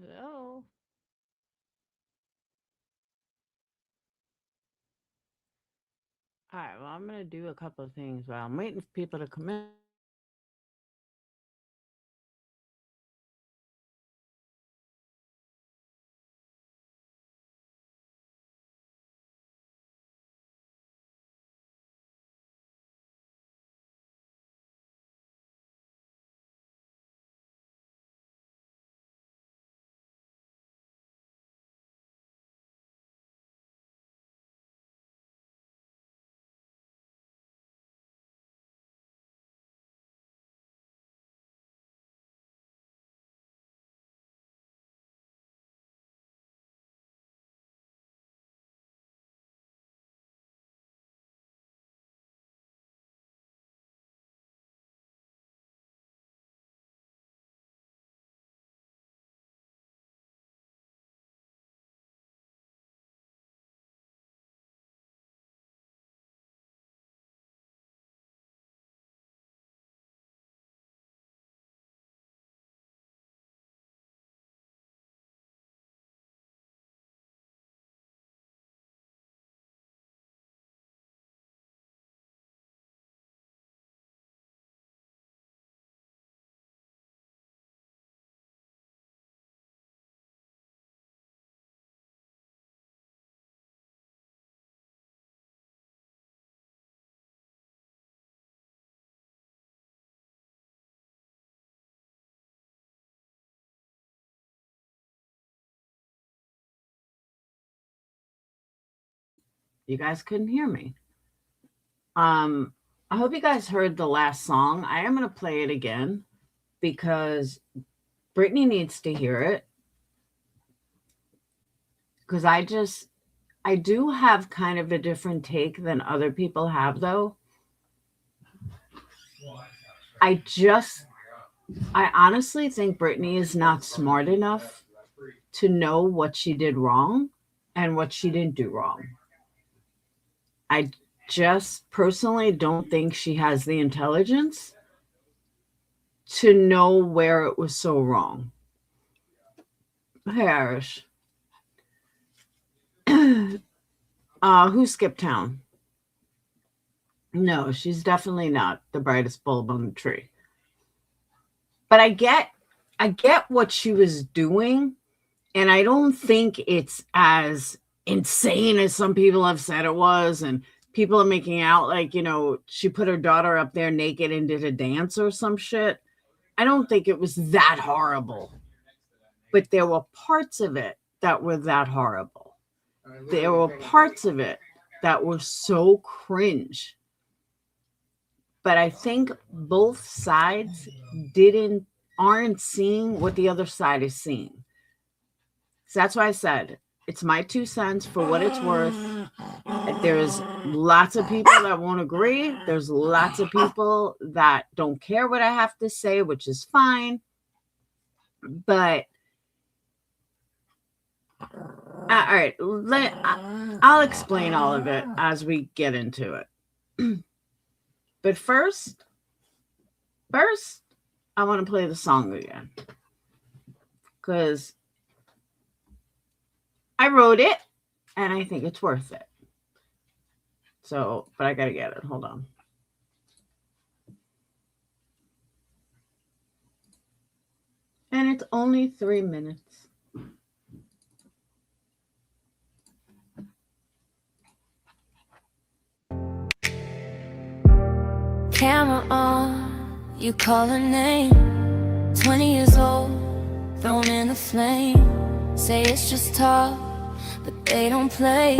Hello. All right. Well, I'm gonna do a couple of things while I'm waiting for people to come in. You guys couldn't hear me. Um, I hope you guys heard the last song. I am gonna play it again because Brittany needs to hear it. Because I do have kind of a different take than other people have, though. I just, I honestly think Brittany is not smart enough to know what she did wrong and what she didn't do wrong. I just personally don't think she has the intelligence to know where it was so wrong. Harris. Who skipped town? No, she's definitely not the brightest bulb on the tree. But I get what she was doing, and I don't think it's as insane as some people have said it was, and people are making out like, she put her daughter up there naked and did a dance or some shit. I don't think it was that horrible. But there were parts of it that were that horrible. There were parts of it that were so cringe. But I think both sides aren't seeing what the other side is seeing. So that's why I said it's my 2 cents for what it's worth. There's lots of people that won't agree. There's lots of people that don't care what I have to say, which is fine. But all right, I'll explain all of it as we get into it. But first, I want to play the song again because I wrote it and I think it's worth it. So, but I got to get it. Hold on. And it's only 3 minutes. Camera on, you call her name. 20 years old, thrown in the flame. Say it's just talk, but they don't play.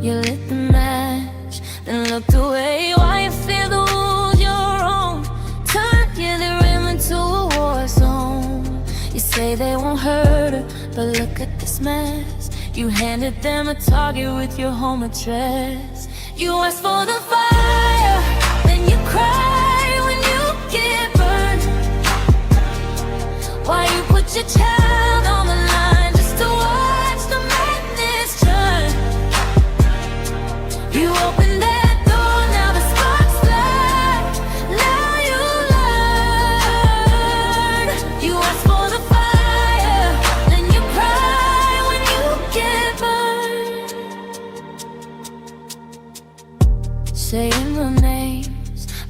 You lit the match, then looked away. Why you feel the wounds you're on? Turn the rim into a war zone. You say they won't hurt her, but look at this mess. You handed them a target with your home address. You asked for the fire, then you cry when you get burned. Why you put your child on the line just to watch the madness turn? You opened that door, now the sparks fly. Now you learn. You asked for the fire, then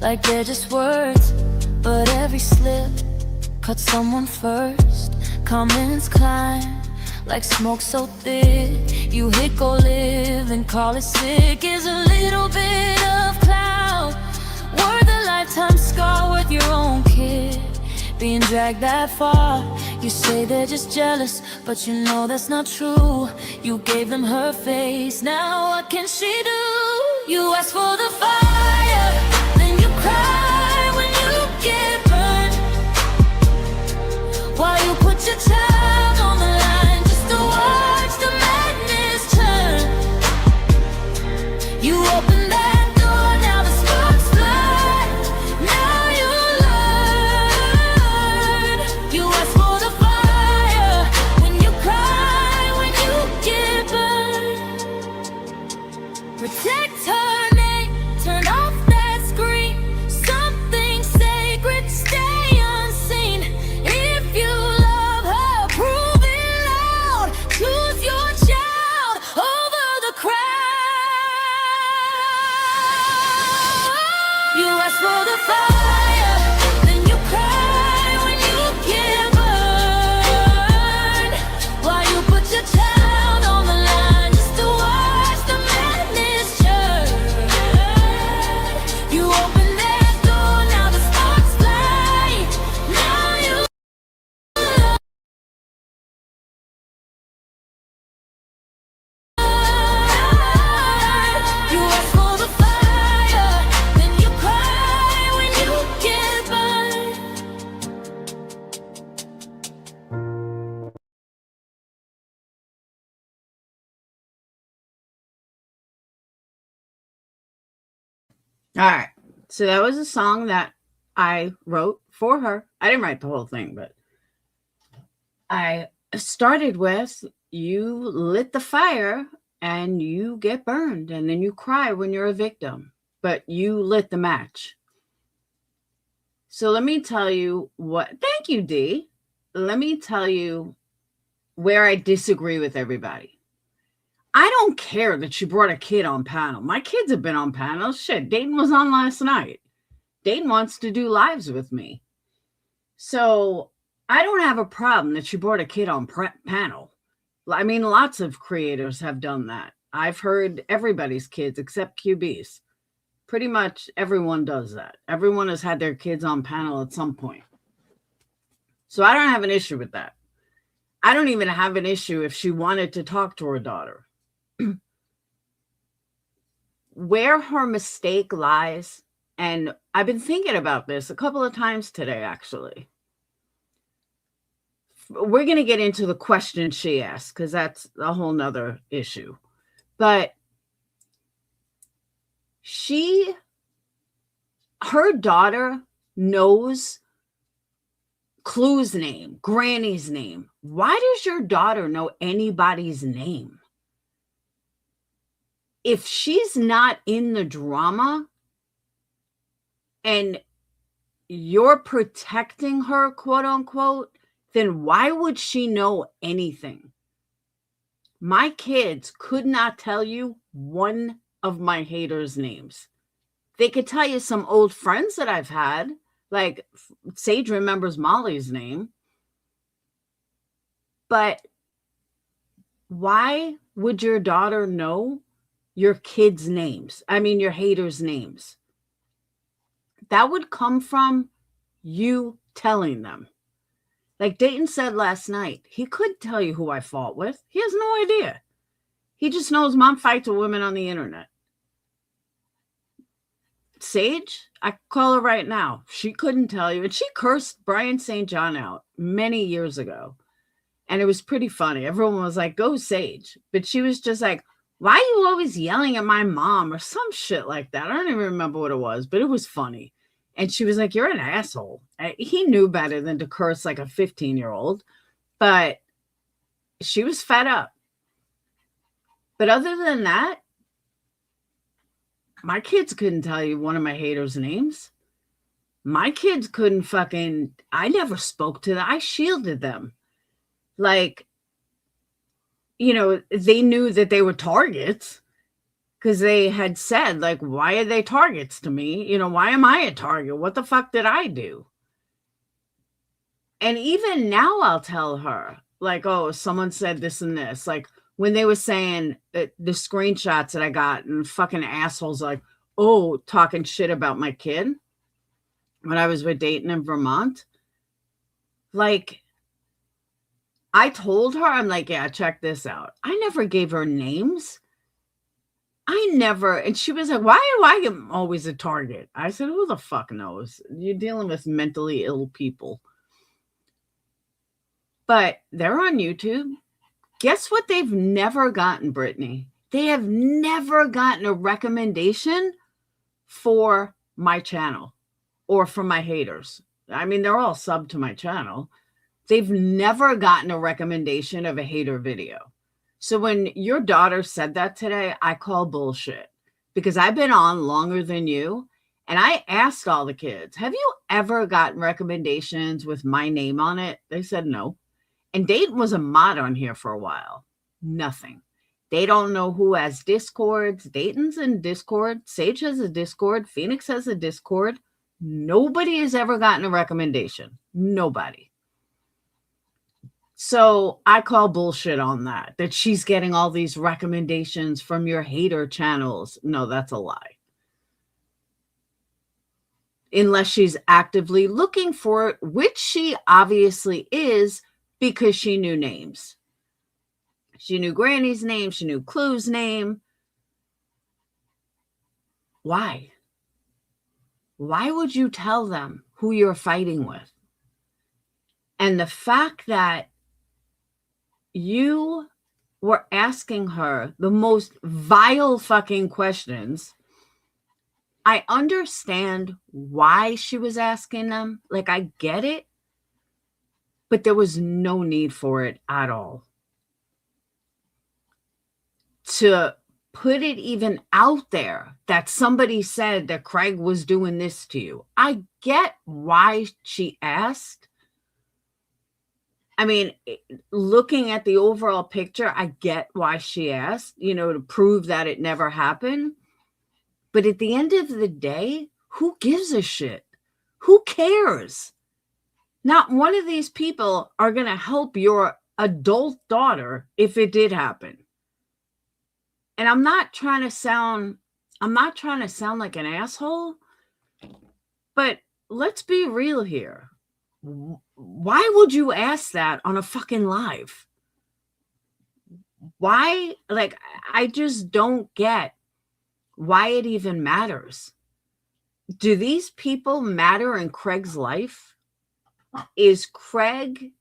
like they're just words, but every slip cut someone first. Comments climb like smoke so thick. You hit go live and call it sick. Is a little bit of cloud worth a lifetime scar with your own kid being dragged that far? You say they're just jealous, but you know that's not true. You gave them her face, now what can she do? You ask for the fire, then you cry when you get burned, while you put your child on the line just to watch the madness turn. You open that door, now the sparks fly. Now you learn. You ask for the fire, when you cry, when you get burned. Protect her name, turn off that screen. Something sacred, stay unseen. If you love her, prove it loud. Choose your child over the crowd. You ask for the fire, then you cry when you get burned, while you put your child on the line just to watch the madness churn. You open that door, now the sparks fly. Now you You ask for the fire, then you cry when you get burned. All right. So that was a song that I wrote for her. I didn't write the whole thing, but I started with, you lit the fire and you get burned, and then you cry when you're a victim, but you lit the match. So let me tell you what, thank you, Dee. Let me tell you where I disagree with everybody. I don't care that she brought a kid on panel. My kids have been on panels. Shit, Dayton was on last night. Dayton wants to do lives with me. So I don't have a problem that she brought a kid on panel. I mean, lots of creators have done that. I've heard everybody's kids except QB's. Pretty much everyone does that. Everyone has had their kids on panel at some point. So I don't have an issue with that. I don't even have an issue if she wanted to talk to her daughter. Where her mistake lies, and I've been thinking about this a couple of times today, actually. We're going to get into the question she asked, because that's a whole nother issue. But her daughter knows Clue's name, Granny's name. Why does your daughter know anybody's name? If she's not in the drama and you're protecting her, quote unquote, then why would she know anything? My kids could not tell you one of my haters' names. They could tell you some old friends that I've had, like Sage remembers Molly's name. But why would your daughter know your kids' names? I mean, your haters' names. That would come from you telling them. Like Dayton said last night, he could tell you who I fought with. He has no idea. He just knows mom fights with women on the internet. Sage, I call her right now. She couldn't tell you. And she cursed Brian St. John out many years ago. And it was pretty funny. Everyone was like, go Sage. But she was just like, why are you always yelling at my mom or some shit like that? I don't even remember what it was, but it was funny. And she was like, you're an asshole. He knew better than to curse like a 15-year-old. But she was fed up. But other than that, my kids couldn't tell you one of my haters' names. My kids couldn't I never spoke to them. I shielded them. Like, you know, they knew that they were targets, because they had said, like, why are they targets to me? You know, why am I a target? What the fuck did I do? And even now I'll tell her, like, oh, someone said this and this. Like, when they were saying the screenshots that I got, and fucking assholes like, oh, talking shit about my kid when I was with Dayton in Vermont. Like, I told her, I'm like, yeah, check this out. I never gave her names. I never, and she was like, why do I am always a target? I said, who the fuck knows? You're dealing with mentally ill people. But they're on YouTube. Guess what they've never gotten, Brittany? They have never gotten a recommendation for my channel or for my haters. I mean, they're all sub to my channel. They've never gotten a recommendation of a hater video. So when your daughter said that today, I call bullshit, because I've been on longer than you. And I asked all the kids, have you ever gotten recommendations with my name on it? They said no. And Dayton was a mod on here for a while. Nothing. They don't know who has Discords. Dayton's in Discord. Sage has a Discord. Phoenix has a Discord. Nobody has ever gotten a recommendation. Nobody. So I call bullshit on that she's getting all these recommendations from your hater channels. No, that's a lie. Unless she's actively looking for it, which she obviously is, because she knew names. She knew Granny's name. She knew Clue's name. Why? Why would you tell them who you're fighting with? And the fact that you were asking her the most vile fucking questions, I understand why she was asking them. Like, I get it. But there was no need for it at all. To put it even out there that somebody said that Craig was doing this to you. I get why she asked. I mean, looking at the overall picture, I get why she asked, you know, to prove that it never happened. But at the end of the day, who gives a shit? Who cares? Not one of these people are going to help your adult daughter if it did happen. And I'm not trying to sound like an asshole, but let's be real here. Why would you ask that on a fucking live? Why? Like, I just don't get why it even matters. Do these people matter in Craig's life? Is Craig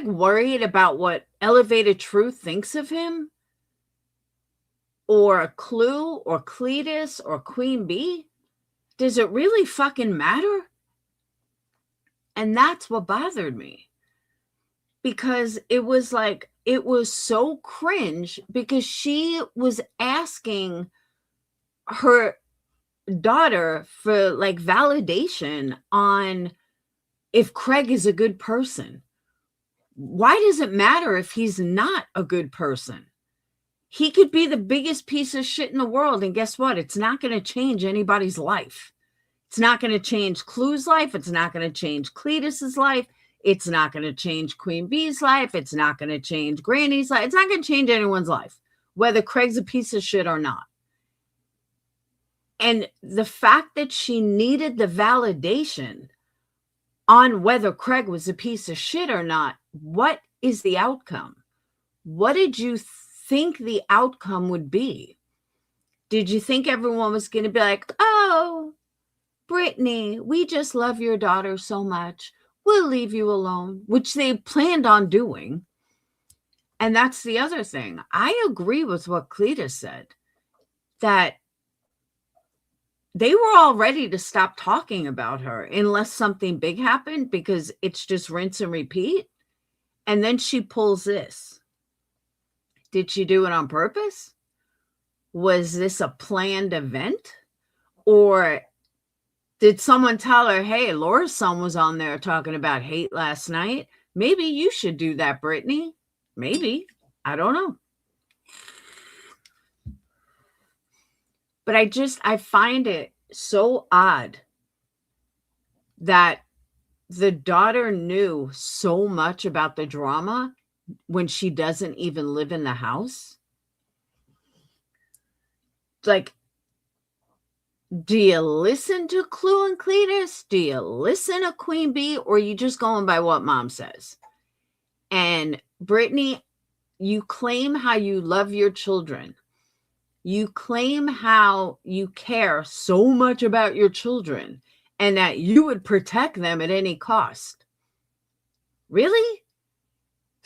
worried about what Elevated Truth thinks of him? Or Clue or Cletus or Queen Bee? Does it really fucking matter? And that's what bothered me. Because it was so cringe, because she was asking her daughter for like validation on if Craig is a good person. Why does it matter if he's not a good person? He could be the biggest piece of shit in the world, and guess what? It's not going to change anybody's life. It's not going to change Clue's life. It's not going to change Cletus's life. It's not going to change Queen Bee's life. It's not going to change Granny's life. It's not going to change anyone's life, whether Craig's a piece of shit or not. And the fact that she needed the validation on whether Craig was a piece of shit or not, what is the outcome? What did you think the outcome would be? Did you think everyone was going to be like, oh, Brittany, we just love your daughter so much, we'll leave you alone, which they planned on doing. And that's the other thing. I agree with what Cletus said, that they were all ready to stop talking about her unless something big happened, because it's just rinse and repeat. And then she pulls this. Did she do it on purpose? Was this a planned event? Or did someone tell her, hey, Laura's son was on there talking about hate last night. Maybe you should do that, Brittany. Maybe. I don't know. But I find it so odd that the daughter knew so much about the drama when she doesn't even live in the house. Like, do you listen to Clue and Cletus? Do you listen to Queen Bee? Or are you just going by what mom says? And Brittany, you claim how you love your children. You claim how you care so much about your children and that you would protect them at any cost. Really?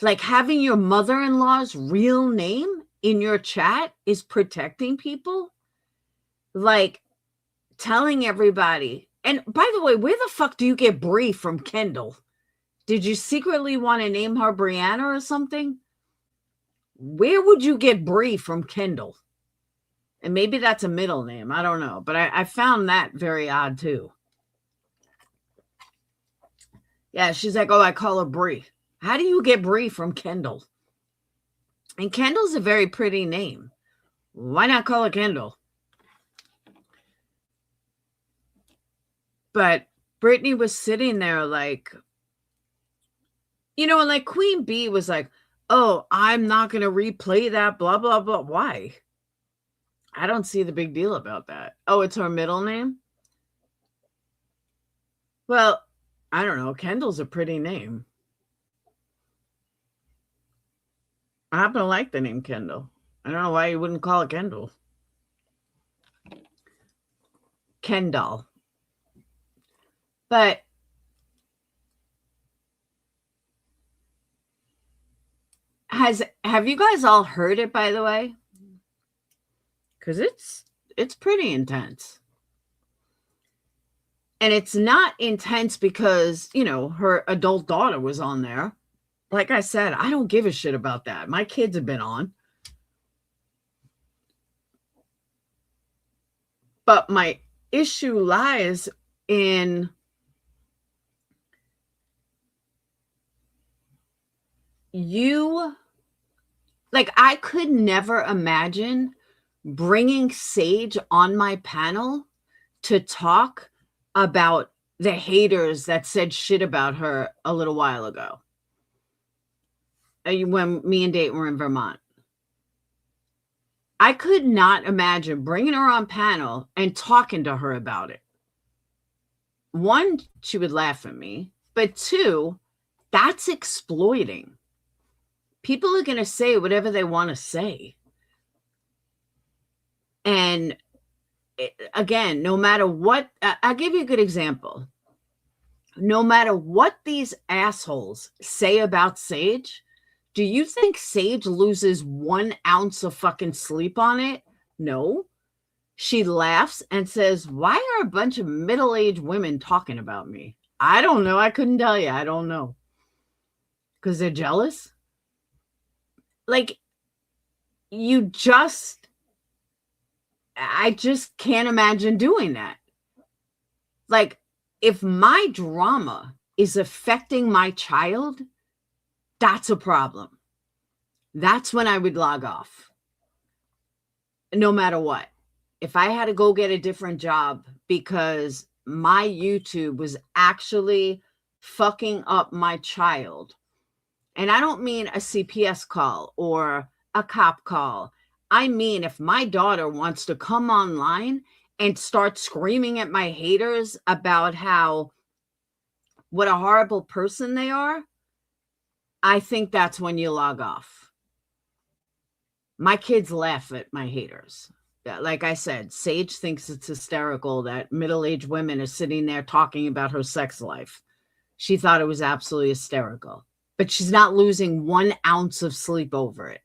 Like having your mother-in-law's real name in your chat is protecting people? Like telling everybody. And by the way, where the fuck do you get Brie from Kendall? Did you secretly want to name her Brianna or something? Where would you get Brie from Kendall? And maybe that's a middle name. I don't know. But I found that very odd too. Yeah, she's like, oh, I call her Brie. How do you get Brie from Kendall? And Kendall's a very pretty name. Why not call her Kendall? But Brittany was sitting there like, you know, and like Queen Bee was like, oh, I'm not going to replay that, blah, blah, blah. Why? I don't see the big deal about that. Oh, it's her middle name? Well, I don't know. Kendall's a pretty name. I happen to like the name Kendall. I don't know why you wouldn't call it Kendall. Kendall. But have you guys all heard it, by the way? Because it's pretty intense. And it's not intense because, you know, her adult daughter was on there. Like I said, I don't give a shit about that. My kids have been on. But my issue lies in you. Like, I could never imagine bringing Sage on my panel to talk about the haters that said shit about her a little while ago when me and Dayton were in Vermont. I could not imagine bringing her on panel and talking to her about it. One, she would laugh at me, but two, that's exploiting. People are going to say whatever they want to say. And again, no matter what, I'll give you a good example. No matter what these assholes say about Sage, do you think Sage loses 1 ounce of fucking sleep on it? No. She laughs and says, why are a bunch of middle-aged women talking about me? I don't know. I couldn't tell you. I don't know. Because they're jealous? Like, I just can't imagine doing that. Like, if my drama is affecting my child, that's a problem. That's when I would log off. No matter what. If I had to go get a different job because my YouTube was actually fucking up my child, and I don't mean a CPS call or a cop call. I mean, if my daughter wants to come online and start screaming at my haters about what a horrible person they are, I think that's when you log off. My kids laugh at my haters. Like I said, Sage thinks it's hysterical that middle-aged women are sitting there talking about her sex life. She thought it was absolutely hysterical. But she's not losing 1 ounce of sleep over it.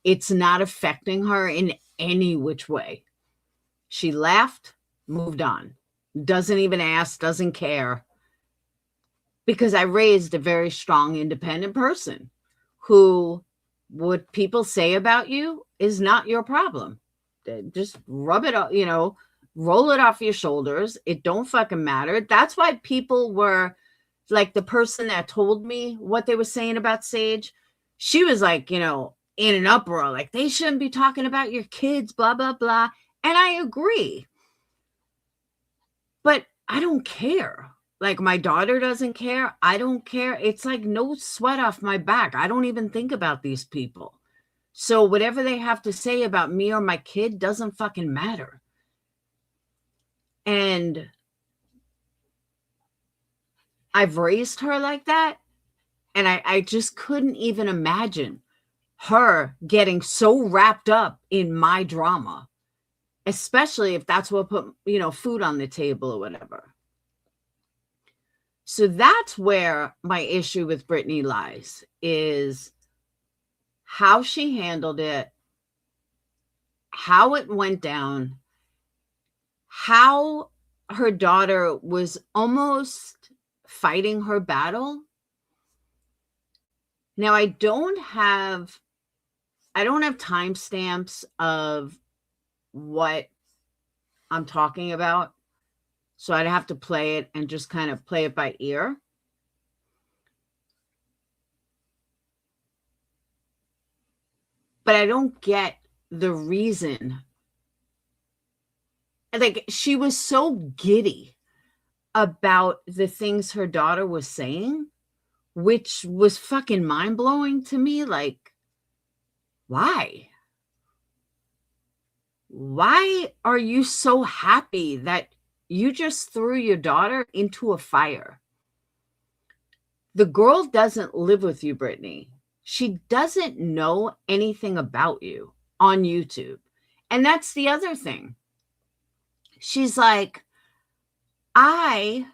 It's not affecting her in any which way. She laughed, moved on. Doesn't even ask, doesn't care. Because I raised a very strong, independent person who what people say about you is not your problem. Just rub it up, roll it off your shoulders. It don't fucking matter. That's why people were like, the person that told me what they were saying about Sage, she was like, in an uproar, like, they shouldn't be talking about your kids, blah, blah, blah. And I agree. But I don't care. Like, my daughter doesn't care. I don't care. It's like no sweat off my back. I don't even think about these people. So whatever they have to say about me or my kid doesn't fucking matter. And I've raised her like that. And I just couldn't even imagine her getting so wrapped up in my drama, especially if that's what put, food on the table or whatever. So that's where my issue with Brittany lies, is how she handled it, how it went down, how her daughter was almost fighting her battle. Now, I don't have timestamps of what I'm talking about. So I'd have to play it and just kind of play it by ear. But I don't get the reason. Like, she was so giddy about the things her daughter was saying, which was fucking mind-blowing to me. Like, why? Why are you so happy that you just threw your daughter into a fire? The girl doesn't live with you, Brittany. She doesn't know anything about you on YouTube. And that's the other thing. She's like, Brittany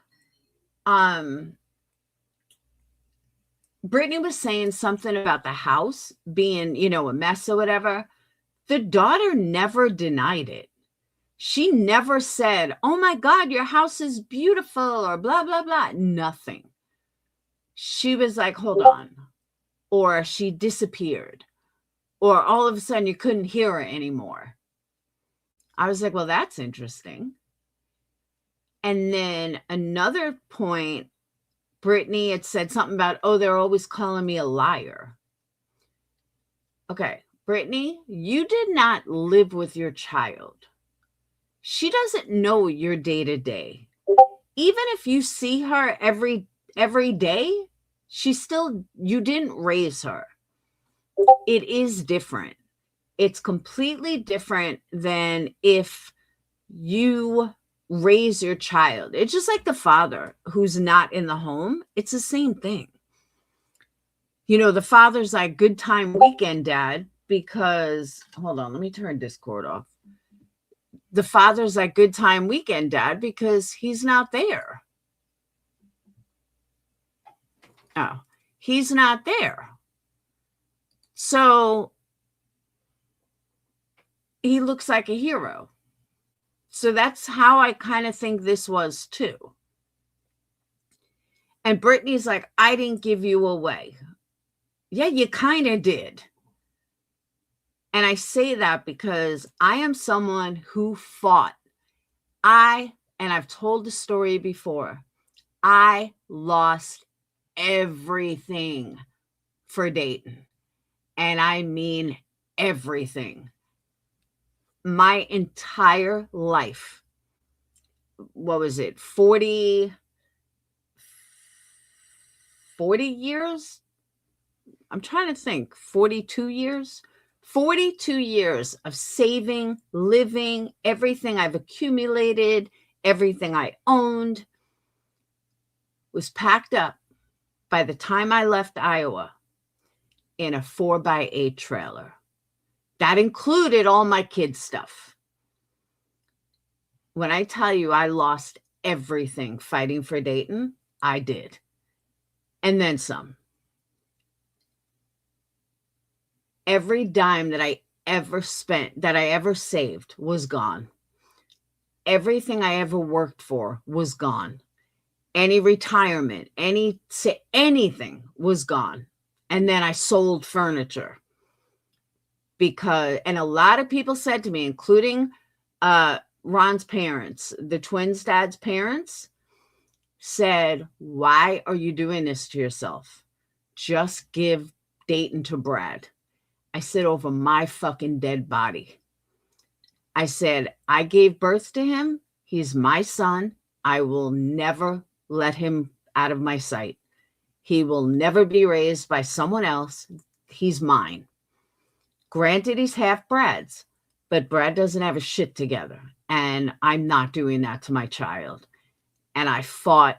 was saying something about the house being, a mess or whatever. The daughter never denied it. She never said, oh my God, your house is beautiful, or blah, blah, blah. Nothing. She was like, hold on. Or she disappeared. Or all of a sudden you couldn't hear her anymore. I was like, well, that's interesting. And then another point, Brittany had said something about, oh, they're always calling me a liar. Okay, Brittany, you did not live with your child. She doesn't know your day-to-day. Even if you see her every day, you didn't raise her. It is different. It's completely different than if you raise your child. It's just like the father who's not in the home. It's the same thing. The father's like, good time weekend dad, because, hold on, let me turn Discord off. The father's like, good time weekend dad, because he's not there. Oh, he's not there. So he looks like a hero. So that's how I kind of think this was too. And Brittany's like, I didn't give you away. Yeah, you kind of did. And I say that because I am someone who fought. And I've told the story before, I lost everything for Dayton. And I mean everything. My entire life. What was it? 40 years? I'm trying to think. 42 years? 42 years of saving, living, everything I've accumulated, everything I owned was packed up by the time I left Iowa in a 4x8 trailer. That included all my kids' stuff. When I tell you I lost everything fighting for Dayton, I did. And then some. Every dime that I ever spent, that I ever saved, was gone. Everything I ever worked for was gone. Any retirement, anything was gone. And then I sold furniture. And a lot of people said to me, including Ron's parents, the twins' dad's parents, said, why are you doing this to yourself? Just give Dayton to Brad. I said, over my fucking dead body. I said, I gave birth to him. He's my son. I will never let him out of my sight. He will never be raised by someone else. He's mine. Granted, he's half Brad's, but Brad doesn't have his shit together. And I'm not doing that to my child. And I fought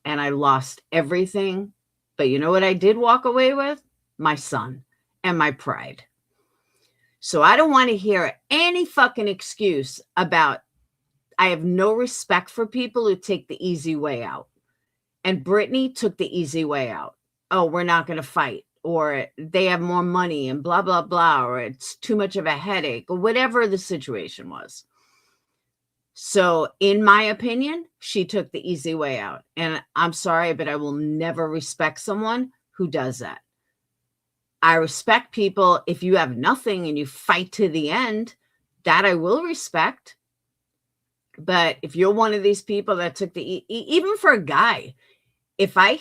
and I lost everything. But you know what I did walk away with? My son and my pride. So I don't want to hear any fucking excuse about I have no respect for people who take the easy way out. And Brittany took the easy way out. Oh, we're not going to fight, or they have more money and blah, blah, blah, or it's too much of a headache, or whatever the situation was. So in my opinion, she took the easy way out. And I'm sorry, but I will never respect someone who does that. I respect people if you have nothing and you fight to the end, that I will respect. But if you're one of these people that took the, even for a guy, if I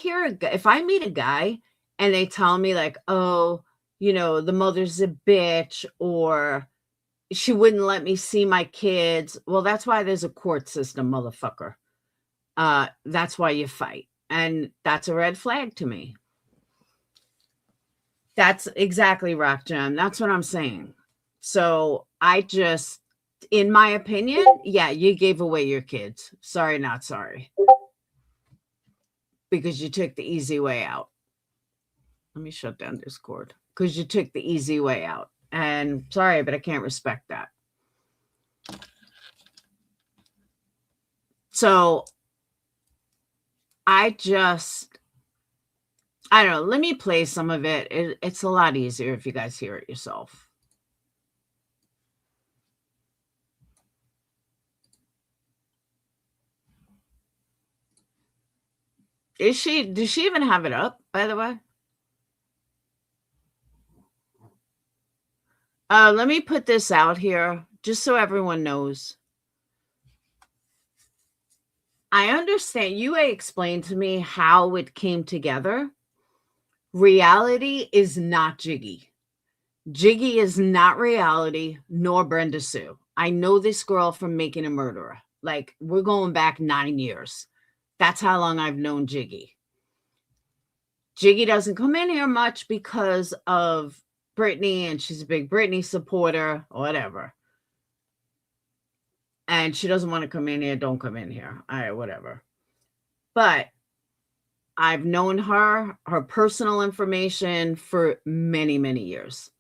meet a guy and they tell me like, oh, you know, the mother's a bitch, or she wouldn't let me see my kids. Well, that's why there's a court system, motherfucker. That's why you fight. And that's a red flag to me. That's exactly, Rock Gem. That's what I'm saying. So I just, in my opinion, yeah, you gave away your kids. Sorry, not sorry. Because you took the easy way out. Let me shut down Discord. Because you took the easy way out. And sorry, but I can't respect that. So I don't know. Let me play some of it. It's a lot easier if you guys hear it yourself. Does she even have it up, by the way? Let me put this out here just so everyone knows. I understand. You explained to me how it came together. Reality is not Jiggy. Jiggy is not reality, nor Brenda Sue. I know this girl from Making a Murderer. Like, we're going back 9 years. That's how long I've known Jiggy. Jiggy doesn't come in here much because of Brittany, and she's a big Brittany supporter or whatever. And she doesn't want to come in here. Don't come in here. All right, whatever. But I've known her personal information for many, many years.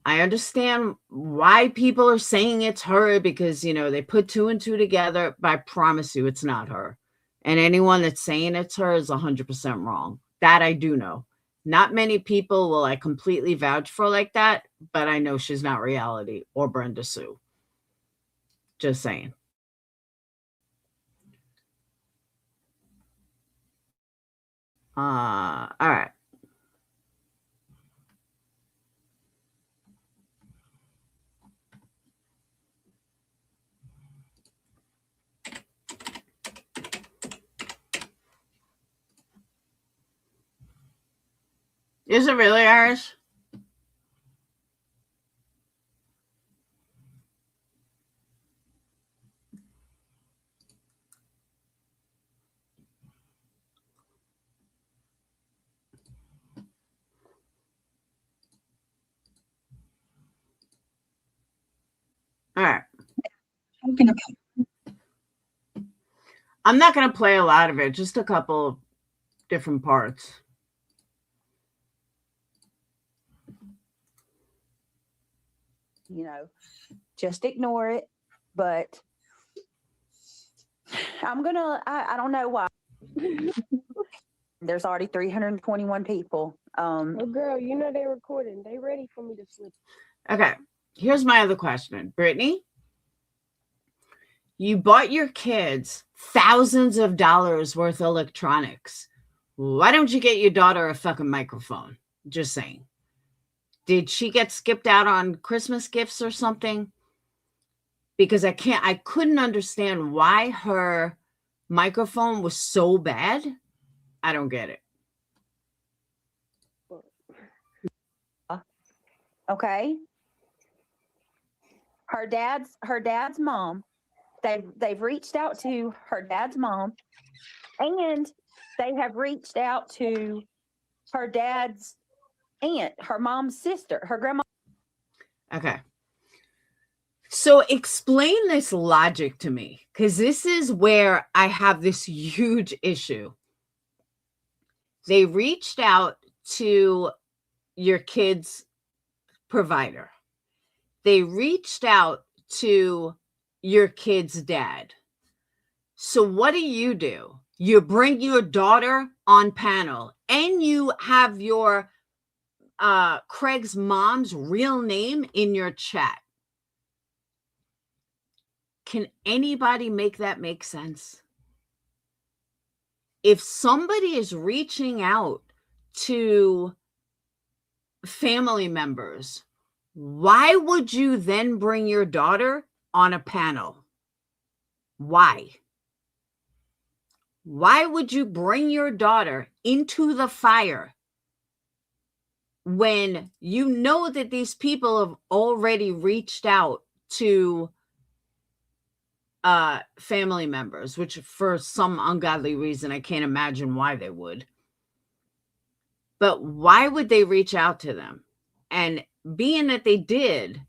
I understand why people are saying it's her because, you know, they put 2 and 2 together, but I promise you it's not her. And anyone that's saying it's her is 100% wrong. That I do know. Not many people will I completely vouch for like that, but I know she's not reality or Brenda Sue. Just saying. All right. Is it really Irish? All right. I'm not going to play a lot of it, just a couple different parts. You know, just ignore it. But I don't know why. There's already 321 people. Oh, girl, you know they're recording. They ready for me to slip. Okay. Here's my other question. Brittany, you bought your kids thousands of dollars worth of electronics. Why don't you get your daughter a fucking microphone? Just saying. Did she get skipped out on Christmas gifts or something? Because I couldn't understand why her microphone was so bad. I don't get it. Okay. her dad's mom. They've reached out to her dad's mom, and they have reached out to her dad's aunt, her mom's sister, her grandma. Okay. So explain this logic to me, because this is where I have this huge issue. They reached out to your kid's provider. They reached out to your kid's dad. So what do? You bring your daughter on panel, and you have your Craig's mom's real name in your chat. Can anybody make that make sense? If somebody is reaching out to family members, why would you then bring your daughter on a panel? Why? Why would you bring your daughter into the fire when you know that these people have already reached out to family members, which for some ungodly reason, I can't imagine why they would. But why would they reach out to them? And being that they did,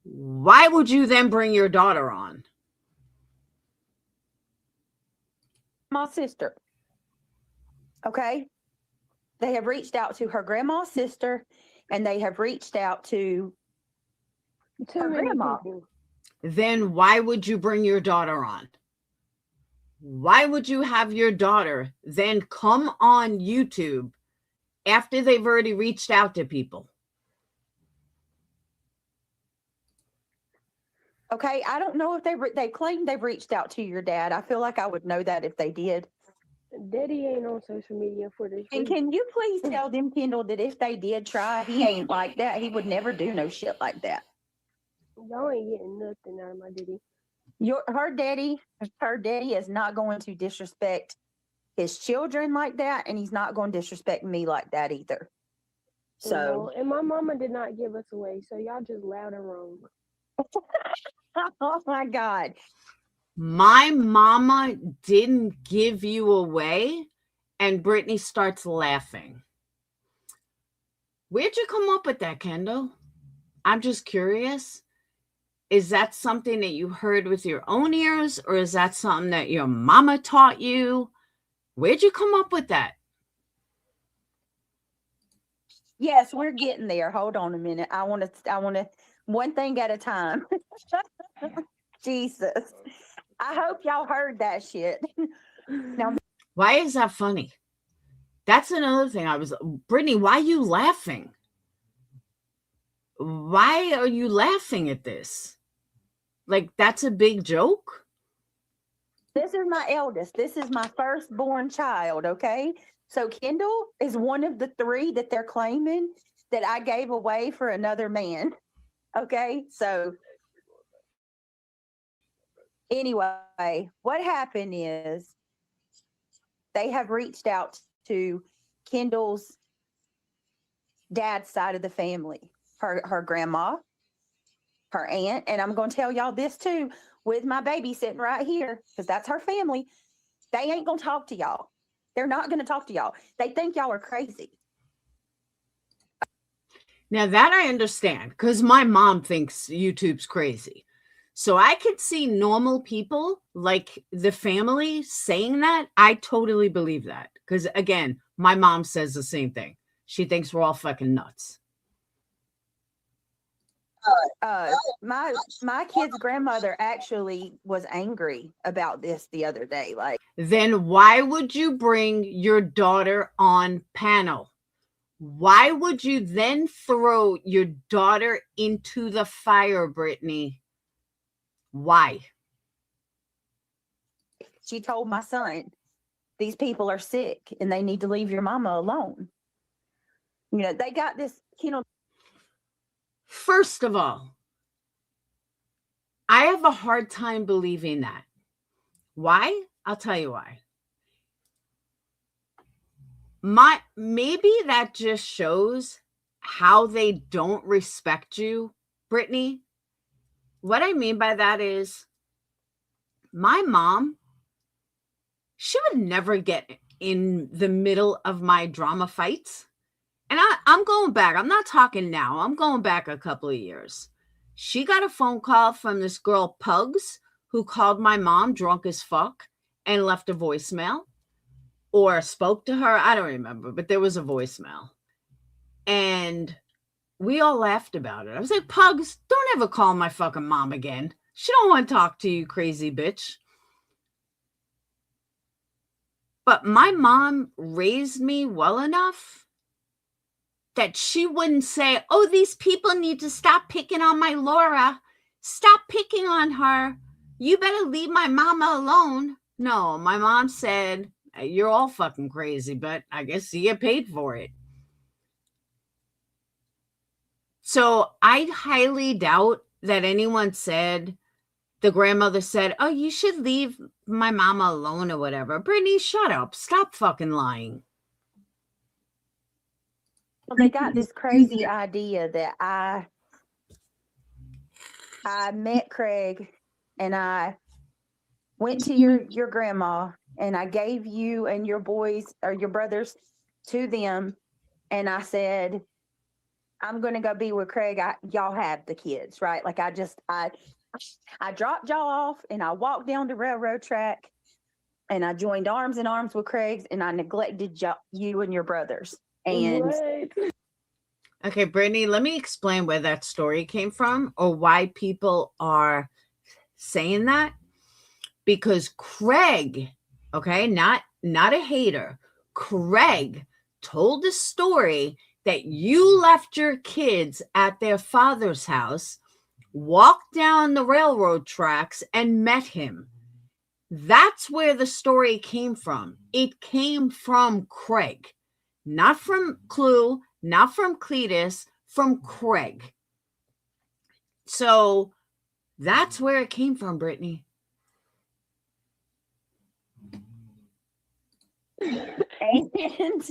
why would you then bring your daughter on? My sister. Okay. They have reached out to her grandma's sister, and they have reached out to Too her many grandma. people. Then why would you bring your daughter on? Why would you have your daughter then come on YouTube after they've already reached out to people? Okay, I don't know if they claim they've reached out to your dad. I feel like I would know that if they did. Daddy ain't on social media for this. And reason. can you please tell them, Kendall, that if they did try, he ain't like that. He would never do no shit like that. Y'all ain't getting nothing out of my daddy. Her daddy is not going to disrespect his children like that, and he's not going to disrespect me like that either. So, and my mama did not give us away, so y'all just loud and wrong. oh my God. My mama didn't give you away, and Brittany starts laughing. Where'd you come up with that, Kendall? I'm just curious. Is that something that you heard with your own ears, or is that something that your mama taught you? Where'd you come up with that? Yes, we're getting there. Hold on a minute. I want to one thing at a time. Jesus. I hope y'all heard that shit. Now, Why is that funny? That's another thing. Brittany, why are you laughing? Why are you laughing at this? Like, that's a big joke? this is my eldest. This is my firstborn child, okay? So Kendall is one of the 3 that they're claiming that I gave away for another man. Okay? So anyway, what happened is they have reached out to Kendall's dad's side of the family, her grandma, her aunt, and I'm going to tell y'all this too, with my baby sitting right here, because that's her family. They ain't going to talk to y'all. They're not going to talk to y'all. They think y'all are crazy. Now that I understand, because my mom thinks YouTube's crazy. So I could see normal people like the family saying that. I totally believe that. Because again, my mom says the same thing. She thinks we're all fucking nuts. My kid's grandmother actually was angry about this the other day. Like, Then why would you bring your daughter on panel? Why would you then throw your daughter into the fire, Brittany? Why? she told my son, these people are sick and they need to leave your mama alone. You know, they got this, First of all, I have a hard time believing that. Why? I'll tell you why. Maybe that just shows how they don't respect you, Brittany. What I mean by that is my mom, she would never get in the middle of my drama fights. And I'm going back. I'm not talking now. I'm going back a couple of years. She got a phone call from this girl, Pugs, who called my mom drunk as fuck and left a voicemail or spoke to her. I don't remember, but there was a voicemail. And we all laughed about it. I was like, Pugs, don't ever call my fucking mom again. She don't want to talk to you, crazy bitch. But my mom raised me well enough that she wouldn't say, oh, these people need to stop picking on my Laura. Stop picking on her. You better leave my mama alone. No, my mom said, you're all fucking crazy, but I guess you get paid for it. So I highly doubt that anyone said, the grandmother said, oh, you should leave my mama alone or whatever. Brittany, shut up. Stop fucking lying. They got this crazy idea that I met Craig and I went to your grandma and I gave you and your boys or your brothers to them. And I said, I'm going to go be with Craig. Y'all have the kids, right? Like I dropped y'all off and I walked down the railroad track and I joined arms in arms with Craig's and I neglected you and your brothers. And What? Okay, Brittany, let me explain where that story came from or why people are saying that. Because Craig, okay, not a hater, Craig told the story that you left your kids at their father's house, walked down the railroad tracks, and met him. That's where the story came from. It came from Craig, not from Clue, not from Cletus, from Craig. So that's where it came from, Brittany. And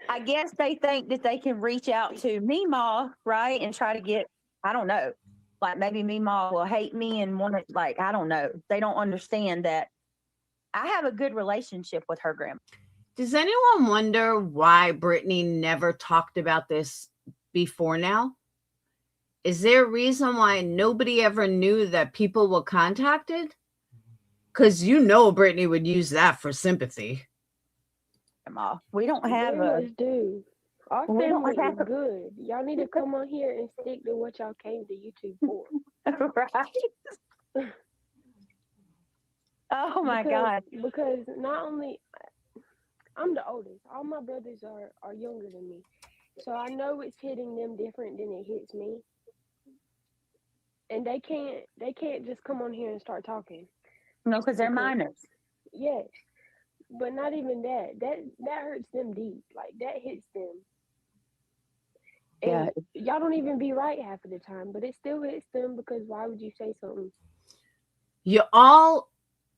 I guess they think that they can reach out to Meemaw, right? And try to get, I don't know, like maybe Meemaw will hate me and want to, like, I don't know. They don't understand that I have a good relationship with her grandma. Does anyone wonder why Brittany never talked about this before now? Is there a reason why nobody ever knew that people were contacted? Because you know Brittany would use that for sympathy. We don't have Very a. much do. Our We don't family have is good. Y'all need to come on here and stick to what y'all came to YouTube for. Right. Oh my God. Because not only I'm the oldest, all my brothers are younger than me, so I know it's hitting them different than it hits me. And they can't just come on here and start talking. No, because they're Because- minors. Yes, but not even that. That hurts them deep. Like that hits them. And y'all don't even be right half of the time, but it still hits them because why would you say something? You all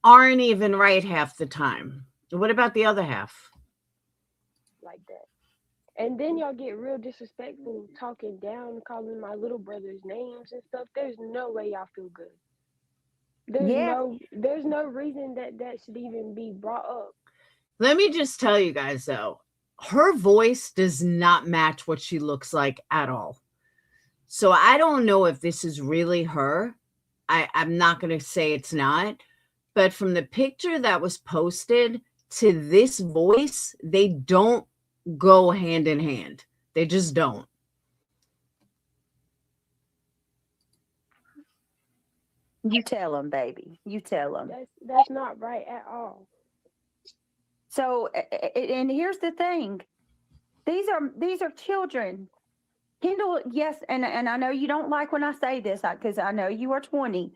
aren't even right half the time. What about the other half? Like that? And then y'all get real disrespectful, talking down, calling my little brothers names and stuff. There's no way y'all feel good. There's no reason that should even be brought up. Let me just tell you guys though, her voice does not match what she looks like at all. So I don't know if this is really her. I'm not going to say it's not, but from the picture that was posted to this voice, they don't go hand in hand. They just don't. You tell them, baby. You tell them. That's not right at all. So, and here's the thing: these are children. Kendall, yes, and I know you don't like when I say this because I know you are 20.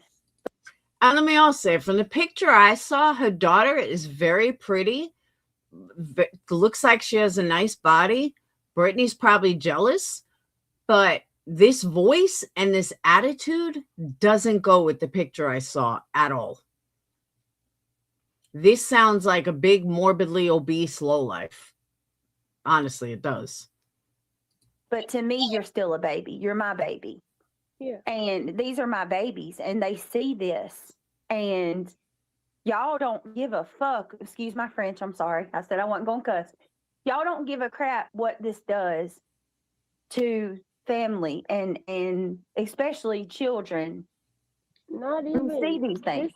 And let me also say, from the picture I saw, her daughter is very pretty. Looks like she has a nice body. Brittany's probably jealous, but this voice and this attitude doesn't go with the picture I saw at all. This sounds like a big, morbidly obese lowlife. Honestly, it does. But to me, you're still a baby. You're my baby. Yeah. And these are my babies, and they see this, and y'all don't give a fuck. Excuse my French. I'm sorry. I said I wasn't going to cuss. Y'all don't give a crap what this does to family and especially children Not who see even. these things.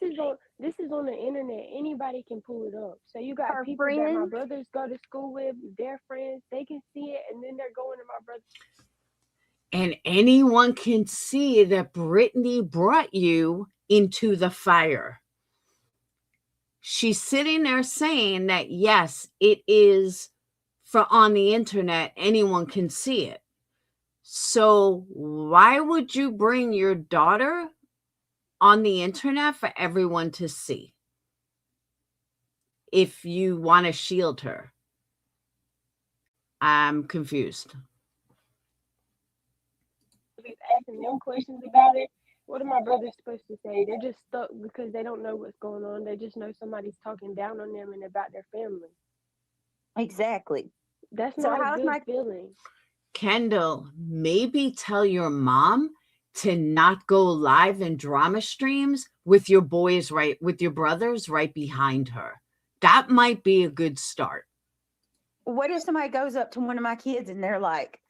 This is on the internet. Anybody can pull it up. So you got Her people that my friends, brothers go to school with, their friends, they can see it, and then they're going to my brother. And anyone can see that Brittany brought you into the fire. She's sitting there saying that, yes, it is for on the internet, anyone can see it. So why would you bring your daughter on the internet for everyone to see if you want to shield her? I'm confused. Asking them questions about it. What are my brothers supposed to say? They're just stuck because they don't know what's going on. They just know somebody's talking down on them and about their family. exactly. That's So not a how's good my feeling. Kendall, maybe tell your mom to not go live in drama streams with your boys with your brothers right behind her. That might be a good start. what if somebody goes up to one of my kids and they're like,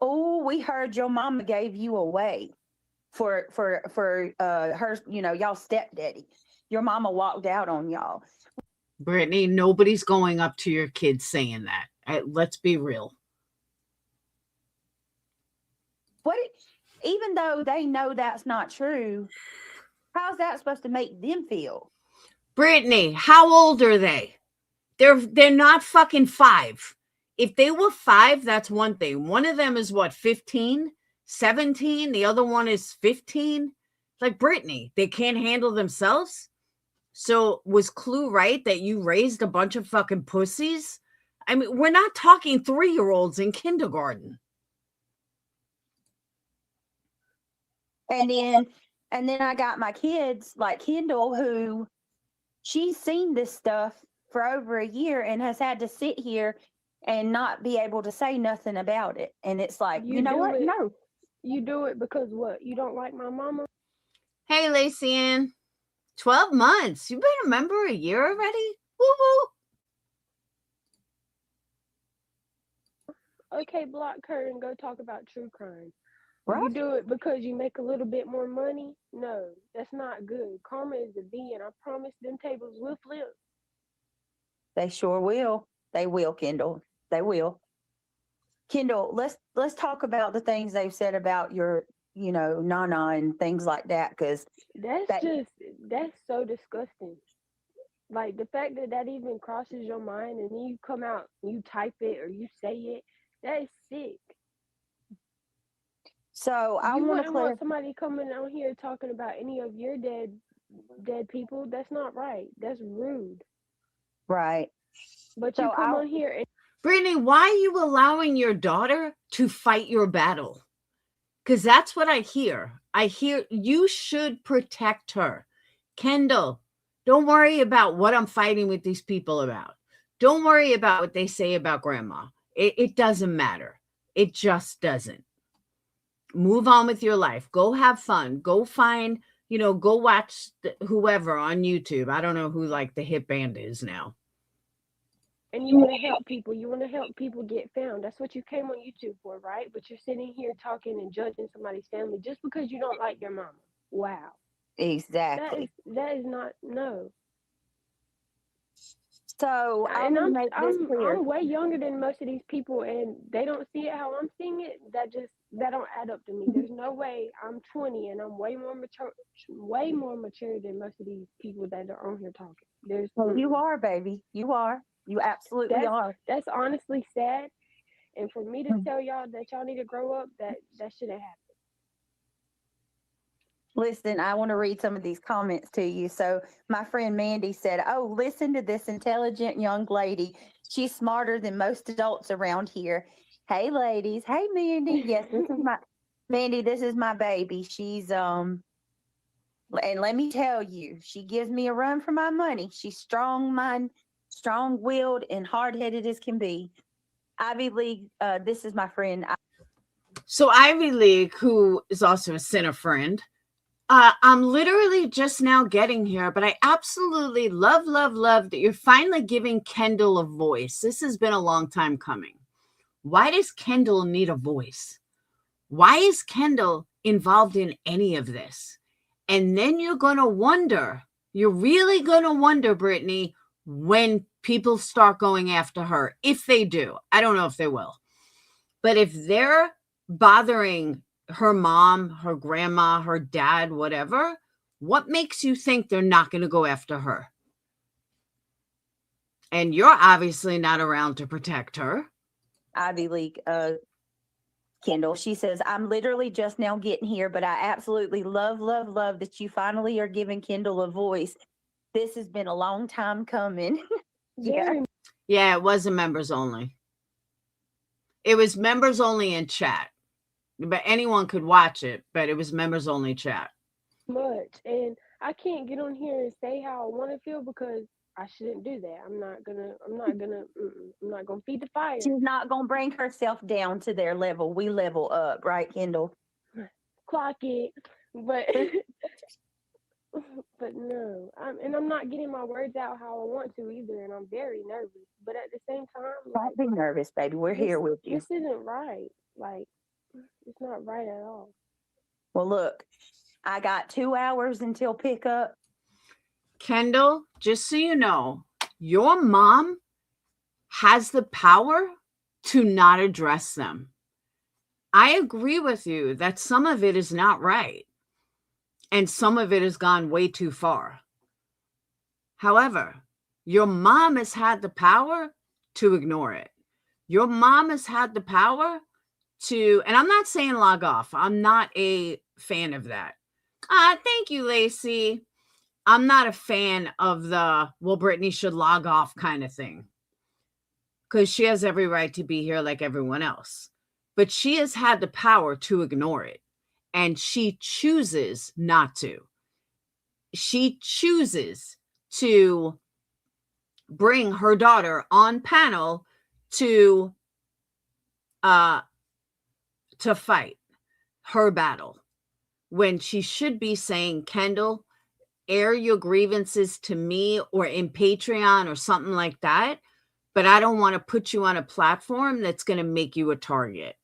"Oh, we heard your mama gave you away for her, y'all stepdaddy. Your mama walked out on y'all." Brittany, nobody's going up to your kids saying that. Let's be real. Even though they know that's not true, how's that supposed to make them feel? Brittany, how old are they? They're not fucking 5. If they were 5, that's one thing. One of them is what, 15, 17? The other one is 15. Like, Brittany, they can't handle themselves. So was Clue right that you raised a bunch of fucking pussies? I mean, we're not talking 3-year-olds in kindergarten. And then I got my kids like Kendall, who she's seen this stuff for over a year and has had to sit here and not be able to say nothing about it. And it's like, you know what? No. You do it because what? You don't like my mama? Hey, Lacey Ann. 12 months. You've been a member a year already? Woo woo. Okay, block her and go talk about true crime. Right. You do it because you make a little bit more money? No, that's not good. Karma is a B, and I promise them tables will flip. They sure will. They will, Kendall. They will. Kendall, let's talk about the things they've said about your, Nana and things like that, because that's so disgusting. Like the fact that even crosses your mind, and then you come out, you type it or you say it, that is sick. So I want to want somebody coming out here talking about any of your dead people. That's not right. That's rude. Right. But you come on here and Brittany, why are you allowing your daughter to fight your battle? Because that's what I hear. I hear you should protect her. Kendall, don't worry about what I'm fighting with these people about. Don't worry about what they say about grandma. It doesn't matter. It just doesn't. Move on with your life. Go have fun. Go find, go watch whoever on YouTube. I don't know who like the hit band is now. And you want to help people. You want to help people get found. That's what you came on YouTube for, right? But you're sitting here talking and judging somebody's family just because you don't like your mama. Wow. Exactly. That is not, no. So I'm way younger than most of these people, and they don't see it how I'm seeing it. That don't add up to me. There's no way. I'm 20 and I'm way more mature than most of these people that are on here talking. You are, baby. You are. You absolutely are. That's honestly sad. And for me to tell y'all that y'all need to grow up, that shouldn't happen. Listen, I want to read some of these comments to you. So my friend Mandy said, "Oh, listen to this intelligent young lady. She's smarter than most adults around here. Hey, ladies. Hey, Mandy. Yes, this is my Mandy. This is my baby. She's and let me tell you, she gives me a run for my money. She's strong-willed, and hard-headed as can be. Ivy League. This is my friend. So Ivy League, who is also a Cine friend, I'm literally just now getting here, but I absolutely love that you're finally giving Kendall a voice. This has been a long time coming. Why does Kendall need a voice? Why is Kendall involved in any of this? And then you're really going to wonder, Brittany, when people start going after her, if they do. I don't know if they will. But if they're bothering her mom, her grandma, her dad, whatever, what makes you think they're not going to go after her? And you're obviously not around to protect her. Ivy League, Kendall, she says, I'm literally just now getting here, but I absolutely love that you finally are giving Kendall a voice. This has been a long time coming. Very Yeah, it wasn't members only. It was members only in chat. But anyone could watch it, but it was members only chat. much. And I can't get on here and say how I want to feel because I shouldn't do that. I'm not gonna feed the fire. She's not going to bring herself down to their level. We level up, right, Kendall? Clock it. But but no, I'm not getting my words out how I want to either, and I'm very nervous. But at the same time, Don't be nervous, baby. We're here with you. this isn't right. Like, it's not right at all. Well, look, I got 2 hours until pickup. Kendall, just so you know, your mom has the power to not address them. I agree with you that some of it is not right. And some of it has gone way too far. However, your mom has had the power to ignore it. Your mom has had the power to, and I'm not saying log off. I'm not a fan of that. Thank you, Lacey. I'm not a fan of the, well, Brittany should log off kind of thing. Because she has every right to be here like everyone else. But she has had the power to ignore it. And she chooses not to. She chooses to bring her daughter on panel to fight her battle when she should be saying, Kendall, air your grievances to me or in Patreon or something like that. But I don't want to put you on a platform that's going to make you a target.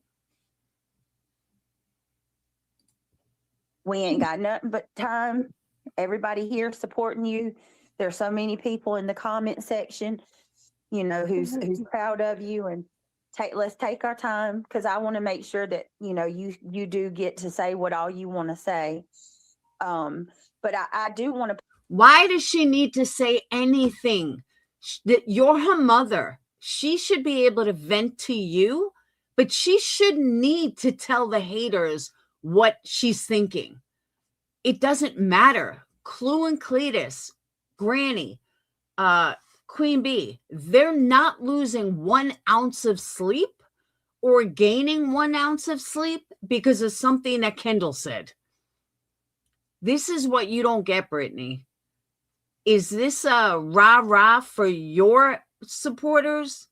We ain't got nothing but time. Everybody here supporting you. There's so many people in the comment section, you know, who's proud of you, and let's take our time, because I want to make sure that, you know, you do get to say what all you want to say. But I do want to. Why does she need to say anything? That you're her mother. She should be able to vent to you, but she shouldn't need to tell the haters what she's thinking. It doesn't matter. Clue and Cletus, Granny, Queen Bee, they're not losing 1 ounce of sleep or gaining 1 ounce of sleep because of something that Kendall said. This is what you don't get, Brittany. Is this a rah-rah for your supporters?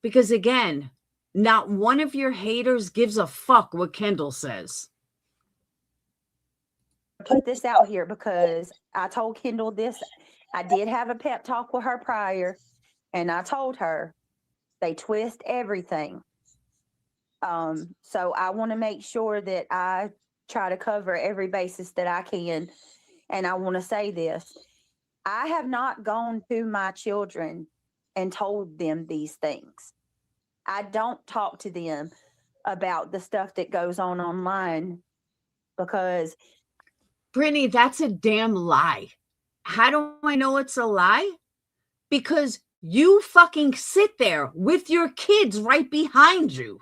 Because again, not one of your haters gives a fuck what Kendall says. Put this out here because I told Kendall this. I did have a pep talk with her prior, and I told her they twist everything. So I want to make sure that I try to cover every basis that I can. And I want to say this. I have not gone to my children and told them these things. I don't talk to them about the stuff that goes on online because... Brittany, that's a damn lie. How do I know it's a lie? Because you fucking sit there with your kids right behind you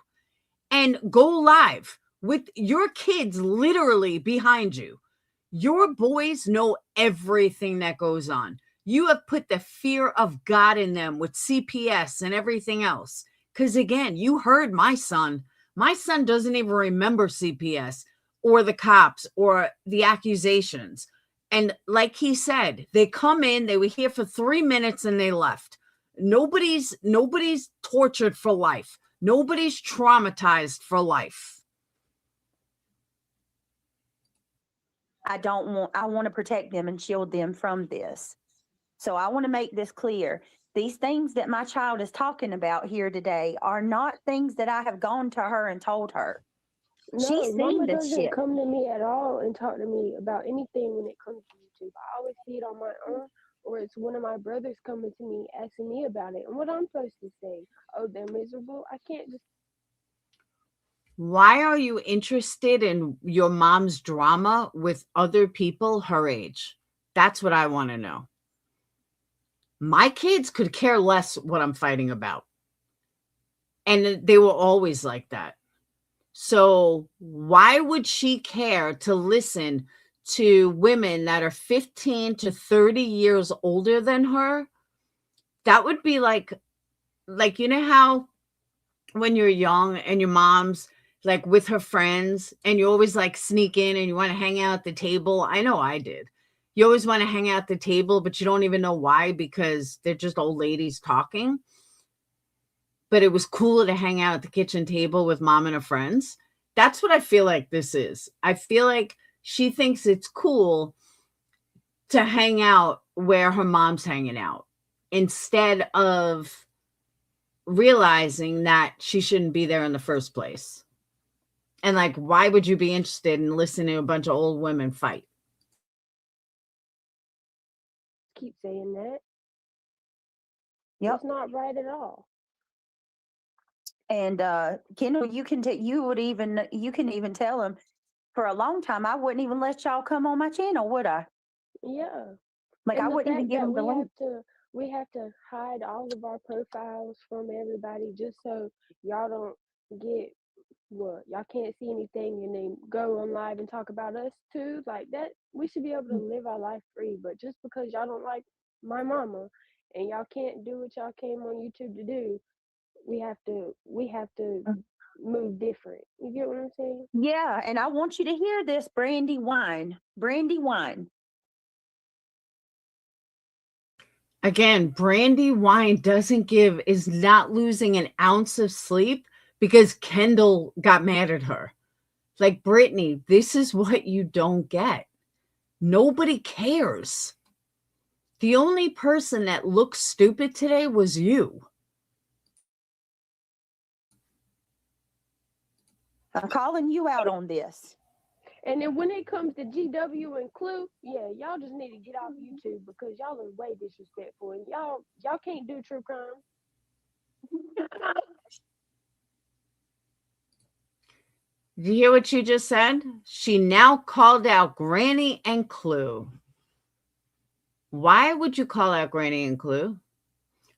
and go live with your kids literally behind you. Your boys know everything that goes on. You have put the fear of God in them with CPS and everything else. Because again, you heard my son. My son doesn't even remember CPS or the cops or the accusations. And like he said, they come in, they were here for 3 minutes and they left. Nobody's tortured for life. Nobody's traumatized for life. I want to protect them and shield them from this. So I want to make this clear. These things that my child is talking about here today are not things that I have gone to her and told her. No, She's Mama seen this doesn't shit. come to me at all and talk to me about anything when it comes to YouTube. I always see it on my own, or it's one of my brothers coming to me asking me about it. And what I'm supposed to say? Oh, they're miserable. I can't just. Why are you interested in your mom's drama with other people her age? That's what I want to know. My kids could care less what I'm fighting about. And they were always like that. So why would she care to listen to women that are 15 to 30 years older than her? That would be like, you know how when you're young and your mom's like with her friends and you always like sneak in and you want to hang out at the table. I know I did. You always want to hang out at the table, but you don't even know why, because they're just old ladies talking. But it was cooler to hang out at the kitchen table with mom and her friends. That's what I feel like this is. I feel like she thinks it's cool to hang out where her mom's hanging out instead of realizing that she shouldn't be there in the first place. And like, why would you be interested in listening to a bunch of old women fight? Keep saying that. Yep. It's not right at all. And Kendall, you can even tell him, for a long time I wouldn't even let y'all come on my channel, would I? Yeah. Like, And I the wouldn't even fact give that them the link. we have to hide all of our profiles from everybody just so y'all don't get what y'all can't see anything and then go on live and talk about us too. Like that, we should be able to live our life free. But just because y'all don't like my mama and y'all can't do what y'all came on YouTube to do, we have to move different. You get what I'm saying? Yeah, and I want you to hear this, Brandy Wine. Brandy Wine. Again, Brandy Wine is not losing an ounce of sleep because Kendall got mad at her. Like, Brittany, this is what you don't get. Nobody cares. The only person that looked stupid today was you. I'm calling you out on this. And then when it comes to GW and Clue, yeah, y'all just need to get off YouTube because y'all are way disrespectful and y'all can't do true crime. Did you hear what you just said? She now called out Granny and Clue. Why would you call out Granny and Clue?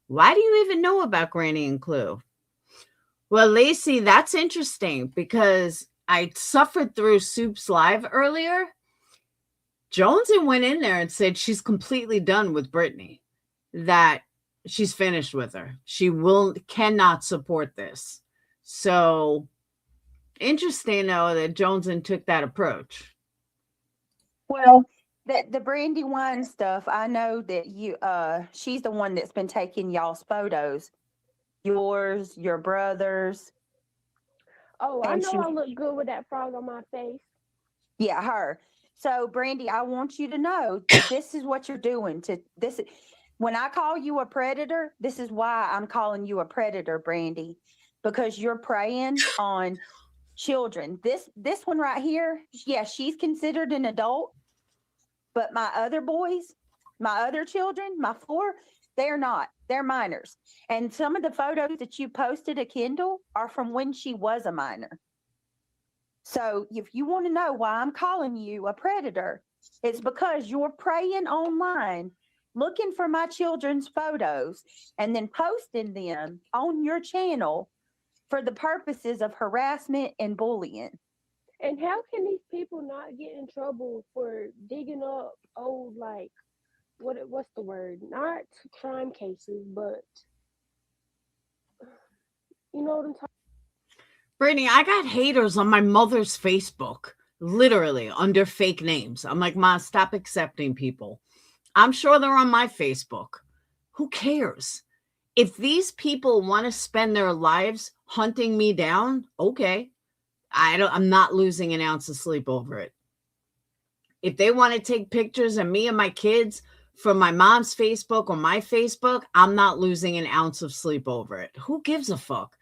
Why do you even know about Granny and Clue? Well, Lacey, that's interesting because I suffered through Soup's Live earlier. Jonesy went in there and said she's completely done with Brittany, that she's finished with her. She cannot support this. So interesting, though, that Jonesy took that approach. Well, the Brandy Wine stuff, I know that she's the one that's been taking y'all's photos. Yours, your brother's. Oh, I know I look good with that frog on my face. Yeah, her. So, Brandy, I want you to know this is what you're doing to this. When I call you a predator, this is why I'm calling you a predator, Brandy, because you're preying on children. This one right here, yeah, she's considered an adult, but my other boys, my other children, my 4, they're not. They're minors. And some of the photos that you posted to Kendall are from when she was a minor. So if you want to know why I'm calling you a predator, it's because you're preying online, looking for my children's photos, and then posting them on your channel for the purposes of harassment and bullying. And how can these people not get in trouble for digging up old, like, what's the word? Not crime cases, but you know what I'm talking. Brittany, I got haters on my mother's Facebook, literally under fake names. I'm like, Ma, stop accepting people. I'm sure they're on my Facebook. Who cares? If these people want to spend their lives hunting me down, okay. I'm not losing an ounce of sleep over it. If they want to take pictures of me and my kids from my mom's Facebook or my Facebook, I'm not losing an ounce of sleep over it. Who gives a fuck?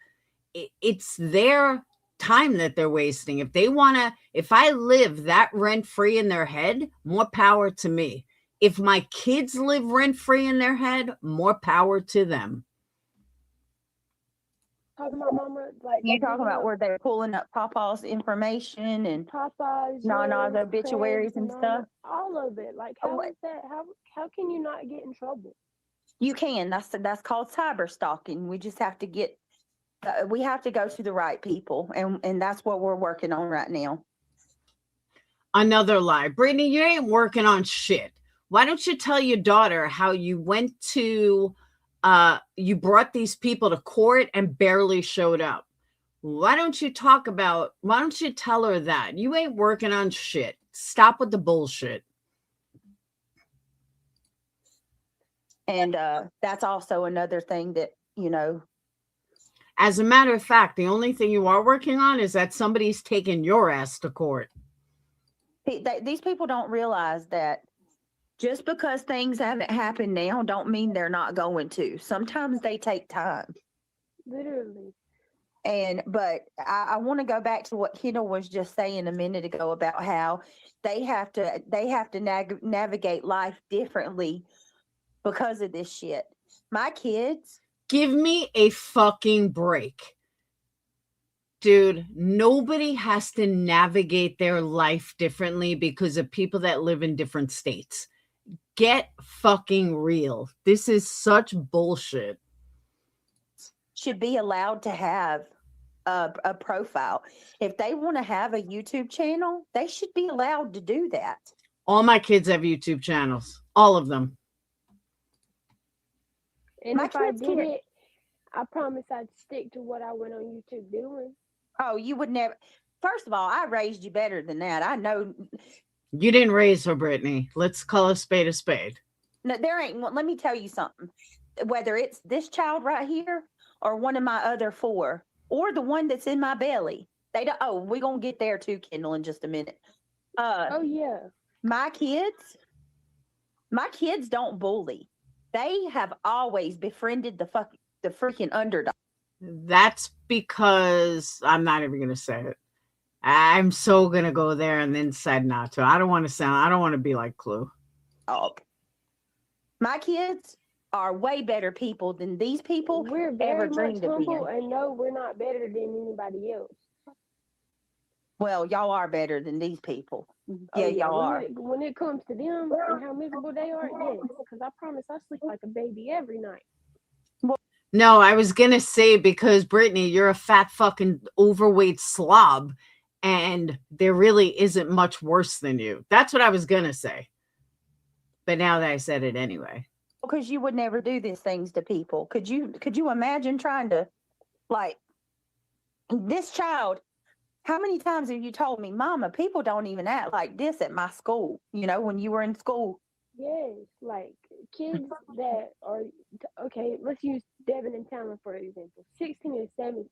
It's their time that they're wasting. If they want to, if I live that rent free in their head, more power to me. If my kids live rent free in their head, more power to them. Talking about mama, like You're talking about where they're pulling up Papa's information and Popeyes, Nana's Lowe's, obituaries Craig's, and Nana, stuff. all of it. Like, Oh, how what? is that? How can you not get in trouble? You can. That's called cyber stalking. We just have to get. We have to go to the right people, and that's what we're working on right now. Another lie. Brittany, you ain't working on shit. Why don't you tell your daughter how you went to, you brought these people to court and barely showed up? Why don't you tell her that? You ain't working on shit. Stop with the bullshit. And that's also another thing that, As a matter of fact, the only thing you are working on is that somebody's taking your ass to court. These people don't realize that just because things haven't happened now don't mean they're not going to. Sometimes they take time. Literally. But I want to go back to what Kendall was just saying a minute ago about how they have to navigate life differently because of this shit. My kids. Give me a fucking break. Dude, nobody has to navigate their life differently because of people that live in different states. Get fucking real. This is such bullshit. Should be allowed to have a profile. If they want to have a YouTube channel, they should be allowed to do that. All my kids have YouTube channels. All of them. And My if I kids did can't- it, I promise I'd stick to what I went on YouTube doing. Oh, you would never. First of all, I raised you better than that. I know. You didn't raise her, Brittany. Let's call a spade a spade. No, there ain't. Let me tell you something. Whether it's this child right here or one of my other 4 or the one that's in my belly, they don't. Oh, we're gonna get there too, Kendall, in just a minute. Oh yeah. My kids don't bully. They have always befriended the freaking underdog. That's because I'm not even going to say it. I'm so going to go there and then decide not to. I don't want to be like Clue. Oh, my kids are way better people than these people We're ever very much dreamed of humble, being. and no, we're not better than anybody else. Well, y'all are better than these people. Oh, Yeah, y'all are. When it comes to them and how miserable they are, yes. Because I promise I sleep like a baby every night. No, I was going to say because, Brittany, you're a fat fucking overweight slob and there really isn't much worse than you. That's what I was going to say. But now that I said it anyway. Because you would never do these things to people. Could you imagine trying to, like, this child? How many times have you told me, Mama, people don't even act like this at my school? When you were in school. Yes, like kids that are okay. Let's use Devin and Talon for example. 16 and 17.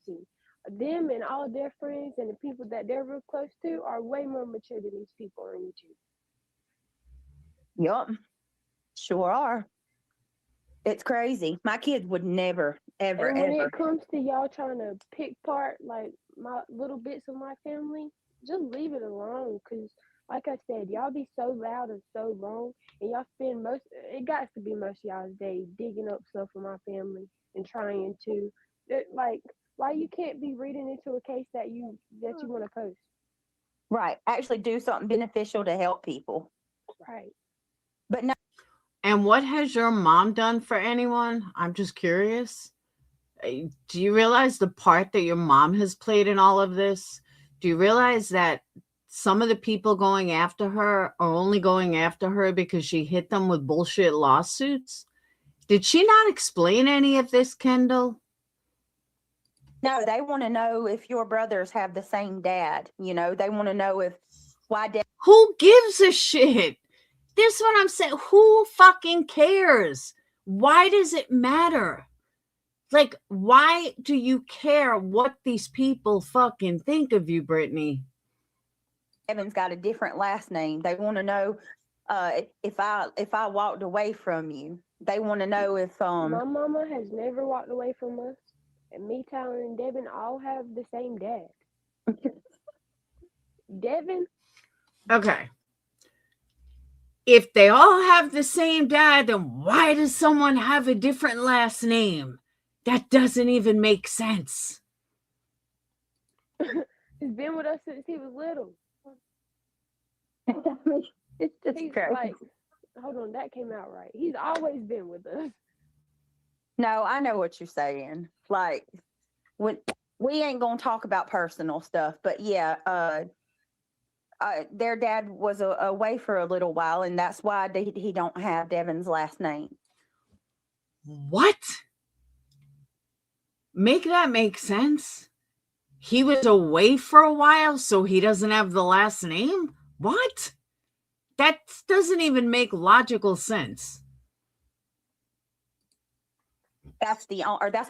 Them and all their friends and the people that they're real close to are way more mature than these people on YouTube. Yup, sure are. It's crazy. My kids would never, ever, And when ever. it comes to y'all trying to pick part like my little bits of my family, just leave it alone. Cause like I said, y'all be so loud and so wrong, and y'all spend it got to be most of y'all's day digging up stuff for my family and trying to, like, why you can't be reading into a case that you want to post. Right. Actually do something beneficial to help people. Right. But no. And what has your mom done for anyone? I'm just curious. Do you realize the part that your mom has played in all of this? Do you realize that some of the people going after her are only going after her because she hit them with bullshit lawsuits? Did she not explain any of this, Kendall? No, they want to know if your brothers have the same dad. They want to know why dad. Who gives a shit? This is what I'm saying. Who fucking cares? Why does it matter? Like, why do you care what these people fucking think of you, Brittany? Devin's got a different last name. They want to know if I walked away from you. They want to know if My mama has never walked away from us, and me, Tyler, and Devin all have the same dad. Devin, Okay. If they all have the same dad, then why does someone have a different last name? That doesn't even make sense. has been with us since he was little. it's just He's crazy. like, hold on, that came out right. He's always been with us. No, I know what you're saying. Like, when we ain't gonna talk about personal stuff, but yeah, their dad was away for a little while, and that's why he don't have Devin's last name. What? Make that make sense? He was away for a while, so he doesn't have the last name? What? That doesn't even make logical sense. That's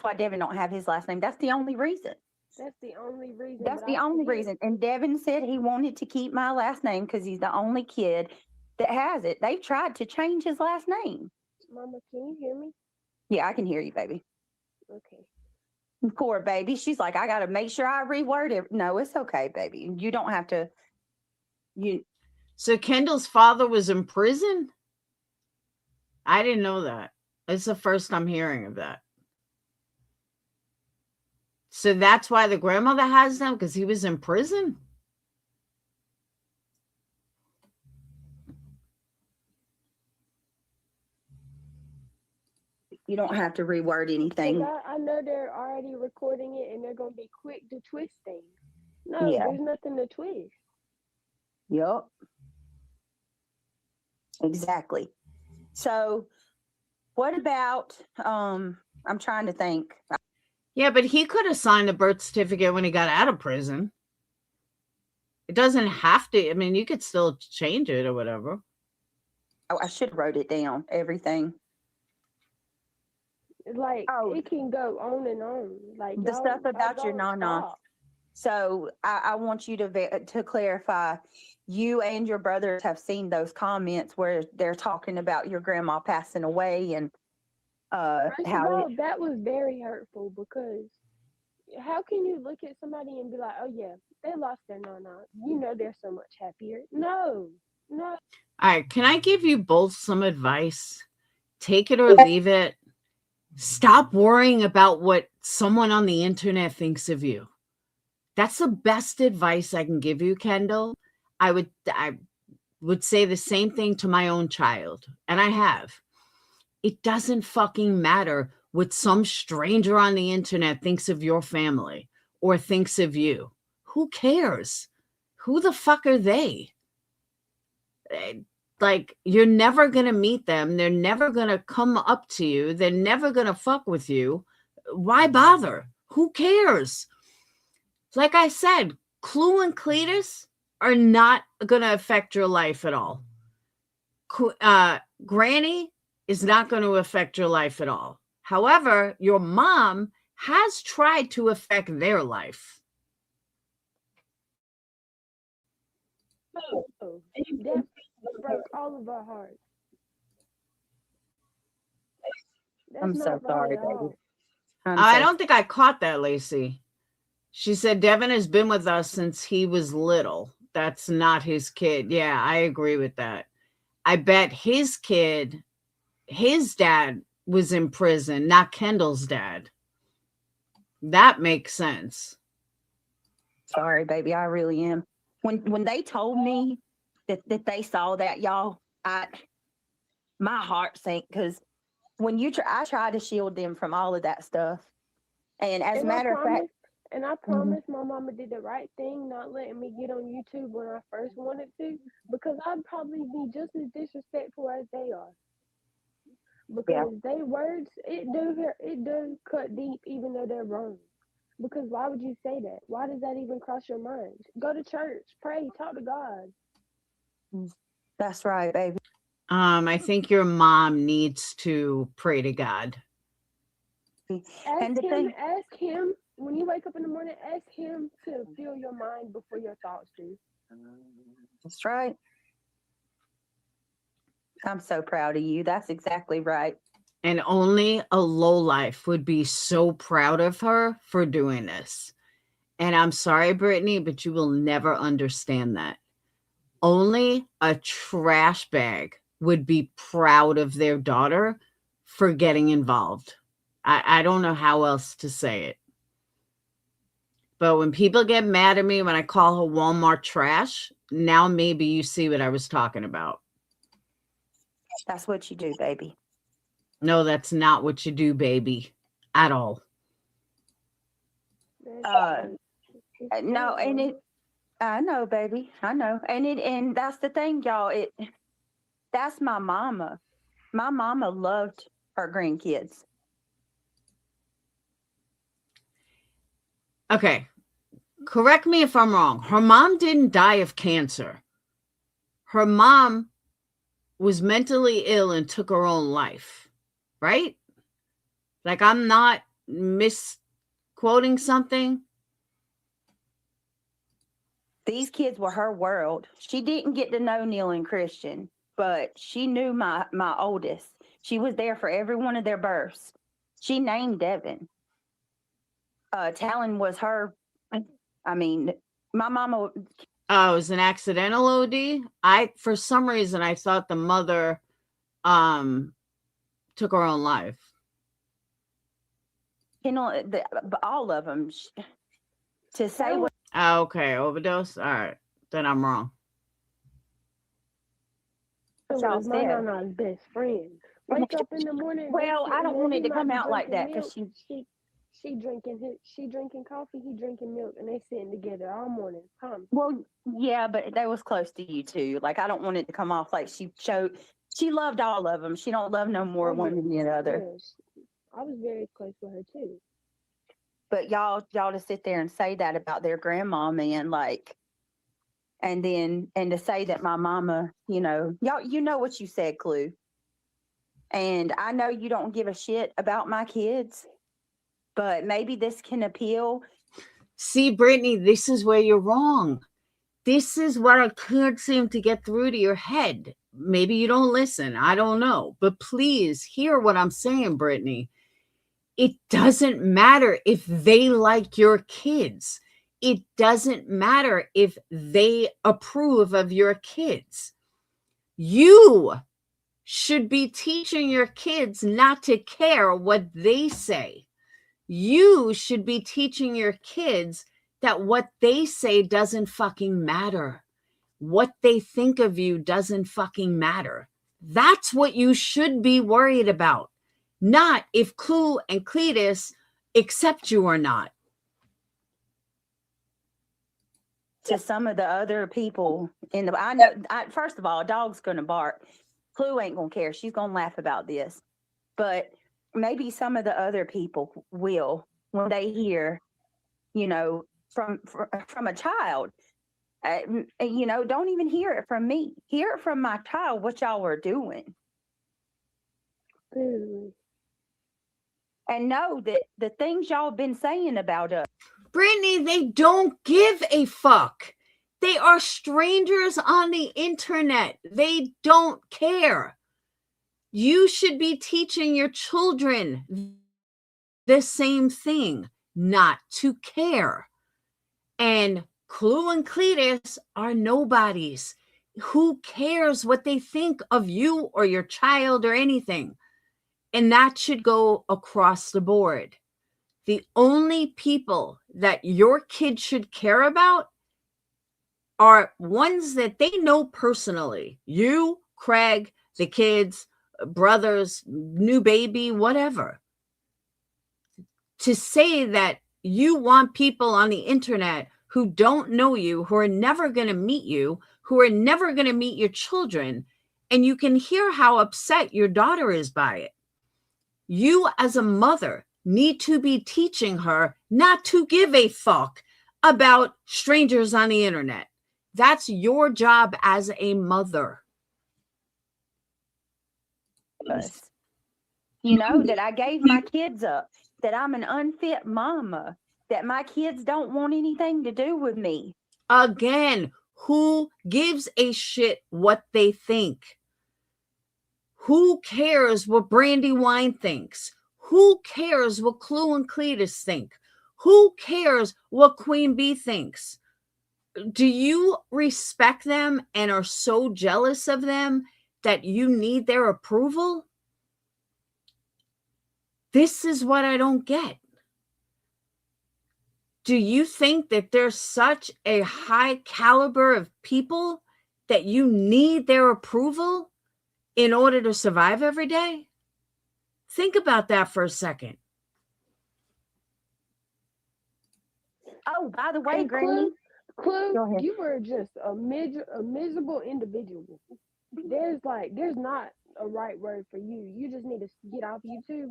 why Devin don't have his last name. That's the only reason. That's the only reason. That's but the I only forget- reason. And Devin said he wanted to keep my last name because he's the only kid that has it. They've tried to change his last name. Mama, can you hear me? Yeah, I can hear you, baby. Okay. Poor baby. She's like, I got to make sure I reword it. No, it's okay, baby. You don't have to. So Kendall's father was in prison? I didn't know that. It's the first I'm hearing of that. So that's why the grandmother has them, because he was in prison? You don't have to reword anything. I know they're already recording it and they're going to be quick to twist things. No, Yeah. there's nothing to twist. Yep. Exactly. So what about I'm trying to think. Yeah, but he could have signed a birth certificate when he got out of prison. It doesn't have to. I mean, you could still change it or whatever. Oh, I should have wrote it down, everything. Like, it can go on and on. Like, The stuff about your don't nana. stop. So I want you to clarify, you and your brothers have seen those comments where they're talking about your grandma passing away and First of how all, that was very hurtful because how can you look at somebody and be like, oh, yeah, they lost their nana. You know they're so much happier. No. All right, can I give you both some advice? Take it or leave it. Stop worrying about what someone on the internet thinks of you. That's the best advice I can give you, Kendall. I would say the same thing to my own child, and I have. It doesn't fucking matter what some stranger on the internet thinks of your family or thinks of you. Who cares? Who the fuck are they? Like, you're never going to meet them. They're never going to come up to you. They're never going to fuck with you. Why bother? Who cares? Like I said, Clue and Cletus are not going to affect your life at all. Granny is not going to affect your life at all. However, your mom has tried to affect their life. Oh, that broke all of our hearts. That's I'm so not right sorry, at all. baby. I don't think I caught that, Lacey. She said Devin has been with us since he was little. That's not his kid. Yeah, I agree with that. I bet his kid, his dad was in prison, not Kendall's dad. That makes sense. Sorry, baby. I really am. When they told me that they saw that, y'all, my heart sank because when I try to shield them from all of that stuff. And as a matter of fact, and I promise my mama did the right thing, not letting me get on YouTube when I first wanted to, because I'd probably be just as disrespectful as they are. Because they words, it do cut deep, even though they're wrong. Because why would you say that? Why does that even cross your mind? Go to church, pray, talk to God. That's right, baby. I think your mom needs to pray to God. Ask him when you wake up in the morning. Ask him to fill your mind before your thoughts do. That's right. I'm so proud of you. That's exactly right. And only a lowlife would be so proud of her for doing this. And I'm sorry, Brittany, but you will never understand that. Only a trash bag would be proud of their daughter for getting involved. I don't know how else to say it. But when people get mad at me when I call her Walmart trash, now maybe you see what I was talking about. That's what you do, baby. No, that's not what you do, baby, at all. No, and it, I know, baby. I know. And that's the thing, y'all. That's my mama. My mama loved her grandkids. Okay. Correct me if I'm wrong. Her mom didn't die of cancer. Her mom was mentally ill and took her own life, right? Like, I'm not misquoting something. These kids were her world. She didn't get to know Neil and Christian, but she knew my oldest. She was there for every one of their births. She named Devin. Talon was her. I mean, my mama. Oh, it was an accidental OD. For some reason, I thought the mother took her own life. You know, all of them. To say what. Oh, okay, overdose. All right, then I'm wrong. Was my nana's best friend. Wake up in the morning. Well, I don't want it to come out like that because she drinking coffee, he drinking milk, and they sitting together all morning. Well, yeah, but they was close to you too. Like, I don't want it to come off like she loved all of them. She don't love no more one than the other. Yes. I was very close with her too. But y'all to sit there and say that about their grandma, man, like, and to say that my mama, y'all, what you said, Clue. And I know you don't give a shit about my kids, but maybe this can appeal. See, Brittany, this is where you're wrong. This is what I can't seem to get through to your head. Maybe you don't listen. I don't know. But please hear what I'm saying, Brittany. It doesn't matter if they like your kids. It doesn't matter if they approve of your kids. You should be teaching your kids not to care what they say. You should be teaching your kids that what they say doesn't fucking matter. What they think of you doesn't fucking matter. That's what you should be worried about. Not if Clue and Cletus accept you or not. To some of the other people I know, first of all, a dog's going to bark. Clue ain't going to care. She's going to laugh about this. But maybe some of the other people will when they hear, from a child. Don't even hear it from me. Hear it from my child what y'all are doing. And know that the things y'all have been saying about us. Brittany, they don't give a fuck. They are strangers on the internet. They don't care. You should be teaching your children the same thing, not to care. And Clue and Cletus are nobodies. Who cares what they think of you or your child or anything? And that should go across the board. The only people that your kids should care about are ones that they know personally. You, Craig, the kids, brothers, new baby, whatever. To say that you want people on the internet who don't know you, who are never going to meet you, who are never going to meet your children, and you can hear how upset your daughter is by it. You as a mother need to be teaching her not to give a fuck about strangers on the internet. That's your job as a mother. That I gave my kids up, that I'm an unfit mama, that my kids don't want anything to do with me. Again, Who gives a shit what they think? Who cares what Brandywine thinks? Who cares what Clue and Cletus think? Who cares what Queen Bee thinks? Do you respect them and are so jealous of them that you need their approval? This is what I don't get. Do you think that there's such a high caliber of people that you need their approval in order to survive every day? Think about that for a second. Oh, by the way, Hey, Granny. Clue, Go ahead. you were just a miserable individual. There's not a right word for you. You just need to get off YouTube.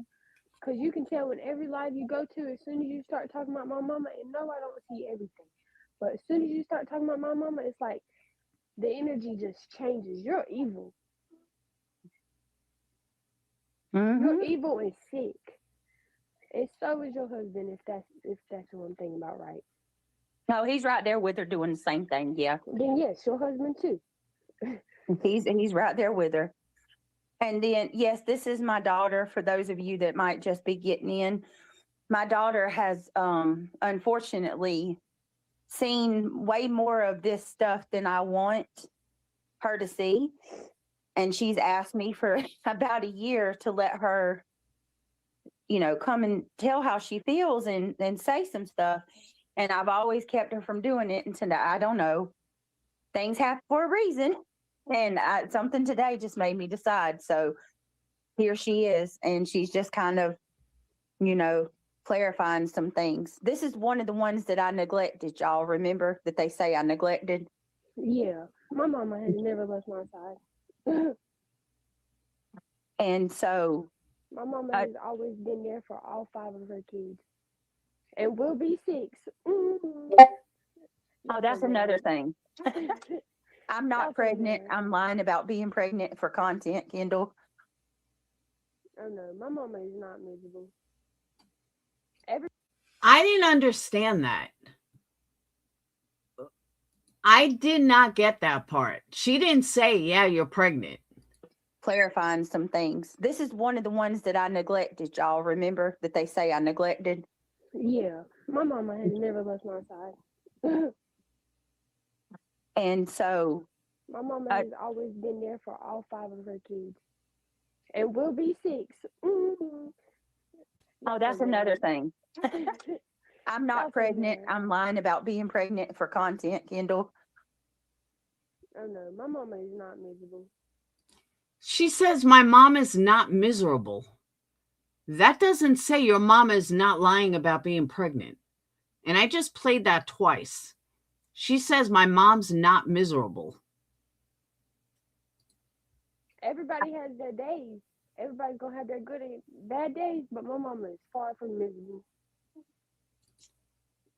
Because you can tell in every live you go to, as soon as you start talking about my mama, and no, I don't see everything. But as soon as you start talking about my mama, it's like the energy just changes. You're evil. You're evil and sick. And so is your husband, if that's one thing about right. No, he's right there with her doing the same thing. Yeah. Then yes, your husband too. He's right there with her. And then, yes, this is my daughter. For those of you that might just be getting in, my daughter has unfortunately seen way more of this stuff than I want her to see. And she's asked me for about a year to let her, come and tell how she feels and say some stuff. And I've always kept her from doing it until I don't know. Things happen for a reason. And something today just made me decide. So here she is. And she's just kind of, clarifying some things. This is one of the ones that I neglected. Y'all remember that they say I neglected? Yeah. My mama has never left my side. And so my mama has always been there for all 5 of her kids. And will be 6. Mm-hmm. Oh, that's another thing. I'm not pregnant. I'm lying about being pregnant for content, Kendall. Oh no, my mama is not miserable. I didn't understand that. I did not get that part. She didn't say, yeah, you're pregnant. Clarifying some things. This is one of the ones that I neglected. Y'all remember that they say I neglected? Yeah. My mama has never left my side. And so my mama has always been there for all 5 of her kids. And will be 6. Mm-hmm. Oh, that's another thing. I'm not pregnant. I'm lying about being pregnant for content, Kendall. Oh no, my mama is not miserable. She says my mom is not miserable. That doesn't say your mama is not lying about being pregnant. And I just played that twice. She says my mom's not miserable. Everybody has their days. Everybody's going to have their good and bad days, but my mama is far from miserable.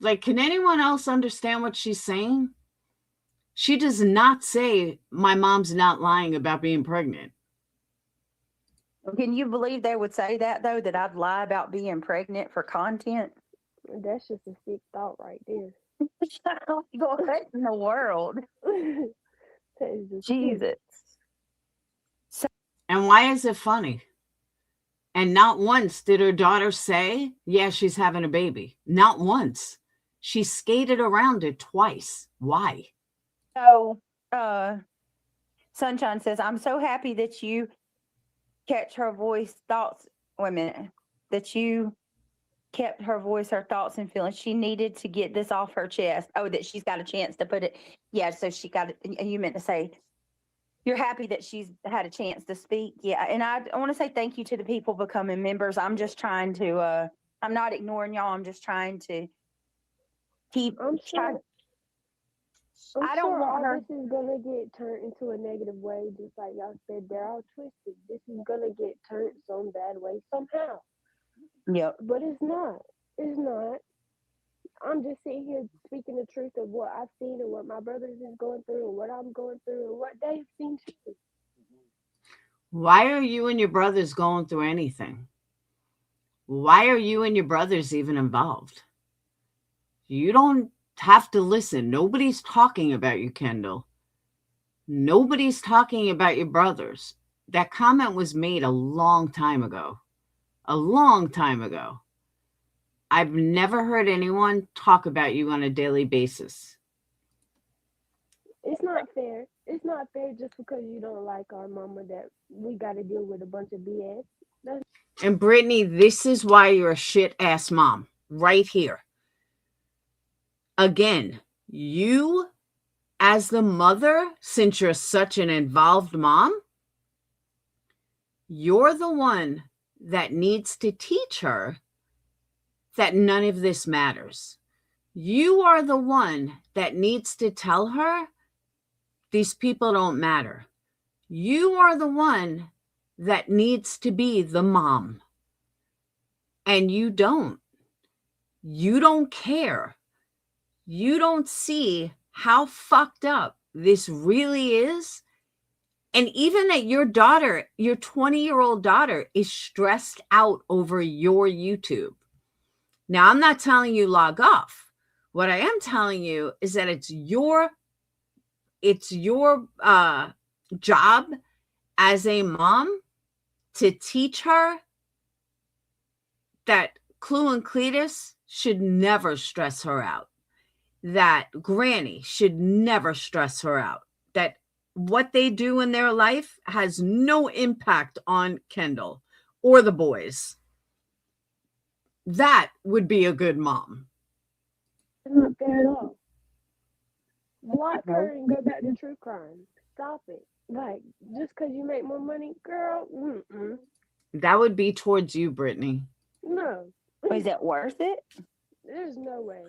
Like, can anyone else understand what she's saying? She does not say my mom's not lying about being pregnant. Can you believe they would say that, though, that I'd lie about being pregnant for content? That's just a sick thought right there. What in the world? Jesus. And why is it funny? And not once did her daughter say, yeah, she's having a baby. Not once. She skated around it twice. Why? So, Sunshine says, I'm so happy that you catch her voice, thoughts. Wait a minute. That you kept her voice, her thoughts and feelings. She needed to get this off her chest. Oh, that she's got a chance to put it. Yeah, so she got it. You meant to say, you're happy that she's had a chance to speak. Yeah, and I want to say thank you to the people becoming members. I'm just trying to, I'm not ignoring y'all. I'm just trying to keep. I don't want her. This is gonna get turned into a negative way, just like y'all said. They're all twisted. This is gonna get turned some bad way somehow. Yep. But it's not. It's not. I'm just sitting here speaking the truth of what I've seen and what my brothers is going through and what I'm going through and what they've seen too. Why are you and your brothers going through anything? Why are you and your brothers even involved? You don't have to listen. Nobody's talking about you, Kendall. Nobody's talking about your brothers. That comment was made a long time ago. A long time ago. I've never heard anyone talk about you on a daily basis. It's not fair. It's not fair just because you don't like our mama that we got to deal with a bunch of BS. And Brittany, this is why you're a shit ass mom. Right here. Again, you as the mother, since you're such an involved mom, you're the one that needs to teach her that none of this matters. You are the one that needs to tell her these people don't matter. You are the one that needs to be the mom. And you don't. You don't care. You don't see how fucked up this really is. And even that your daughter, your 20-year-old daughter, is stressed out over your YouTube. Now, I'm not telling you log off. What I am telling you is that it's your job as a mom to teach her that Clue and Cletus should never stress her out, that Granny should never stress her out, that what they do in their life has no impact on Kendall or the boys. That would be a good mom. It's not fair at all. Block her and go back to true crime. Stop it. Like, just because you make more money, girl, That would be towards you, Brittany. no. Was it worth it? There's no way.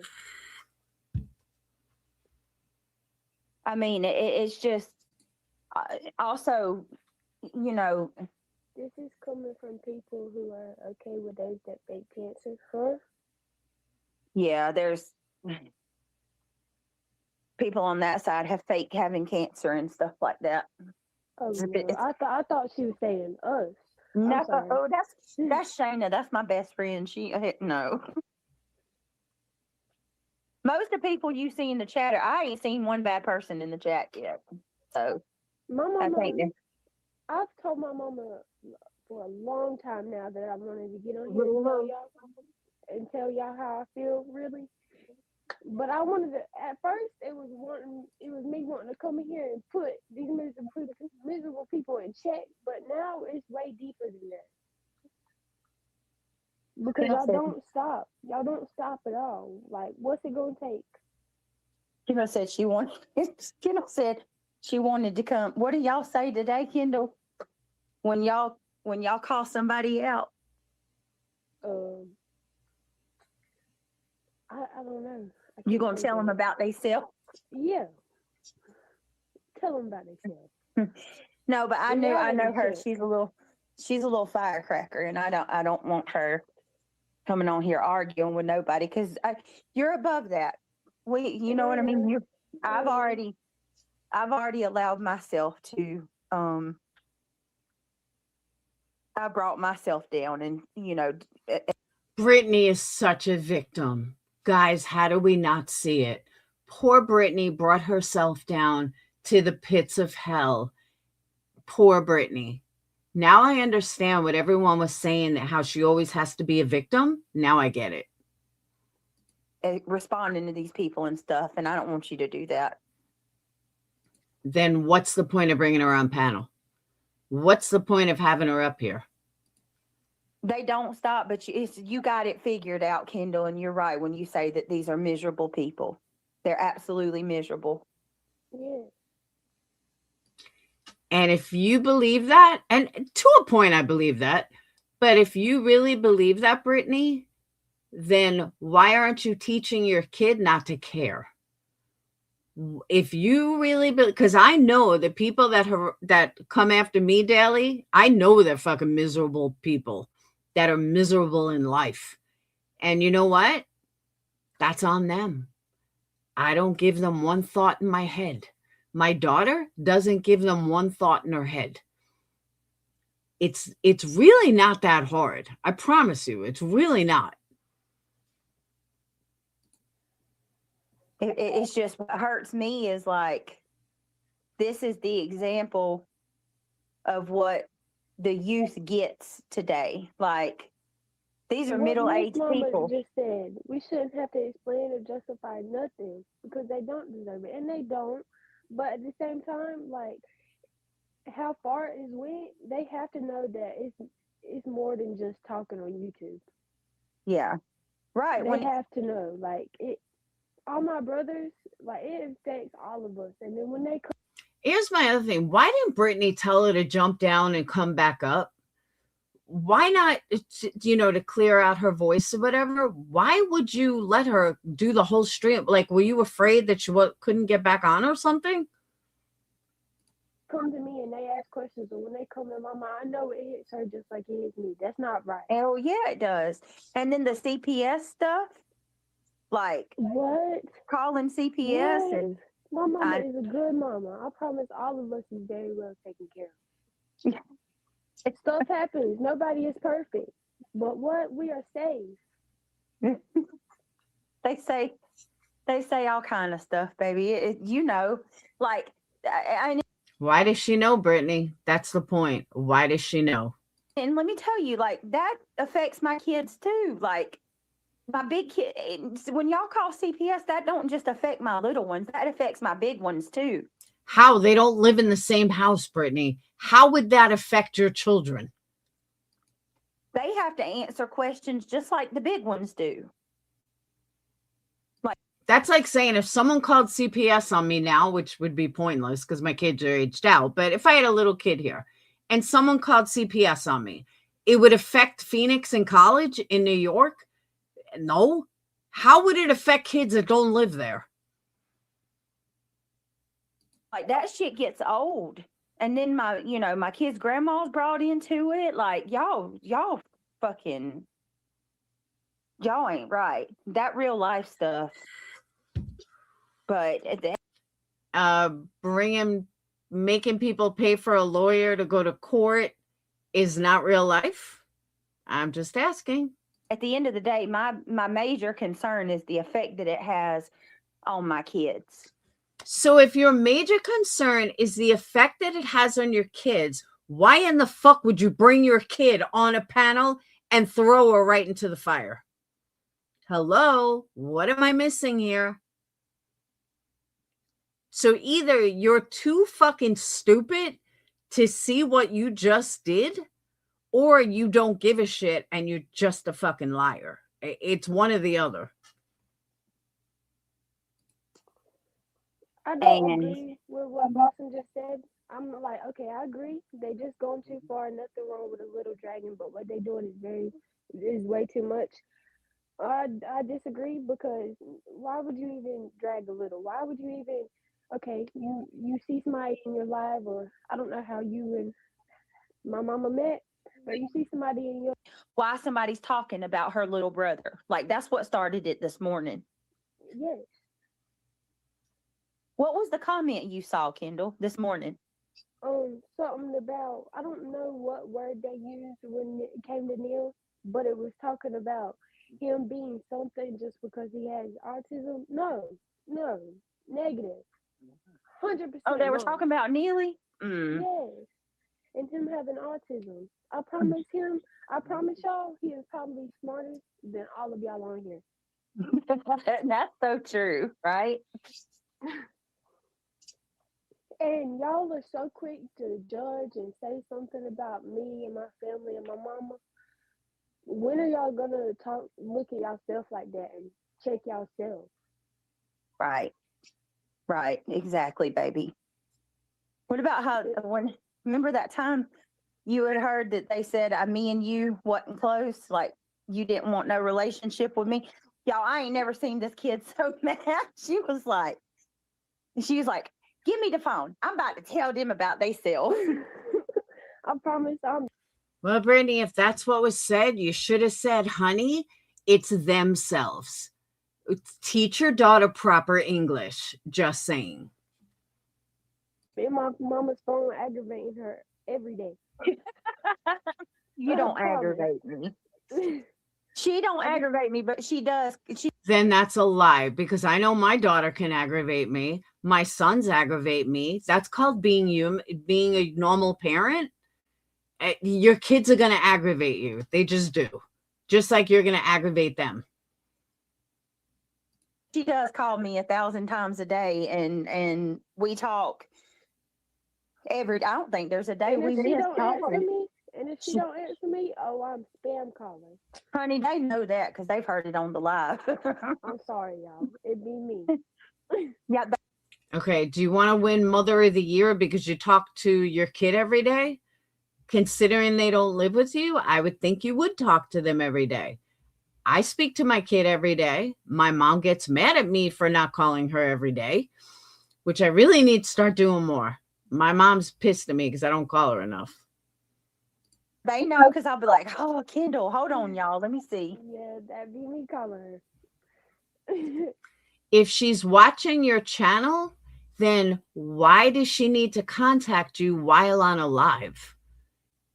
I mean, it's just also, you know, This is coming from people who are okay with those that fake cancer, huh? yeah, there's people on that side have fake having cancer and stuff like that. Oh, It's a no. bit- I thought she was saying us. No, sorry. that's Shayna. That's my best friend. She no. Most of the people you see in the chat, I ain't seen one bad person in the chat yet. So My I mama, think that I've told my mama for a long time now that I wanted to get on here and tell y'all how I feel, really. But I wanted to. At first, it was me wanting to come in here and put these miserable people in check. But now it's way deeper than that. Because y'all don't stop. Y'all don't stop at all. Like, what's it gonna take? Kendall said she wanted. Kendall said she wanted to come. What do y'all say today, Kendall? When y'all call somebody out? I don't know. You gonna tell them about themselves? Yeah. Tell them about themselves. No, but I Yeah, know her. sure. She's a little firecracker, and I don't want her coming on here arguing with nobody because you're above that. You know what I mean. I've already allowed myself to. I brought myself down, and Brittany is such a victim. Guys, how do we not see it? Poor Brittany brought herself down to the pits of hell. Poor Brittany. Now I understand what everyone was saying, that how she always has to be a victim. Now I get it. responding to these people and stuff, and I don't want you to do that. Then what's the point of bringing her on panel? What's the point of having her up here? They don't stop, but you got it figured out, Kendall, and you're right when you say that these are miserable people. They're absolutely miserable. Yeah. And if you believe that, and to a point I believe that, but if you really believe that, Brittany, then why aren't you teaching your kid not to care? If you really, because I know the people that come after me daily, I know they're fucking miserable people that are miserable in life. And you know what? That's on them. I don't give them one thought in my head. My daughter doesn't give them one thought in her head. It's really not that hard. I promise you, it's really not. It's just what hurts me is like, this is the example of what the youth gets today. Like, these are What Miss middle-aged Mama people. just said, we shouldn't have to explain or justify nothing because they don't deserve it, and they don't. But at the same time, like how far it went, they have to know that it's more than just talking on YouTube. Yeah. Right. They When have to know, like it. All my brothers, like it affects all of us, and then when they come, Here's my other thing. Why didn't Brittany tell her to jump down and come back up? Why not, to clear out her voice or whatever? Why would you let her do the whole stream? Like, were you afraid that she couldn't get back on or something? come to me and they ask questions, and when they come to Mama, I know it hits her just like it hits me. That's not right. oh yeah, it does. And then the CPS stuff, like What? calling CPS What? and My mama I- is a good mama. I promise all of us is very well taken care of. Yeah. Stuff happens. Nobody is perfect. But what? We are safe. they say all kind of stuff, baby. Like I Why does she know, Brittany? That's the point. Why does she know? and let me tell you, like, that affects my kids too. Like, my big kid, when y'all call CPS, that don't just affect my little ones, that affects my big ones too. How? They don't live in the same house, Brittany. How would that affect your children? They have to answer questions just like the big ones do. That's like saying if someone called CPS on me now, which would be pointless because my kids are aged out, but if I had a little kid here and someone called CPS on me, it would affect Phoenix in college in New York? No. How would it affect kids that don't live there? Like, that shit gets old. And then my kids' grandma's brought into it. Like, y'all fucking, y'all ain't right. That real life stuff. But Making people pay for a lawyer to go to court is not real life? I'm just asking. at the end of the day, my major concern is the effect that it has on my kids. So if your major concern is the effect that it has on your kids, why in the fuck would you bring your kid on a panel and throw her right into the fire? Hello? What am I missing here? So either you're too fucking stupid to see what you just did, or you don't give a shit and you're just a fucking liar. It's one or the other. I don't And- agree with what Boston just said. I'm like, okay, I agree. They just going too far. Nothing wrong with a little dragon, but what they doing is way too much. I disagree because why would you even drag a little? Why would you even? Okay, you see somebody in your life, or I don't know how you and my mama met, but you see somebody in your Why somebody's talking about her little brother. Like, that's what started it this morning. yes. What was the comment you saw, Kendall, this morning? Something about, I don't know what word they used when it came to Neil, but it was talking about him being something just because he has autism. No, negative. 100%. Oh, they were wrong. talking about Neely? Mm. Yes. And him having autism. I promise y'all, he is probably smarter than all of y'all on here. That's so true, right? And y'all are so quick to judge and say something about me and my family and my mama. When are y'all gonna look at yourself like that and check yourself? Right, exactly, baby. What about remember that time you had heard that they said me and you wasn't close, like you didn't want no relationship with me? Y'all, I ain't never seen this kid so mad. She was like, give me the phone. I'm about to tell them about theyself. I promise Well, Brittany, if that's what was said, you should have said, honey, it's themselves. Teach your daughter proper English. Just saying. and my mama's phone aggravating her every day. You I don't promise. aggravate me. She don't aggravate me, but she does. Then that's a lie, because I know my daughter can aggravate me. My sons aggravate me. That's called being being a normal parent. Your kids are going to aggravate you. They just do. Just like you're going to aggravate them. She does call me 1,000 times a day, and we talk I don't think there's a day And we if she miss don't answer talking. me, don't answer me, oh, I'm spam calling. Honey, they know that because they've heard it on the live. I'm sorry, y'all. It'd be me. Yeah, Okay. Do you want to win Mother of the Year because you talk to your kid every day? Considering they don't live with you, I would think you would talk to them every day. I speak to my kid every day. My mom gets mad at me for not calling her every day, which I really need to start doing more. My mom's pissed at me because I don't call her enough. they know because I'll be like, oh, Kendall, hold on, y'all. Let me see. Yeah, that'd be me calling her. If she's watching your channel, then why does she need to contact you while on a live?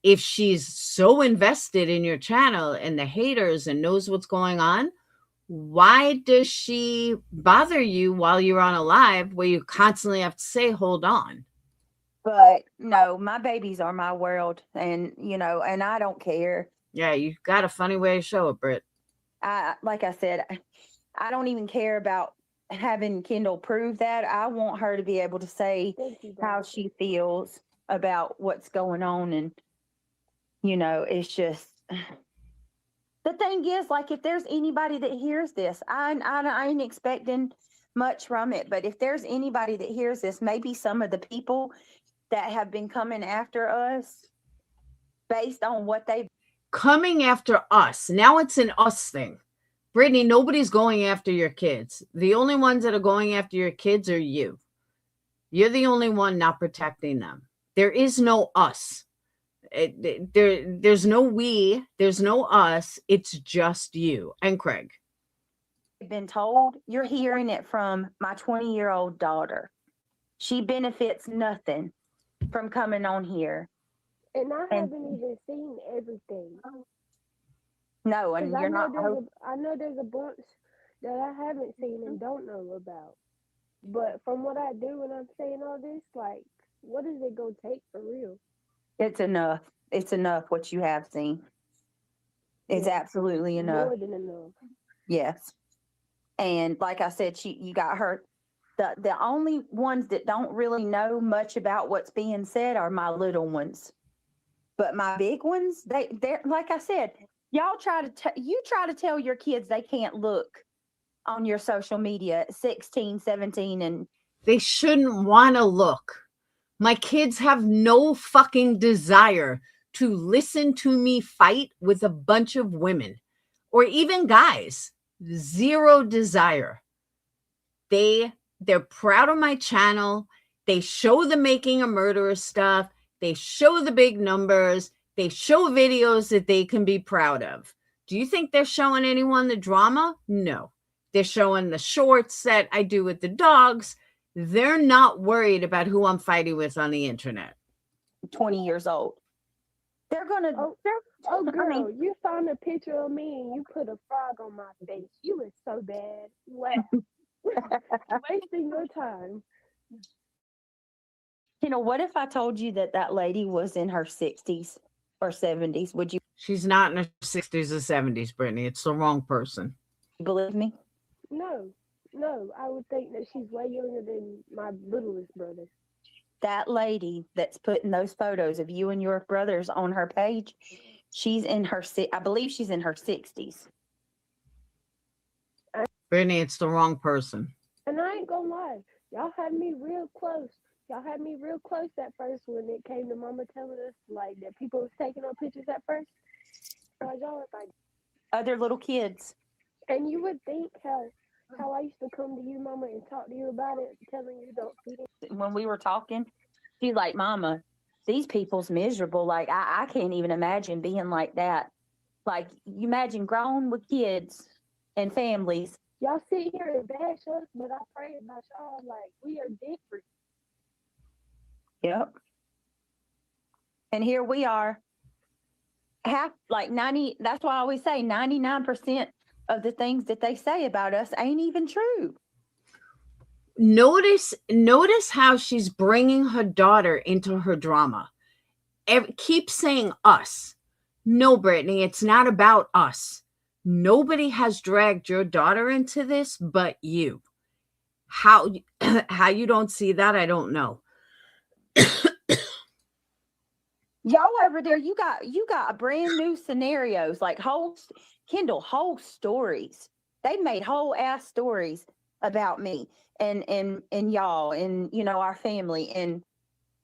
If she's so invested in your channel and the haters and knows what's going on, why does she bother you while you're on a live where you constantly have to say, hold on? But no, my babies are my world, and and I don't care. Yeah, you got a funny way to show it, Britt. Like I said, I don't even care about having Kendall prove that. I want her to be able to say Thank you, how guys. she feels about what's going on, and it's just the thing is, like, if there's anybody that hears this, I ain't expecting much from it, but if there's anybody that hears this, maybe some of the people that have been coming after us based on what they've Coming after us. Now it's an us thing. Brittany, nobody's going after your kids. The only ones that are going after your kids are you. You're the only one not protecting them. There is no us. There's no we, there's no us. It's just you and Craig. been told. You're hearing it from my 20-year-old daughter. She benefits nothing from coming on here. And I And- haven't even seen everything. No, and 'Cause you're not. I know there's a bunch that I haven't seen and don't know about. But from what I do when I'm saying all this, like, what is it gonna take for real? It's enough. It's enough what you have seen. It's Yeah, absolutely enough. more than enough. Yes. And like I said, you got her. The only ones that don't really know much about what's being said are my little ones. But my big ones, they're like I said, y'all try to tell your kids they can't look on your social media at 16, 17, and They shouldn't want to look. My kids have no fucking desire to listen to me fight with a bunch of women or even guys. Zero desire. They're proud of my channel. They show the making a murderer stuff. They show the big numbers. They show videos that they can be proud of. Do you think they're showing anyone the drama? No. They're showing the shorts that I do with the dogs. They're not worried about who I'm fighting with on the internet. 20 years old. They're gonna. Oh, oh, girl, you found a picture of me and you put a frog on my face. You was so bad. Wow. Wasting your time. What if I told you that lady was in her 60s or 70s? Would you She's not in her 60s or 70s, Brittany. It's the wrong person. believe me? No, I would think that she's way younger than my littlest brother. That lady that's putting those photos of you and your brothers on her page, she's in her, I believe she's in her 60s. Brittany, it's the wrong person. And I ain't gonna lie, y'all had me real close. Y'all had me real close at first when it came to Mama telling us like that people was taking our pictures at first. So y'all was like, Other little kids. and you would think how I used to come to you, Mama, and talk to you about it, telling you don't feed it. When we were talking, she's like, Mama, these people's miserable. Like, I can't even imagine being like that. Like, you imagine grown with kids and families. Y'all sit here and bash us, but I pray about y'all like we are different. Yep. And here we are. half, like 90, that's why I always say 99% of the things that they say about us ain't even true. Notice how she's bringing her daughter into her drama. Keep saying us. No, Brittany, it's not about us. Nobody has dragged your daughter into this but you. How how you don't see that, I don't know. Y'all over there, you got brand new scenarios, like whole stories. They made whole ass stories about me and y'all and our family, and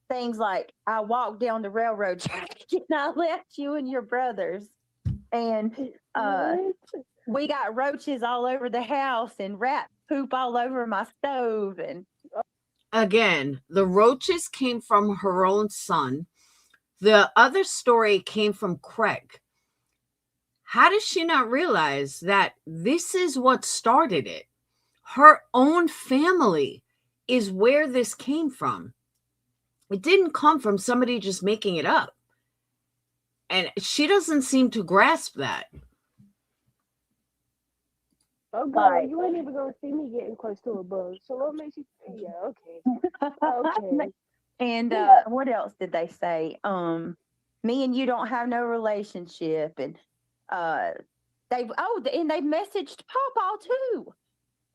things like I walked down the railroad track and I left you and your brothers, and What? we got roaches all over the house and rat poop all over my stove. And Again, the roaches came from her own son. The other story came from Craig. How does she not realize that this is what started it? Her own family is where this came from. It didn't come from somebody just making it up. And she doesn't seem to grasp that. Oh God, Right. you ain't even gonna see me getting close to a bug. So what makes you? Yeah, okay, okay. And what else did they say? Me and you don't have no relationship, and they've messaged Pawpaw too,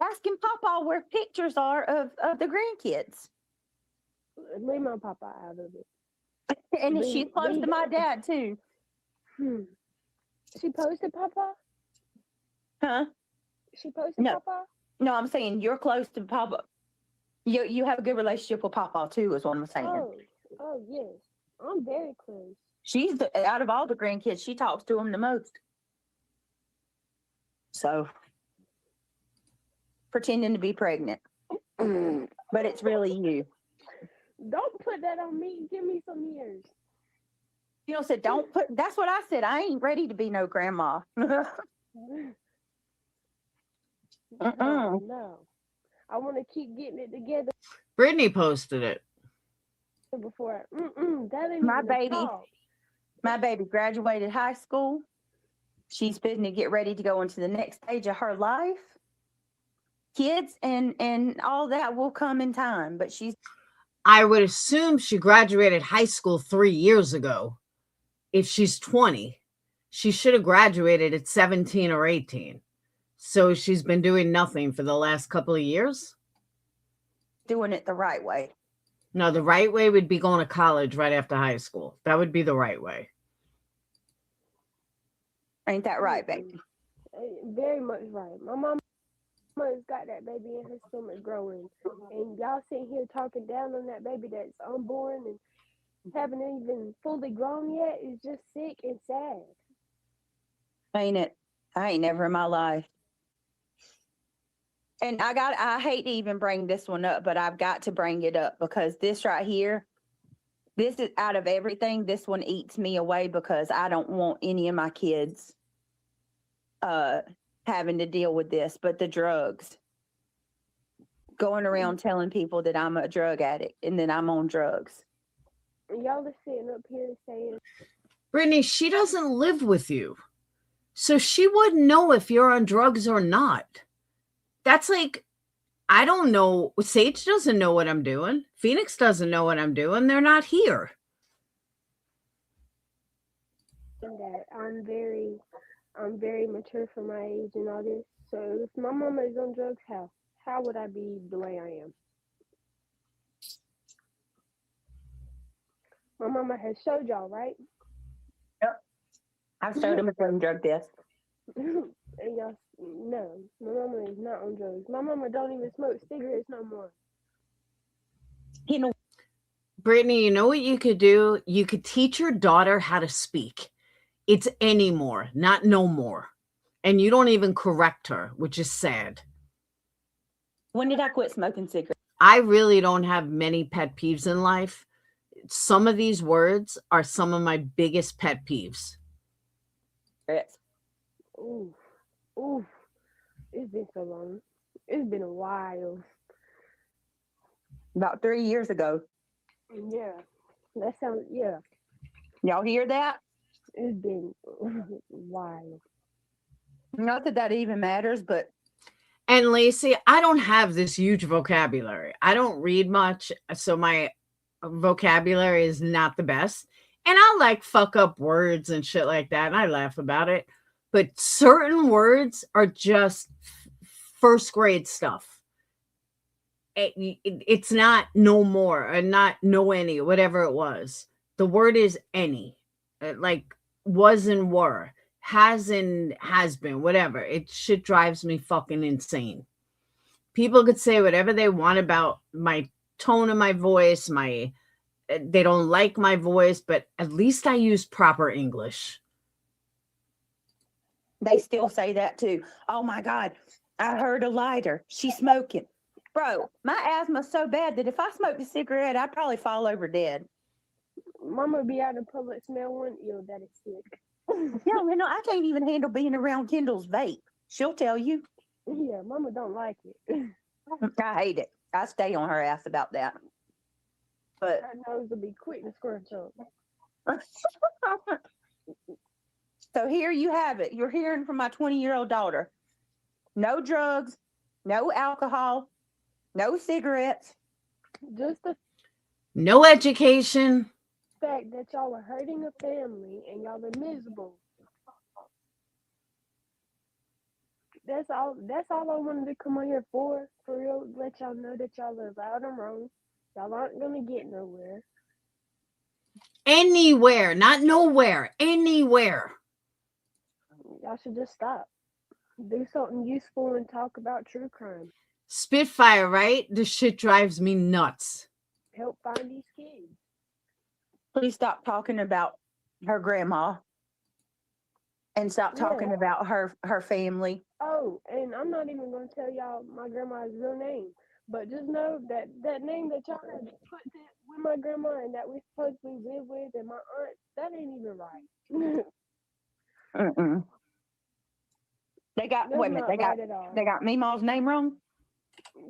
asking Pawpaw where pictures are of the grandkids. Leave my papa out of it. And Leave- she's close to leave- my dad too. She posted Papa. Huh? She posted No. Papa. No, I'm saying you're close to Papa. You have a good relationship with Pawpaw too, is what I'm saying. Oh yes, I'm very close. She's out of all the grandkids, she talks to him the most. So, pretending to be pregnant, but it's really you. Don't put that on me. Give me some years. Said, don't put, that's what I said. I ain't ready to be no grandma. No. I want to keep getting it together Brittany posted it. before. That ain't My even a baby. talk. My baby graduated high school. She's fitting to get ready to go into the next stage of her life. Kids and all that will come in time, but I would assume she graduated high school 3 years ago. If she's 20, she should have graduated at 17 or 18. So she's been doing nothing for the last couple of years. doing it the right way. No, the right way would be going to college right after high school. That would be the right way. Ain't that right, baby? Very much right. My mama's got that baby in her stomach growing, and y'all sitting here talking down on that baby that's unborn and haven't even fully grown yet is just sick and sad. Ain't it? I ain't never in my life. And I hate to even bring this one up, but I've got to bring it up because this right here, this is out of everything, this one eats me away because I don't want any of my kids having to deal with this. But the drugs, going around telling people that I'm a drug addict and that I'm on drugs. And y'all are sitting up here saying, Brittany, she doesn't live with you. So she wouldn't know if you're on drugs or not. That's like, I don't know. Sage doesn't know what I'm doing. Phoenix doesn't know what I'm doing. They're not here. that I'm very mature for my age and all this. So if my mama is on drugs, how would I be the way I am? My mama has showed y'all, right? I've showed them a drug test. And y'all, no, my mama is not on drugs. My mama don't even smoke cigarettes no more. Brittany, you know what you could do? You could teach your daughter how to speak. It's anymore, not no more. And you don't even correct her, which is sad. When did I quit smoking cigarettes? I really don't have many pet peeves in life. Some of these words are some of my biggest pet peeves. Oof. It's been so long. It's been a while. About 3 years ago. Yeah. That sounds, yeah. Y'all hear that? It's been wild. Not that that even matters, but And Lacey, I don't have this huge vocabulary. I don't read much, so my vocabulary is not the best. And I like fuck up words and shit like that, and I laugh about it. But certain words are just first grade stuff. It's not no more and not no any, whatever it was. The word is any, like was and were, has and has been, whatever. It shit drives me fucking insane. People could say whatever they want about my tone of my voice, they don't like my voice, but at least I use proper English. they still say that too. Oh my God, I heard a lighter. She's smoking. Bro, my asthma's so bad that if I smoked a cigarette, I'd probably fall over dead. Mama be out in public, smell one, ew, that is sick. Yeah, I can't even handle being around Kendall's vape. She'll tell you. Yeah, Mama don't like it. I hate it. I stay on her ass about that. But Her nose will be quick to scrunch up. so here you have it. You're hearing from my 20-year-old daughter. No drugs, no alcohol, no cigarettes. Just the No education. fact that y'all are hurting a family and y'all are miserable. That's all I wanted to come on here for real. Let y'all know that y'all are loud and wrong. Y'all aren't gonna get nowhere. Anywhere, not nowhere, anywhere. Y'all should just stop. Do something useful and talk about true crime. Spitfire, right? This shit drives me nuts. Help find these kids. Please stop talking about her grandma and stop talking Yeah. about her family. Oh, and I'm not even gonna tell y'all my grandma's real name, but just know that that name that y'all had put with my grandma and that we supposedly live with and my aunt, that ain't even right. Mm-mm. They got That's wait a minute. not They got right at all. they got Meemaw's name wrong.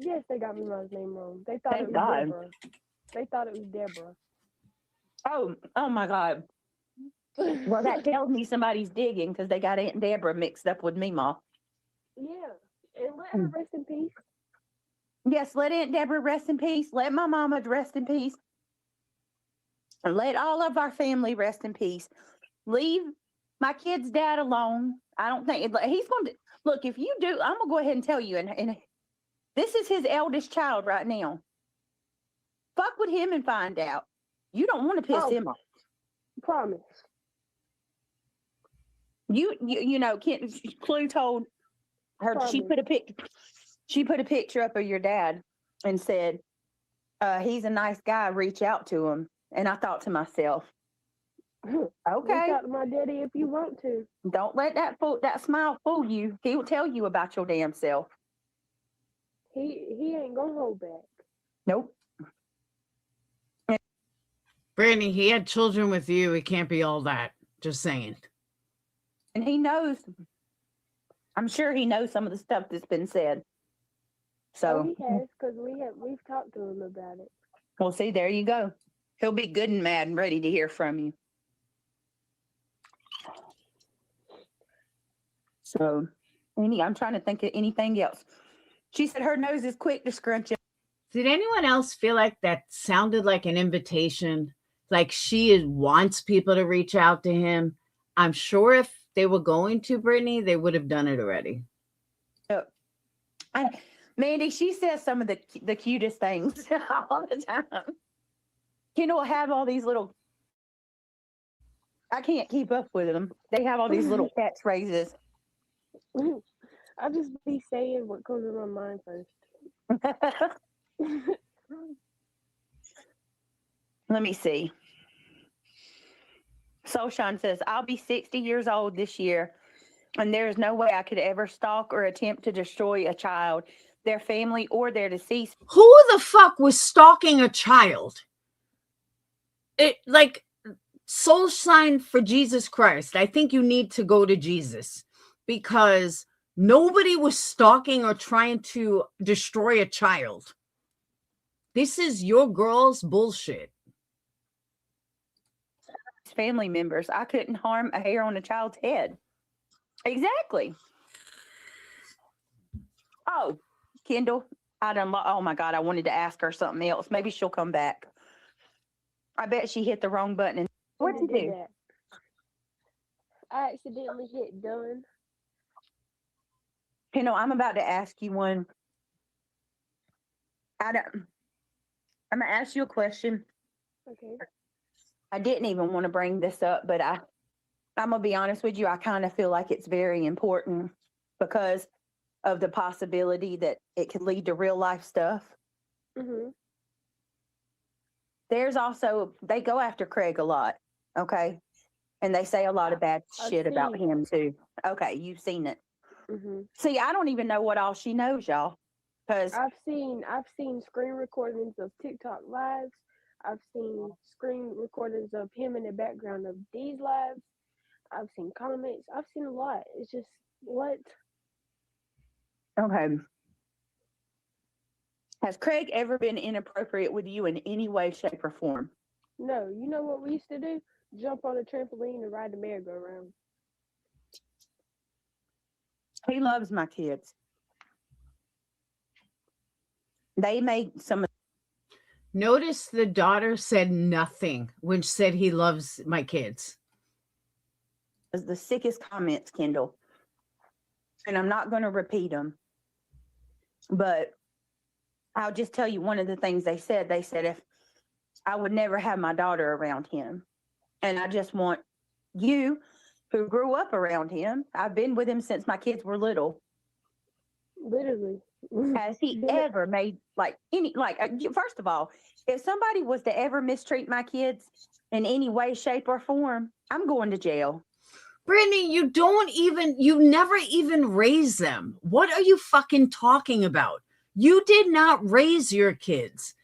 Yes, they got Mima's name wrong. They thought Thank it was God. Deborah. They thought it was Deborah. Oh my God. Well, that tells me somebody's digging because they got Aunt Deborah mixed up with Meemaw. Yeah, and let her rest in peace. Yes, let Aunt Deborah rest in peace. Let my mama rest in peace. And let all of our family rest in peace. Leave my kid's dad alone. I don't think he's going to look. If you do, I'm gonna go ahead and tell you. And this is his eldest child right now. Fuck with him and find out. You don't want to piss Oh. him off. Promise. You know, Clue told her she Promise. put a picture up of your dad and said, he's a nice guy, reach out to him. And I thought to myself, Reach okay, out to my daddy if you want to. don't let that smile fool you. He will tell you about your damn self. He ain't gonna hold back. Nope. Brittany, he had children with you. It can't be all that. Just saying. And he knows. I'm sure he knows some of the stuff that's been said. So he has, because we've talked to him about it. Well, see, there you go. He'll be good and mad and ready to hear from you. So, I'm trying to think of anything else. She said her nose is quick to scrunch up. Did anyone else feel like that sounded like an invitation? Like she wants people to reach out to him? I'm sure if they were going to, Brittany, they would have done it already. Mandy, she says some of the cutest things all the time. Kendall will have all these little, I can't keep up with them. They have all these little catchphrases. I just be saying what comes to my mind first. Let me see. Soulshine says, I'll be 60 years old this year, and there is no way I could ever stalk or attempt to destroy a child, their family, or their deceased. Who the fuck was stalking a child? It like soul sign for Jesus Christ. I think you need to go to Jesus because nobody was stalking or trying to destroy a child. This is your girl's bullshit. family members. I couldn't harm a hair on a child's head. Exactly. Oh, Kendall, oh my God, I wanted to ask her something else. Maybe she'll come back. I bet she hit the wrong button. And what'd you Did do? that. I accidentally hit done. I'm about to ask you one. I'm gonna ask you a question. Okay. I didn't even want to bring this up, but I'm gonna be honest with you. I kind of feel like it's very important because of the possibility that it could lead to real life stuff. Mhm. There's also, they go after Craig a lot, okay? And they say a lot of bad I've shit about seen him too. Okay, you've seen it. Mhm. See, I don't even know what all she knows, y'all. Because I've seen screen recordings of TikTok lives. I've seen screen recordings of him in the background of these lives. I've seen comments. I've seen a lot. It's just what? okay. Has Craig ever been inappropriate with you in any way, shape, or form? No, you know what we used to do? Jump on a trampoline and ride the merry-go-round. He loves my kids. They make some of Notice the daughter said nothing when she said he loves my kids. the sickest comments, Kendall. And I'm not going to repeat them. But I'll just tell you one of the things they said. They said, if I would never have my daughter around him. And I just want you, who grew up around him, I've been with him since my kids were little. Literally. Has he ever made first of all, if somebody was to ever mistreat my kids in any way, shape, or form, I'm going to jail. Brittany, you never even raise them. What are you fucking talking about? You did not raise your kids.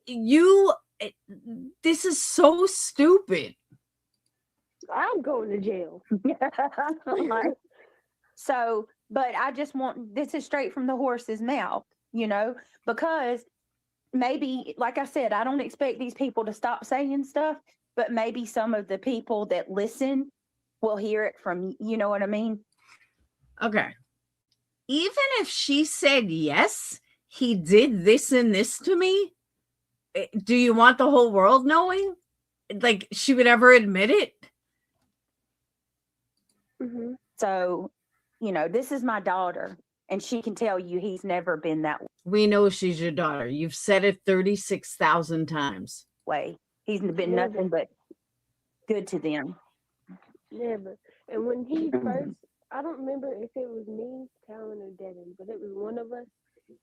This is so stupid. I'm going to jail. So, but I just want, this is straight from the horse's mouth, because maybe, like I said, I don't expect these people to stop saying stuff, but maybe some of the people that listen will hear it from, you know what I mean? Okay. Even if she said, yes, he did this and this to me, do you want the whole world knowing? Like, she would ever admit it? Mm-hmm. So, this is my daughter, and she can tell you he's never been that We know she's your daughter. You've said it 36,000 times. way. He's been Never. nothing but good to them. Never. And when he first, I don't remember if it was me, Talon, or Devin, but it was one of us.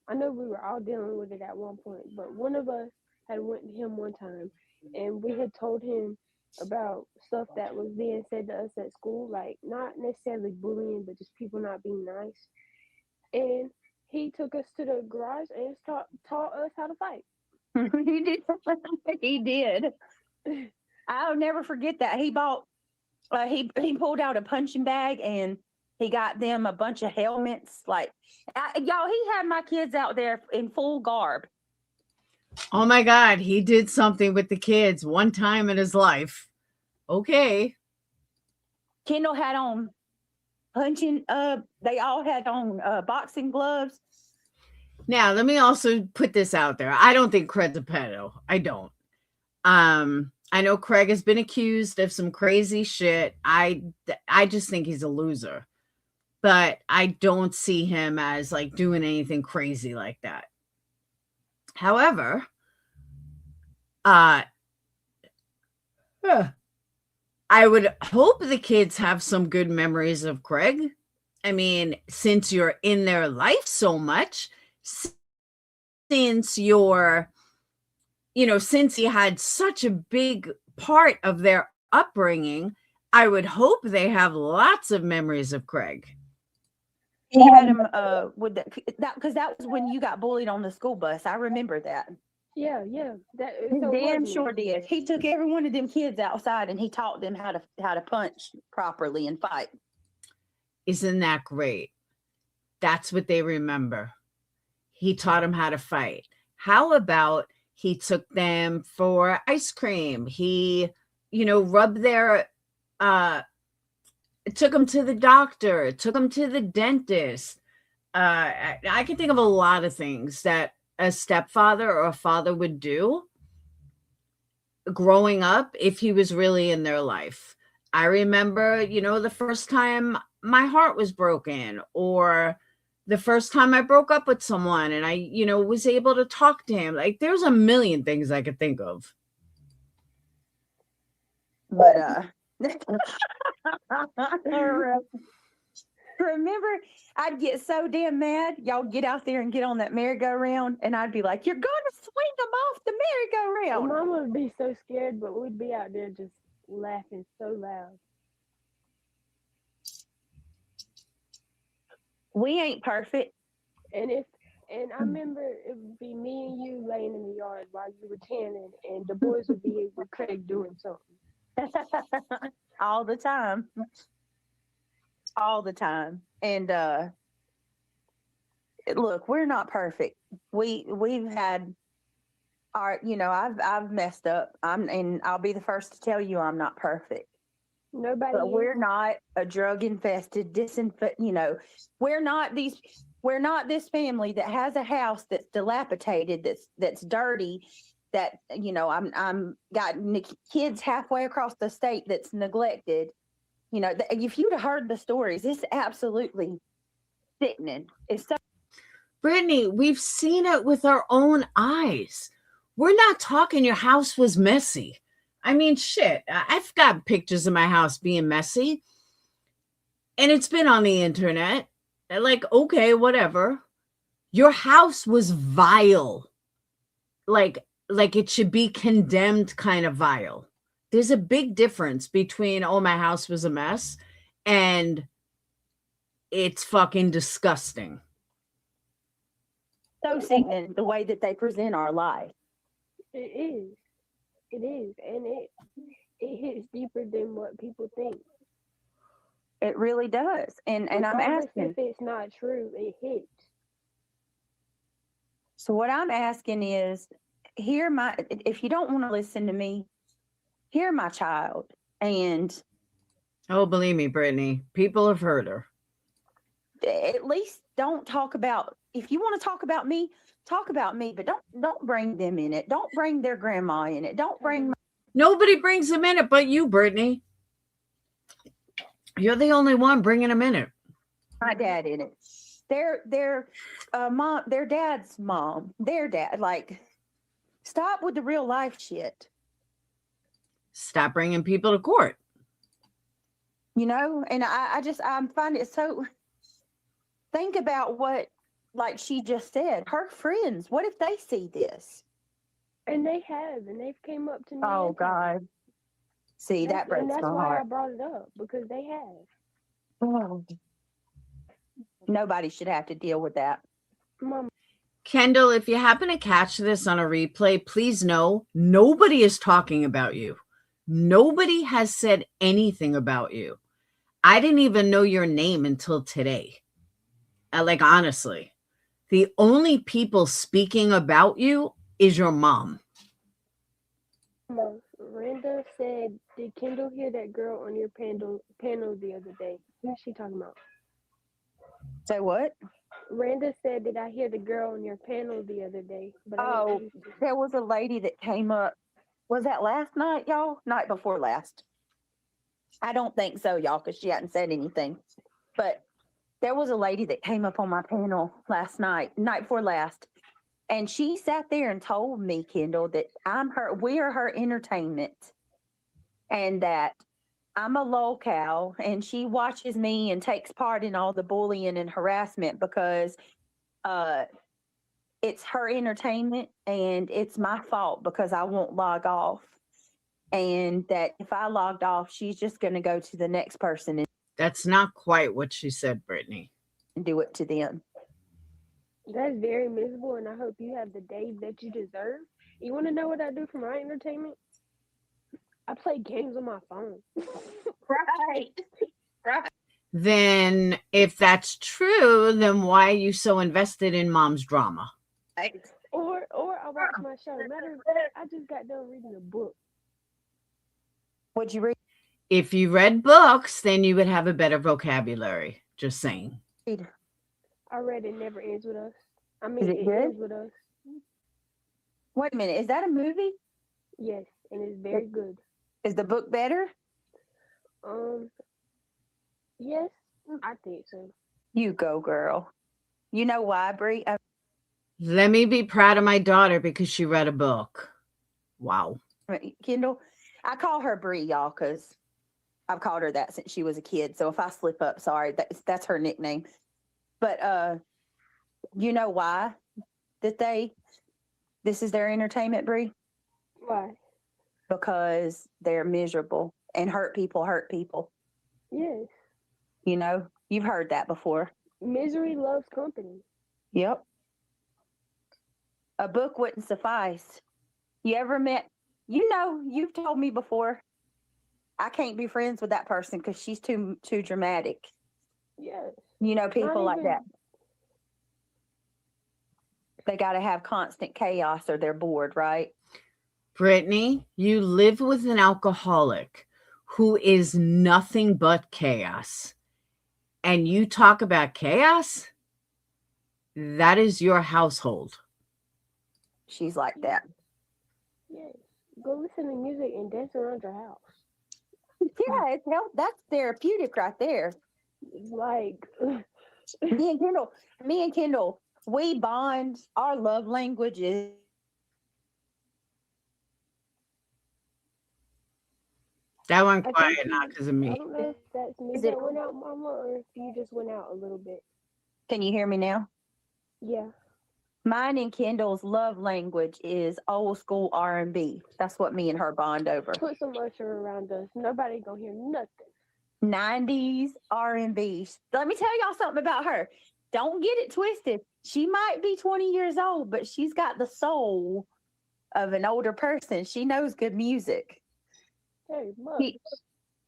I know we were all dealing with it at one point, but one of us had went to him one time, and we had told him about stuff that was being said to us at school, like not necessarily bullying, but just people not being nice. And he took us to the garage and taught us how to fight. He did. He did. I'll never forget that. He bought, he pulled out a punching bag and he got them a bunch of helmets. Y'all, he had my kids out there in full garb. Oh my God, he did something with the kids one time in his life. Okay. Kendall had on they all had on boxing gloves. Now, let me also put this out there. I don't think Craig's a pedo. I don't. I know Craig has been accused of some crazy shit. I just think he's a loser. But I don't see him as like doing anything crazy like that. However, I would hope the kids have some good memories of Craig. I mean, since you're in their life so much, since you're, since he had such a big part of their upbringing, I would hope they have lots of memories of Craig. He had him with that because that was when you got bullied on the school bus. I remember that. Yeah. That So damn sure it? did. He took every one of them kids outside and he taught them how to punch properly and fight. Isn't that great? That's what they remember. He taught them how to fight. How about he took them for ice cream? He, rub their it took them to the doctor, it took them to the dentist. I can think of a lot of things that a stepfather or a father would do growing up if he was really in their life. I remember, the first time my heart was broken, or the first time I broke up with someone and I, was able to talk to him. Like, there's a million things I could think of. But remember, I'd get so damn mad. Y'all get out there and get on that merry-go-round, and I'd be like, "You're gonna swing them off the merry-go-round." Mama would be so scared, but we'd be out there just laughing so loud. We ain't perfect. And I remember it would be me and you laying in the yard while you were tanning, and the boys would be with Craig doing something. All the time. And look, we're not perfect. We've had our, I've messed up. And I'll be the first to tell you I'm not perfect. Nobody But is. we're not a drug infested, we're not this family that has a house that's dilapidated, that's dirty, that, I'm got kids halfway across the state that's neglected. If you'd have heard the stories, it's absolutely sickening. It's so. Brittany, we've seen it with our own eyes. We're not talking your house was messy. I mean, shit, I've got pictures of my house being messy, and it's been on the internet. Like, okay, whatever. Your house was vile. Like it should be condemned kind of vile. There's a big difference between, oh, my house was a mess, and it's fucking disgusting. So sickening the way that they present our life. It is. And it hits deeper than what people think. It really does. And I'm Regardless asking. if it's not true, it hits. So what I'm asking is, if you don't want to listen to me, hear my child. And oh, believe me, Brittany, people have heard her. At least don't talk about, if you want to talk about me, but don't bring them in it. Don't bring their grandma in it. Don't bring Nobody brings them in it but you, Brittany. You're the only one bringing them in it. my dad in it. Their mom, their dad's mom, their dad. Like, stop with the real life shit. Stop bringing people to court. And I find it so. Think about what, like she just said, her friends. What if they see this? And they have, and they've came up to me. Oh God! See, that breaks my that's why heart. I brought it up, because they have. Oh. Nobody should have to deal with that. Mama. Kendall, if you happen to catch this on a replay, please know nobody is talking about you. Nobody has said anything about you. I didn't even know your name until today. Honestly, the only people speaking about you is your mom. Randa said, "Did Kendall hear that girl on your panel the other day?" Who's she talking about? Say what? Randa said, "Did I hear the girl on your panel the other day?" But there was a lady that came up. Was that last night, y'all? Night before last. I don't think so, y'all, because she hadn't said anything. But there was a lady that came up on my panel last night before last. And she sat there and told me, Kendall, that we are her entertainment. And that I'm a lolcow, and she watches me and takes part in all the bullying and harassment because it's her entertainment, and it's my fault because I won't log off. And that if I logged off, she's just going to go to the next person and That's not quite what she said, Brittany. do it to them. That's very miserable, and I hope you have the day that you deserve. You want to know what I do for my entertainment? I play games on my phone. Right. Then if that's true, then why are you so invested in mom's drama? Or I watch my show. I just got done reading a book. What'd you read? If you read books, then you would have a better vocabulary. Just saying. I read It Never Ends With Us. I mean, Is it It good? Ends With Us. Wait a minute. Is that a movie? Yes, and it's very good. Is the book better? Yes, I think so. You go, girl. You know why, Bree? Let me be proud of my daughter because she read a book. Wow. Kendall, I call her Bree, y'all, because I've called her that since she was a kid. So if I slip up, sorry, that's her nickname. But you know why that this is their entertainment, Bree? Why? Because they're miserable and hurt people hurt people. Yes. You know, you've heard that before. Misery loves company. Yep. A book wouldn't suffice. You ever met, you've told me before, I can't be friends with that person because she's too dramatic. Yes. You know, people like even- that. They got to have constant chaos or they're bored, right? Brittany, you live with an alcoholic who is nothing but chaos. And you talk about chaos? That is your household. She's like that. Yes. Go listen to music and dance around your house. Yeah, that's therapeutic right there. Like, Me and Kendall, we bond. Our love language is That went I quiet, think not because of I me. don't know if that's me Is it- that went out, Mama, or if you just went out a little bit. Can you hear me now? Yeah. Mine and Kendall's love language is old school R&B. That's what me and her bond over. Put some Usher around us. Nobody gonna hear nothing. 90s R&B. Let me tell y'all something about her. Don't get it twisted. She might be 20 years old, but she's got the soul of an older person. She knows good music. Very much.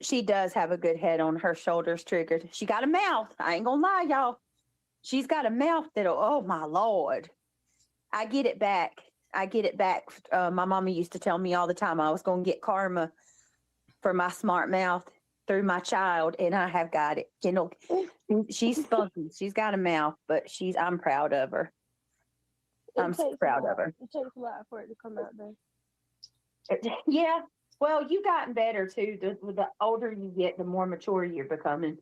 She does have a good head on her shoulders triggered. She got a mouth. I ain't gonna lie, y'all. She's got a mouth that'll, oh my Lord. I get it back. My mama used to tell me all the time I was going to get karma for my smart mouth through my child, and I have got it. Kendall, she's spunky. She's got a mouth, but I'm proud of her. I'm so proud of her. It takes a lot for it to come out though. Yeah. Well, you've gotten better too. The older you get, the more mature you're becoming.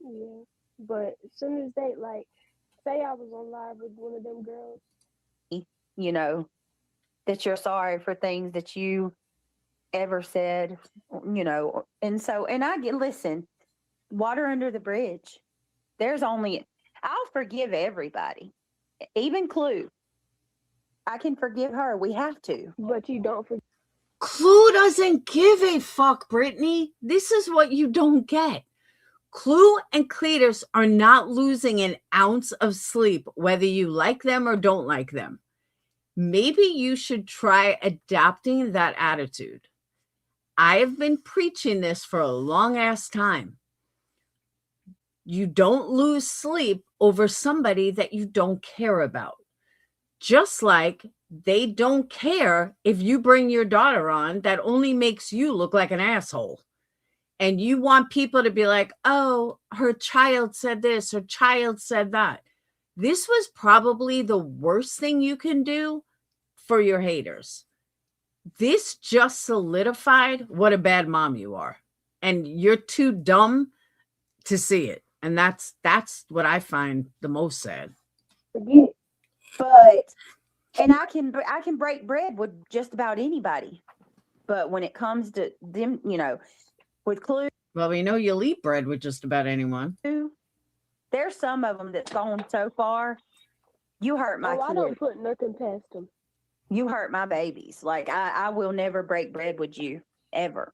Yeah. But as soon as they say I was on live with one of them girls. You know, that you're sorry for things that you ever said, and listen, water under the bridge. I'll forgive everybody, even Clue. I can forgive her. We have to. But you don't forget. Clue doesn't give a fuck, Brittany. This is what you don't get. Clue and Cletus are not losing an ounce of sleep, whether you like them or don't like them. Maybe you should try adapting that attitude. I have been preaching this for a long ass time. You don't lose sleep over somebody that you don't care about. Just like they don't care if you bring your daughter on, that only makes you look like an asshole. And you want people to be like, oh, her child said this, her child said that. This was probably the worst thing you can do for your haters. This just solidified what a bad mom you are. And you're too dumb to see it. And that's what I find the most sad. Forget. And I can break bread with just about anybody. But when it comes to them, with Clue, Well, we know you'll eat bread with just about anyone. there's some of them that's gone so far. You hurt my I kids. don't put nothing past them. You hurt my babies. Like I will never break bread with you ever.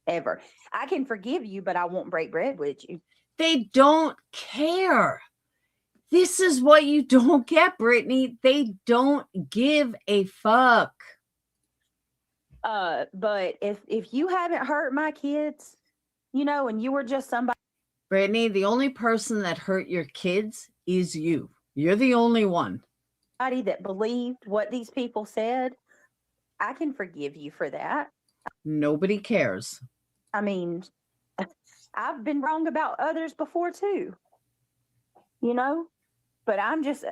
I can forgive you, but I won't break bread with you. They don't care. This is what you don't get, Brittany. They don't give a fuck. But if you haven't hurt my kids, and you were just somebody, Brittany, the only person that hurt your kids is you. You're the only one. that believed what these people said, I can forgive you for that. Nobody cares. I mean, I've been wrong about others before too, you know, but I'm just,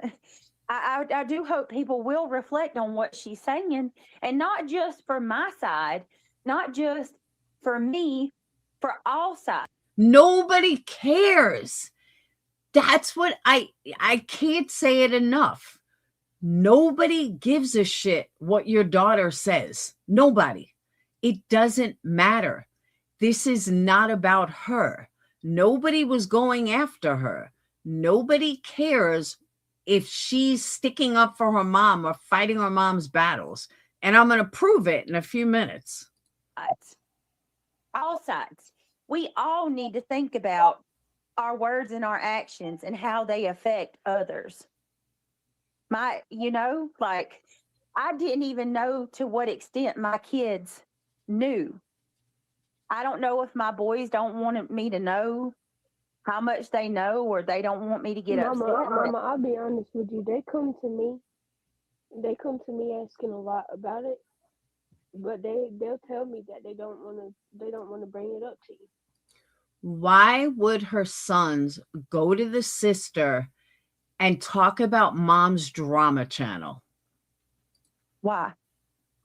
I do hope people will reflect on what she's saying, and not just for my side, not just for me, for all sides. Nobody cares. That's what I can't say it enough. Nobody gives a shit what your daughter says. Nobody. It doesn't matter. This is not about her. Nobody was going after her. Nobody cares if she's sticking up for her mom or fighting her mom's battles. And I'm going to prove it in a few minutes. All sides. We all need to think about our words and our actions and how they affect others. Like, I didn't even know to what extent my kids knew. I don't know if my boys don't want me to know how much they know, or they don't want me to get upset. Mama, I'll be honest with you. They come to me asking a lot about it, but they'll tell me that they don't want to bring it up to you. Why would her sons go to the sister and talk about mom's drama channel? Why?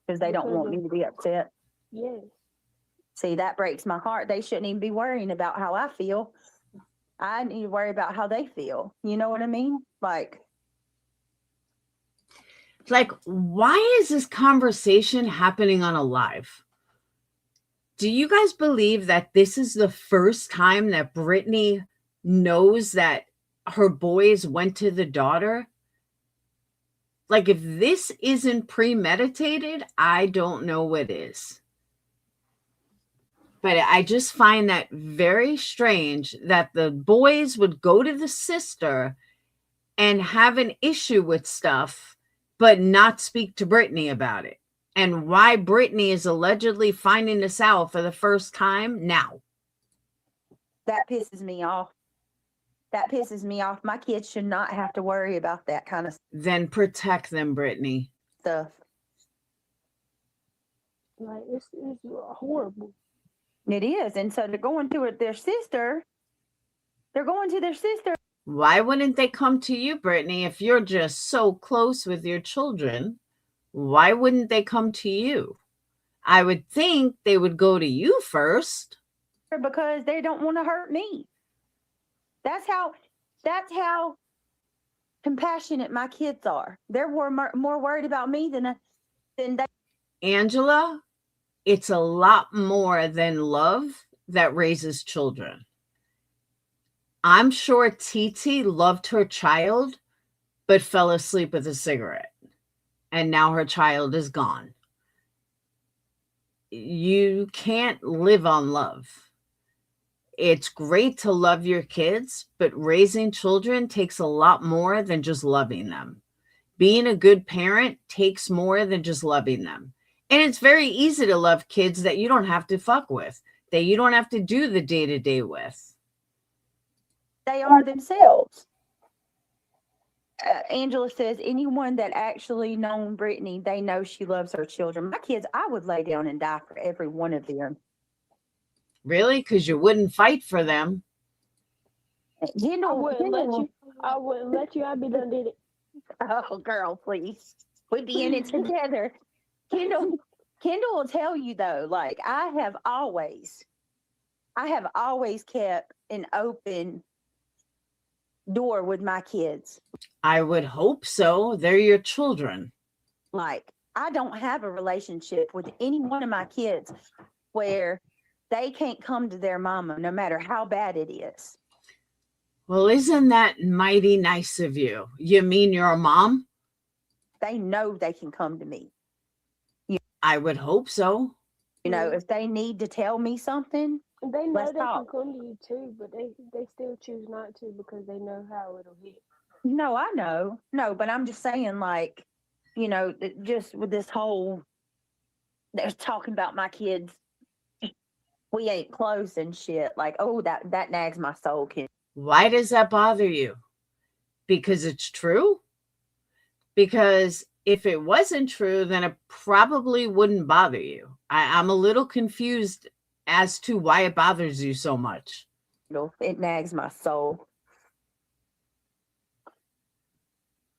Because they don't want me to be upset. Yes. See, that breaks my heart. They shouldn't even be worrying about how I feel. I need to worry about how they feel. You know what I mean? Like, why is this conversation happening on a live? Do you guys believe that this is the first time that Brittany knows that her boys went to the daughter? Like, if this isn't premeditated, I don't know what is. But I just find that very strange that the boys would go to the sister and have an issue with stuff, but not speak to Brittany about it. And why Brittany is allegedly finding this out for the first time now. that pisses me off. That pisses me off. My kids should not have to worry about that kind of Then protect them, Brittany. stuff. Like, it's horrible. It is. And so they're going to their sister. They're going to their sister. Why wouldn't they come to you, Brittany, if you're just so close with your children? Why wouldn't they come to you? I would think they would go to you first. Because they don't want to hurt me. That's how compassionate my kids are. They're more worried about me than they. Angela, it's a lot more than love that raises children. I'm sure Titi loved her child, but fell asleep with a cigarette. And now her child is gone. You can't live on love. It's great to love your kids, but raising children takes a lot more than just loving them. Being a good parent takes more than just loving them. And it's very easy to love kids that you don't have to fuck with, that you don't have to do the day-to-day with. They are themselves. Angela says, anyone that actually known Brittany, they know she loves her children. My kids, I would lay down and die for every one of them. Really? Because you wouldn't fight for them. You know, I wouldn't let you. I'd be done did it. Oh, girl, please. We'd be in it together. Kendall will tell you though, like I have always kept an open door with my kids. I would hope so. They're your children. Like, I don't have a relationship with any one of my kids where they can't come to their mama no matter how bad it is. Well, isn't that mighty nice of you? You mean you're a mom? They know they can come to me. I would hope so. You know, if they need to tell me something, They know let's they talk. can come to you too, but they still choose not to because they know how it'll hit. No, I know. No, but I'm just saying, like, you know, just with this whole, they're talking about my kids, we ain't close and shit. Like, oh, that nags my soul, kid. Why does that bother you? Because it's true? Because if it wasn't true, then it probably wouldn't bother you. I'm a little confused as to why it bothers you so much. It nags my soul.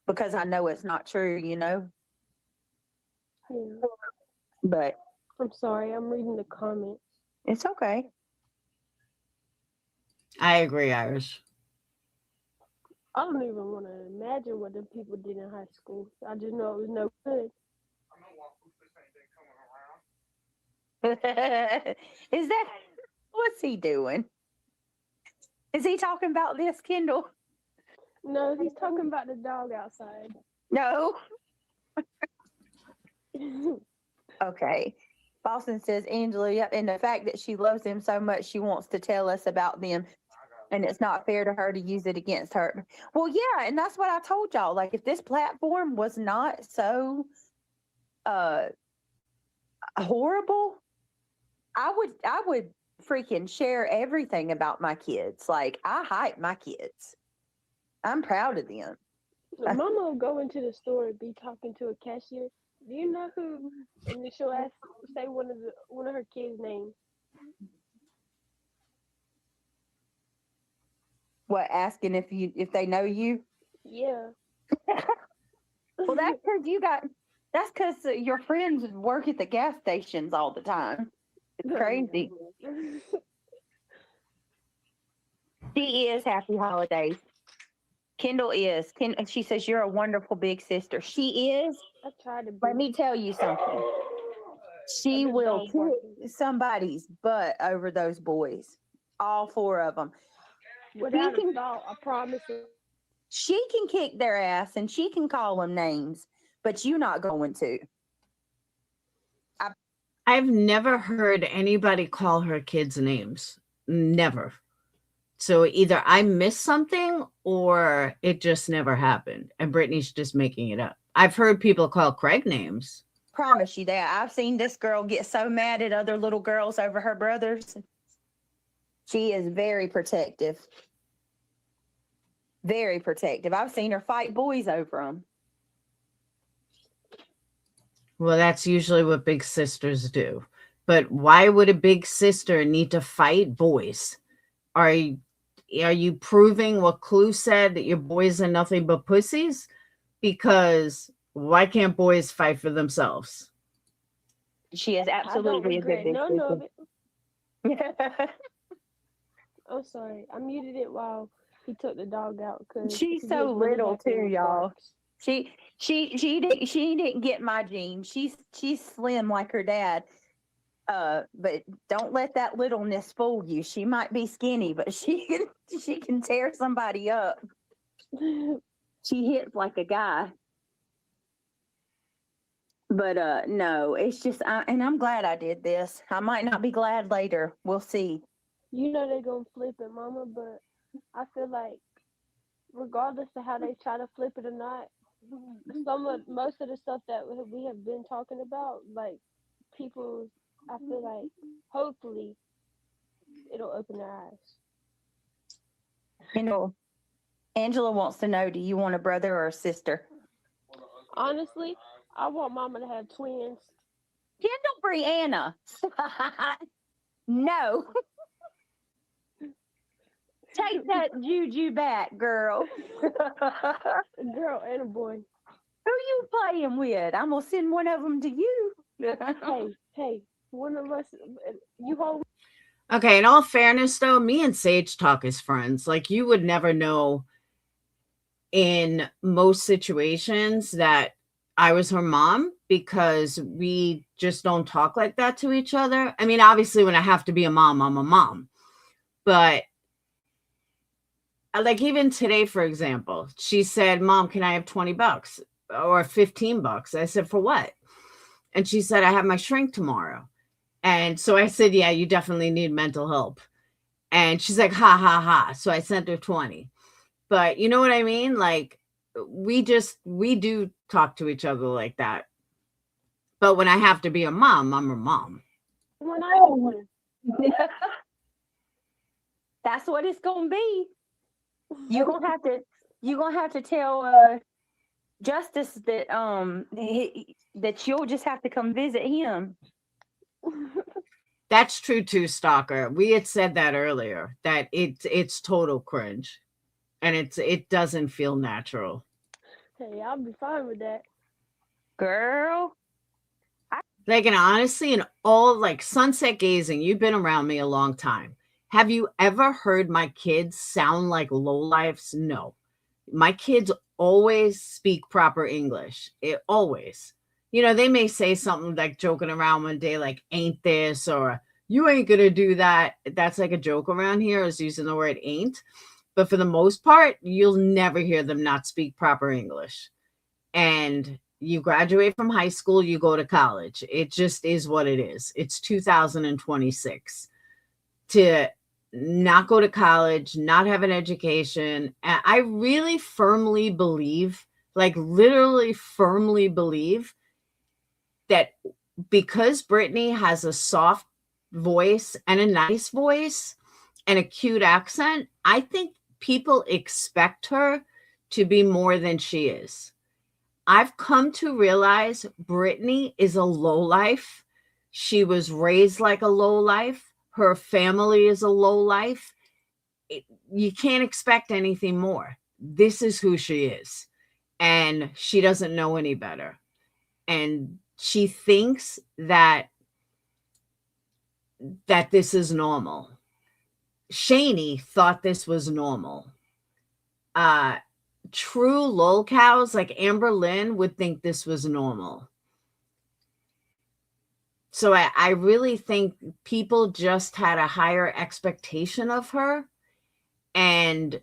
Because I know it's not true, Yeah. but I'm sorry, I'm reading the comments. it's okay. I agree, Irish. I don't even want to imagine what the people did in high school. I just know it was no good. Is that what's he doing? Is he talking about this, Kendall? No, he's talking about the dog outside. No. Okay. Boston says, Angela, yep, and the fact that she loves him so much, she wants to tell us about them. And it's not fair to her to use it against her. Well, yeah, and that's what I told y'all. Like, if this platform was not so horrible, I would freaking share everything about my kids. Like, I hype my kids. I'm proud of them. Mama will go into the store and be talking to a cashier. Do you know who? And then she'll say one of her kids' names. What, asking if they know you? Yeah. Well, that's because your friends work at the gas stations all the time. It's crazy. She is. Happy holidays. Kendall is. She says you're a wonderful big sister. She is. I tried to be. Let me tell you something. She will kick somebody's butt over those boys. All four of them. Without a thought, I promise you. She can kick their ass and she can call them names, but you're not going to. I've never heard anybody call her kids names. Never. So either I missed something or it just never happened. And Brittany's just making it up. I've heard people call Craig names. Promise you that. I've seen this girl get so mad at other little girls over her brothers. She is very protective. Very protective. I've seen her fight boys over them. Well, that's usually what big sisters do. But why would a big sister need to fight boys? Are you proving what Clue said, that your boys are nothing but pussies? Because why can't boys fight for themselves? She is absolutely a good big none of sister. it. I'm sorry. I muted it while he took the dog out. She's so little too, y'all. She didn't get my genes. She's slim like her dad. But don't let that littleness fool you. She might be skinny, but she can tear somebody up. She hits like a guy. But no, it's just and I'm glad I did this. I might not be glad later. We'll see. You know they're gonna flip it, Mama, but I feel like regardless of how they try to flip it or not, most of the stuff that we have been talking about, like people, I feel like hopefully it'll open their eyes. You know, Angela wants to know, do you want a brother or a sister? Honestly, I want Mama to have twins. Kendall Brianna. No. Take that juju back, girl. A girl and a boy. Who you playing with? I'm gonna send one of them to you. Hey, one of us. You hold. Okay, in all fairness, though, me and Sage talk as friends. Like, you would never know in most situations that I was her mom, because we just don't talk like that to each other. I mean, obviously, when I have to be a mom, I'm a mom. But like even today, for example, she said, Mom, can I have $20 or $15? I said, for what? And she said, I have my shrink tomorrow. And so I said, yeah, you definitely need mental help. And she's like, ha, ha, ha. So I sent her 20. But you know what I mean? Like, we do talk to each other like that. But when I have to be a mom, I'm a mom. When I was That's what it's gonna be. You're gonna have to tell Justice that that you'll just have to come visit him. That's true too, Stalker. We had said that earlier, that it's total cringe. And it doesn't feel natural. Hey, I'll be fine with that. Girl, Like, and honestly, in all like sunset gazing, you've been around me a long time. Have you ever heard my kids sound like lowlifes? No. My kids always speak proper English. It always. You know, they may say something like joking around one day, like, ain't this, or you ain't gonna do that. That's like a joke around here, is using the word ain't. But for the most part, you'll never hear them not speak proper English. And you graduate from high school, you go to college. It just is what it is. It's 2026. To not go to college, not have an education. I really firmly believe, like literally firmly believe, that because Brittany has a soft voice and a nice voice and a cute accent, I think people expect her to be more than she is. I've come to realize Brittany is a lowlife. She was raised like a lowlife. Her family is a lowlife. You can't expect anything more. This is who she is. And she doesn't know any better. And she thinks that this is normal. Shani thought this was normal. True lol cows like Amber Lynn would think this was normal. So I really think people just had a higher expectation of her. And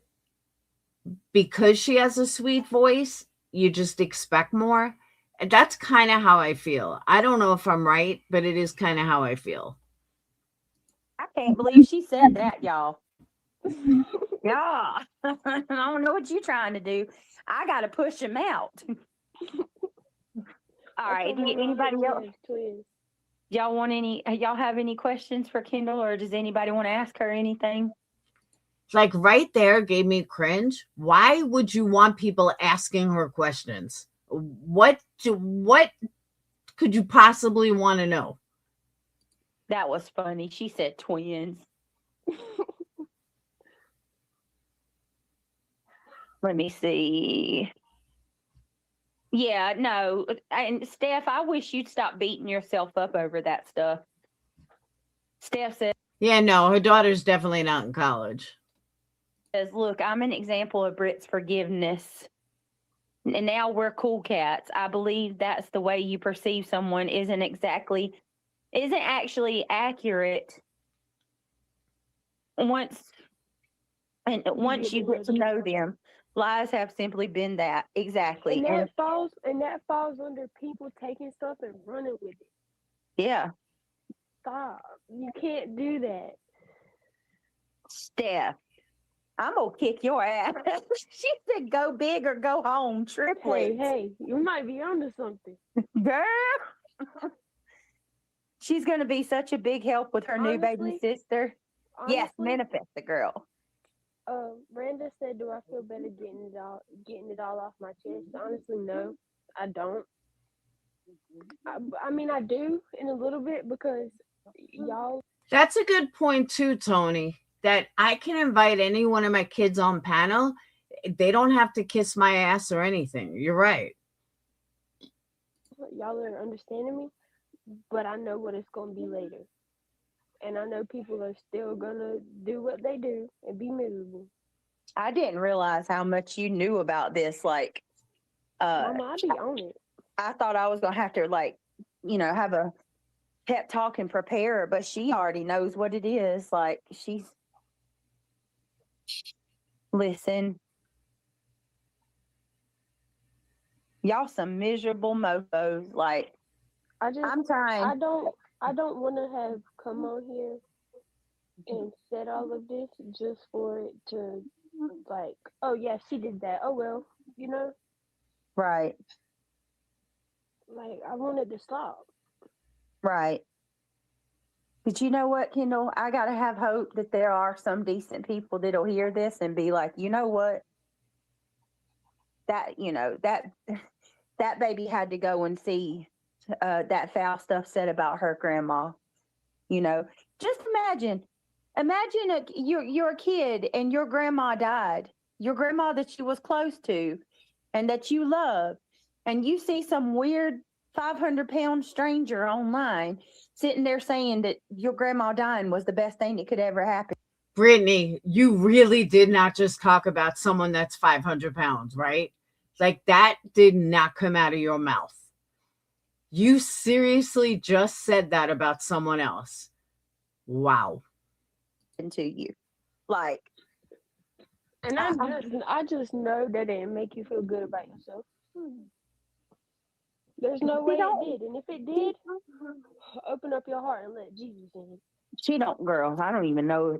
because she has a sweet voice, you just expect more. And that's kind of how I feel. I don't know if I'm right, but it is kind of how I feel. I can't believe she said that, y'all. Yeah. I don't know what you're trying to do. I got to push him out. All right. Anybody else? Twins. Y'all have any questions for Kendall, or does anybody want to ask her anything? Like right there gave me cringe. Why would you want people asking her questions? What could you possibly want to know? That was funny. She said twins. Let me see. Yeah, no. And Steph, I wish you'd stop beating yourself up over that stuff. Steph says, Yeah, no, her daughter's definitely not in college. look, I'm an example of Britt's forgiveness. And now we're cool cats. I believe that's the way you perceive someone isn't actually accurate once you get to know them. Lies have simply been that. Exactly. And that falls under people taking stuff and running with it. Yeah. Stop. You can't do that. Steph, I'm gonna kick your ass. She said go big or go home. Triplets. Hey, you might be onto something. Girl. She's gonna be such a big help with her new baby sister. Yes, manifest the girl. Randa said, "Do I feel better getting it all off my chest?" Honestly, no, I don't. I mean, I do in a little bit because y'all. That's a good point too, Tony. That I can invite any one of my kids on panel. They don't have to kiss my ass or anything. You're right. Y'all are understanding me, but I know what it's gonna be later. And I know people are still gonna do what they do and be miserable. I didn't realize how much you knew about this. Like, Mama, I be on it. I thought I was gonna have to have a pep talk and prepare her, but she already knows what it is. Like, listen, y'all some miserable mofos. Like, I'm trying. I don't want to have come on here and said all of this just for it to, like, oh yeah, she did that. Oh well, Right. Like, I wanted to stop. Right. But you know what, Kendall? I gotta have hope that there are some decent people that'll hear this and be like, you know what? That that baby had to go and see that foul stuff said about her grandma. You know, just imagine you're a kid and your grandma died, your grandma that you was close to and that you love, and you see some weird 500-pound stranger online sitting there saying that your grandma dying was the best thing that could ever happen. Brittany, you really did not just talk about someone that's 500 pounds, right? Like that did not come out of your mouth. You seriously just said that about someone else. Wow. To you, like, And I just know that it make you feel good about yourself. There's no way it did, and if it did, open up your heart and let Jesus in. she don't, girl. I don't even know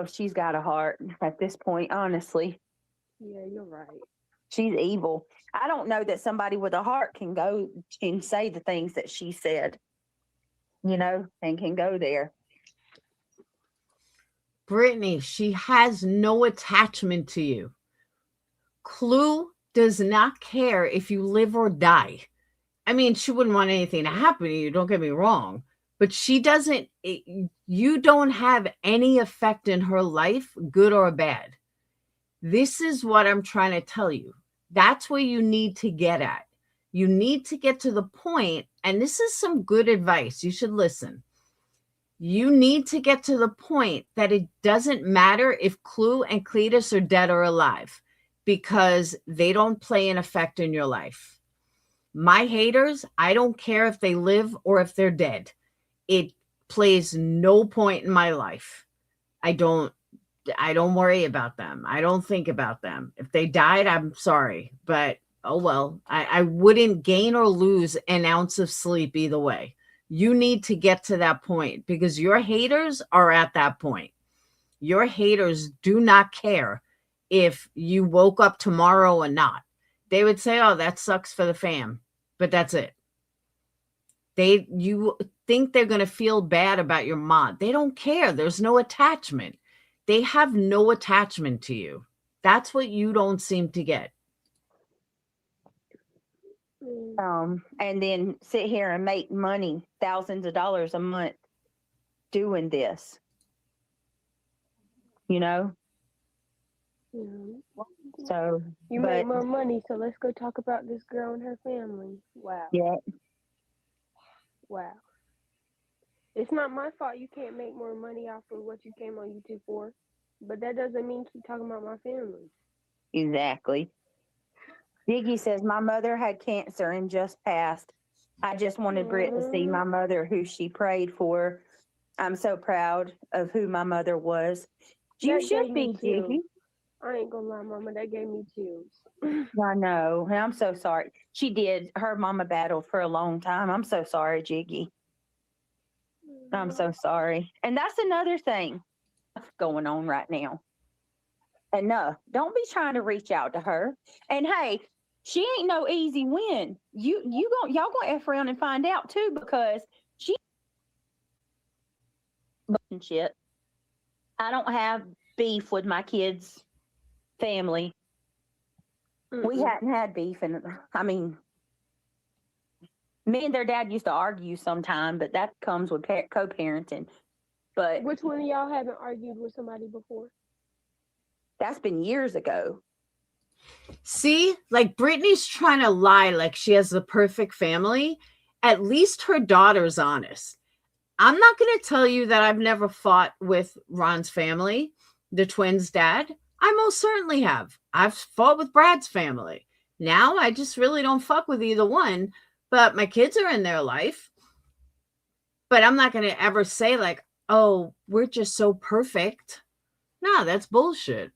if she's got a heart at this point, honestly. Yeah, you're right. She's evil. I don't know that somebody with a heart can go and say the things that she said, you know, and can go there. Brittany, she has no attachment to you. Clue does not care if you live or die. I mean, she wouldn't want anything to happen to you, don't get me wrong, but she doesn't, you don't have any effect in her life, good or bad. This is what I'm trying to tell you. That's where you need to get at. You need to get to the point, and this is some good advice. You should listen. You need to get to the point that it doesn't matter if Clue and Cletus are dead or alive, because they don't play an effect in your life. My haters, I don't care if they live or if they're dead. It plays no point in my life. I don't worry about them. I don't think about them. If they died, I'm sorry, but oh well. I wouldn't gain or lose an ounce of sleep either way. You need to get to that point because your haters are at that point. Your haters do not care if you woke up tomorrow or not. They would say, oh, that sucks for the fam, but that's it. You think they're going to feel bad about your mod. They don't care. There's no attachment. They have no attachment to you. That's what you don't seem to get. And then sit here and make money, thousands of dollars a month doing this. You know? So you make more money, so let's go talk about this girl and her family. Wow. Yeah. Wow. It's not my fault you can't make more money off of what you came on YouTube for, but that doesn't mean keep talking about my family. Exactly. Ziggy says, my mother had cancer and just passed. I just wanted Britt to see my mother, who she prayed for. I'm so proud of who my mother was. You should be, Ziggy. I ain't gonna lie, Mama, that gave me chills. I know, and I'm so sorry. She did. Her mama battled for a long time. I'm so sorry, Jiggy. I'm so sorry. And that's another thing going on right now. Enough. Don't be trying to reach out to her. And hey, she ain't no easy win. Y'all gonna F around and find out too, because she shit. I don't have beef with my kids' family. Mm-hmm. We hadn't had beef, and I mean, me and their dad used to argue sometime, but that comes with co-parenting. But which one of y'all haven't argued with somebody before? That's been years ago. See, like Brittany's trying to lie like she has the perfect family. At least her daughter's honest. I'm not going to tell you that I've never fought with Ron's family, the twins' dad. I most certainly have. I've fought with Brad's family. Now I just really don't fuck with either one, but my kids are in their life. But I'm not going to ever say like, oh, we're just so perfect. No, that's bullshit.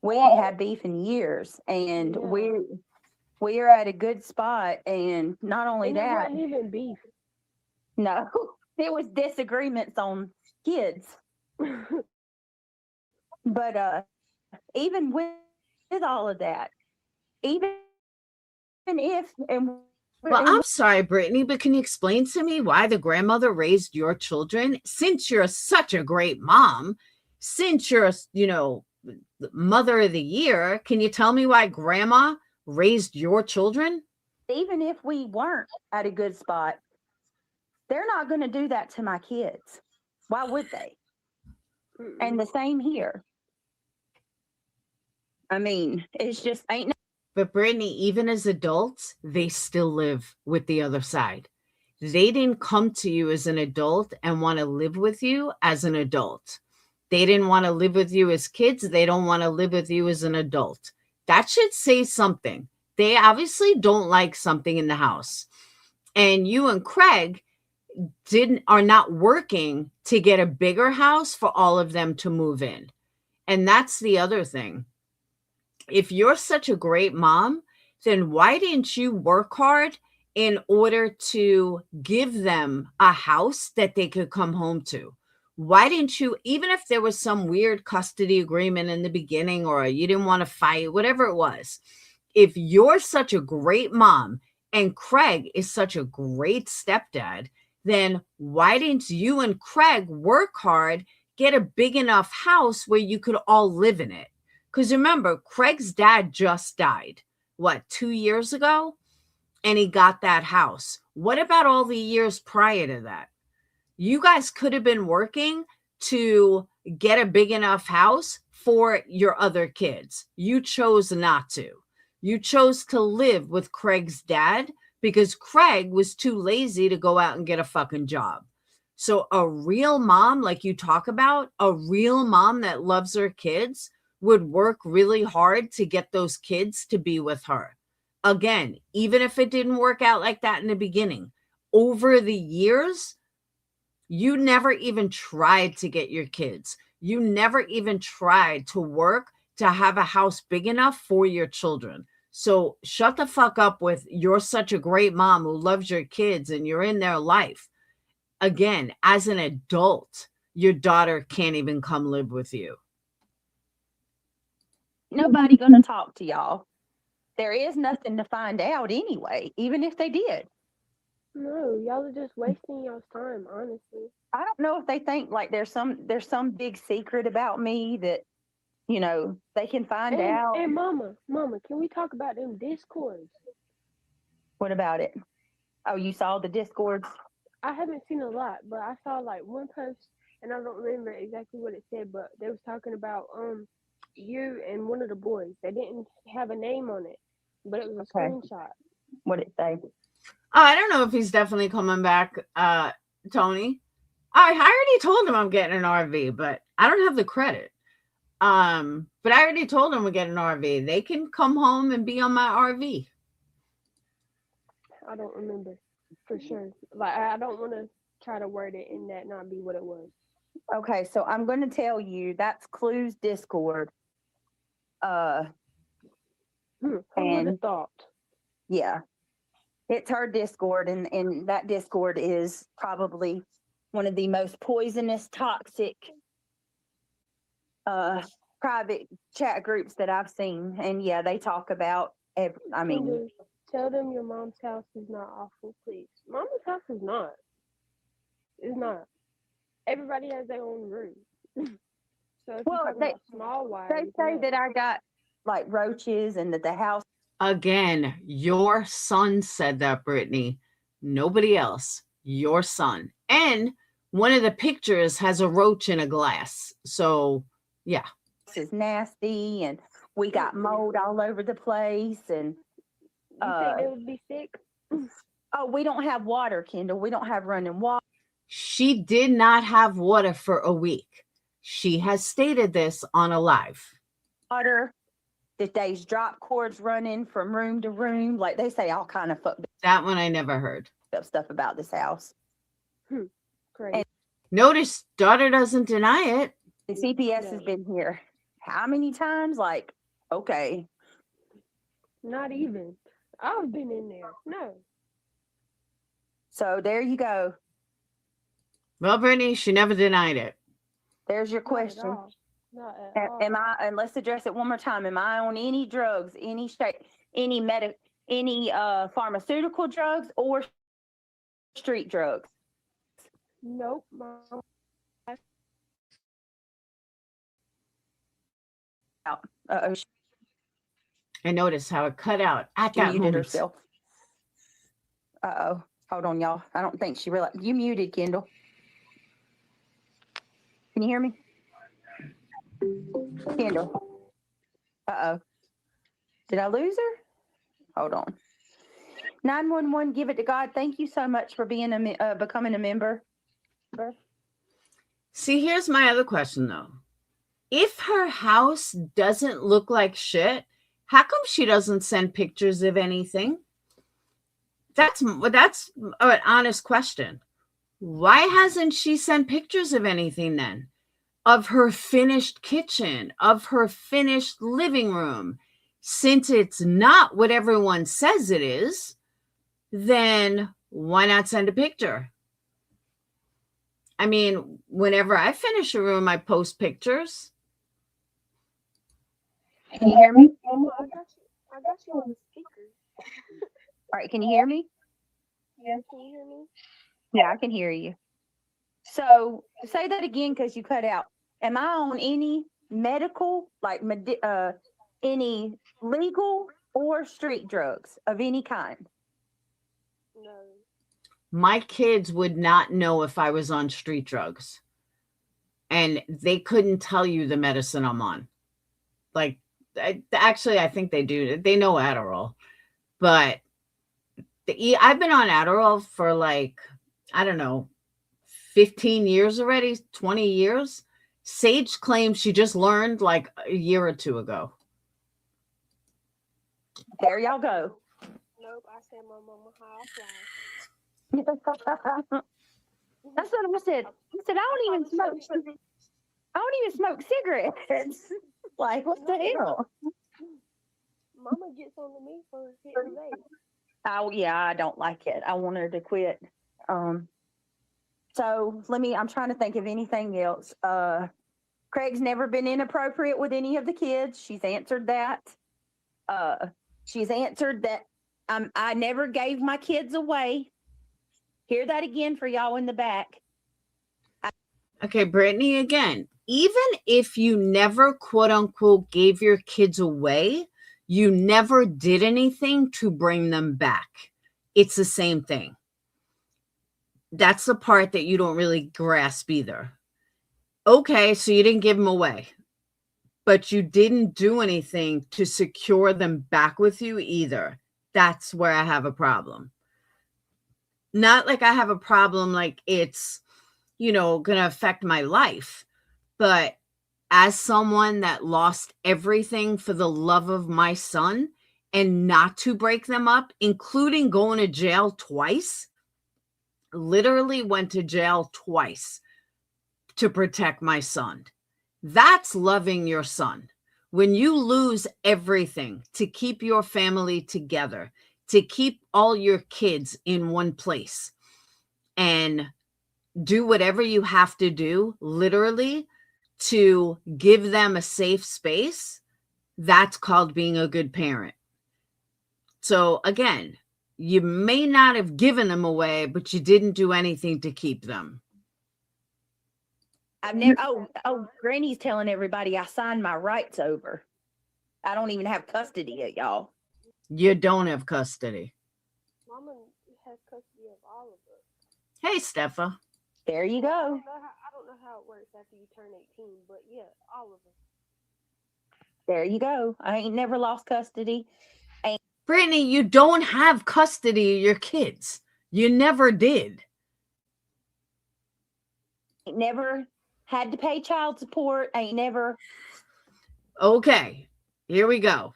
We ain't had beef in years, and we're at a good spot. And not only and that, it wasn't even beef. No, it was disagreements on kids. But even with all of that, even if well, I'm sorry, Brittany, but can you explain to me why the grandmother raised your children? Since you're such a great mom, since you're, mother of the year, can you tell me why grandma raised your children? Even if we weren't at a good spot, They're not going to do that to my kids. Why would they? And the same here. I mean, it's just ain't no. But Brittany, even as adults, they still live with the other side. They didn't come to you as an adult and want to live with you as an adult. They didn't want to live with you as kids. They don't want to live with you as an adult. That should say something. They obviously don't like something in the house. And you and Craig are not working to get a bigger house for all of them to move in. And that's the other thing. If you're such a great mom, then why didn't you work hard in order to give them a house that they could come home to? Why didn't you, even if there was some weird custody agreement in the beginning or you didn't want to fight, whatever it was, if you're such a great mom and Craig is such a great stepdad, then why didn't you and Craig work hard, get a big enough house where you could all live in it? Because remember, Craig's dad just died, 2 years ago? And he got that house. What about all the years prior to that? You guys could have been working to get a big enough house for your other kids. You chose not to. You chose to live with Craig's dad because Craig was too lazy to go out and get a fucking job. So a real mom, like you talk about, a real mom that loves her kids would work really hard to get those kids to be with her. Again, even if it didn't work out like that in the beginning, over the years, you never even tried to get your kids. You never even tried to work to have a house big enough for your children. So shut the fuck up with you're such a great mom who loves your kids and you're in their life. Again, as an adult, your daughter can't even come live with you. Nobody going to talk to y'all. There is nothing to find out anyway, even if they did. No, y'all are just wasting y'all's time, honestly. I don't know if they think like there's some big secret about me that, you know, they can find out. And mama, can we talk about them discords? What about it? Oh, you saw the discords? I haven't seen a lot, but I saw like one post, and I don't remember exactly what it said, but they was talking about you and one of the boys. They didn't have a name on it, but it was a screenshot. What did it say? Oh, I don't know if he's definitely coming back, Tony. I already told him I'm getting an RV, but I don't have the credit. But I already told him we're getting an RV. They can come home and be on my RV. I don't remember for sure. Like, I don't want to try to word it and that not be what it was. Okay, so I'm going to tell you that's Clue's Discord. Who would have thought? Yeah, it's her Discord, and that Discord is probably one of the most poisonous, toxic, private chat groups that I've seen. And yeah, they talk about Tell them your mom's house is not awful, please. Mama's house is not. It's not. Everybody has their own room. So if you're talking about small wires, they say that I got like roaches and that the house. Again, your son said that, Brittany. Nobody else. Your son. And one of the pictures has a roach in a glass. So, yeah. This is nasty, and we got mold all over the place, and you think they would be sick? Oh, we don't have water, Kendall. We don't have running water. She did not have water for a week. She has stated this on a live. Water, that there's drop cords running from room to room. Like they say all kind of fucked That one I never heard. up stuff about this house. Great. And notice daughter doesn't deny it. the CPS has been here how many times? Like, okay. Not even. I've been in there. No. So there you go. Well, Brittany, she never denied it. There's your question. Not at all. Am I, and let's address it one more time. Am I on any drugs, any pharmaceutical drugs or street drugs? Nope, Mom. Uh-oh. I noticed how it cut out at She that muted moment. herself. Uh-oh. Hold on, y'all. I don't think she realized. You muted, Kendall. Can you hear me? Kendall. Uh-oh. Did I lose her? Hold on. 911, give it to God. Thank you so much for being becoming a member. See, here's my other question though. If her house doesn't look like shit, how come she doesn't send pictures of anything? That's an honest question. Why hasn't she sent pictures of anything then? Of her finished kitchen, of her finished living room? Since it's not what everyone says it is, then why not send a picture? I mean, whenever I finish a room, I post pictures. Can you hear me? Mama, I got you on the speaker. All right, can you hear me? Yeah, can you hear me? Yeah, I can hear you. So say that again because you cut out. Am I on any medical, like any legal or street drugs of any kind? No. My kids would not know if I was on street drugs. And they couldn't tell you the medicine I'm on. Like, actually, I think they do. They know Adderall. But I've been on Adderall for like, I don't know, 15 years already, 20 years. Sage claims she just learned like a year or two ago. There y'all go. Nope, I said my mama high That's what I said. I said, I don't even smoke cigarettes. Like, what the hell? Mama gets on to me for hitting vape. Oh yeah, I don't like it. I want her to quit. So I'm trying to think of anything else. Craig's never been inappropriate with any of the kids. She's answered that. She's answered that I never gave my kids away. Hear that again for y'all in the back. Okay, Brittany, again, even if you never quote unquote gave your kids away, you never did anything to bring them back. It's the same thing. That's the part that you don't really grasp either. Okay, so you didn't give them away, but you didn't do anything to secure them back with you either. That's where I have a problem. Not like I have a problem like it's, going to affect my life, but as someone that lost everything for the love of my son and not to break them up, including going to jail twice, literally went to jail twice to protect my son. That's loving your son. When you lose everything to keep your family together, to keep all your kids in one place and do whatever you have to do, literally, to give them a safe space, that's called being a good parent. So again, you may not have given them away, but you didn't do anything to keep them. I've never. Granny's telling everybody I signed my rights over. I don't even have custody of y'all. You don't have custody. Mama has custody of all of us. Hey, Steffa. There you go. I don't know how it works after you turn 18, but yeah, all of us. There you go. I ain't never lost custody. Brittany, you don't have custody of your kids. You never did. Ain't never had to pay child support. Ain't never. Okay, here we go.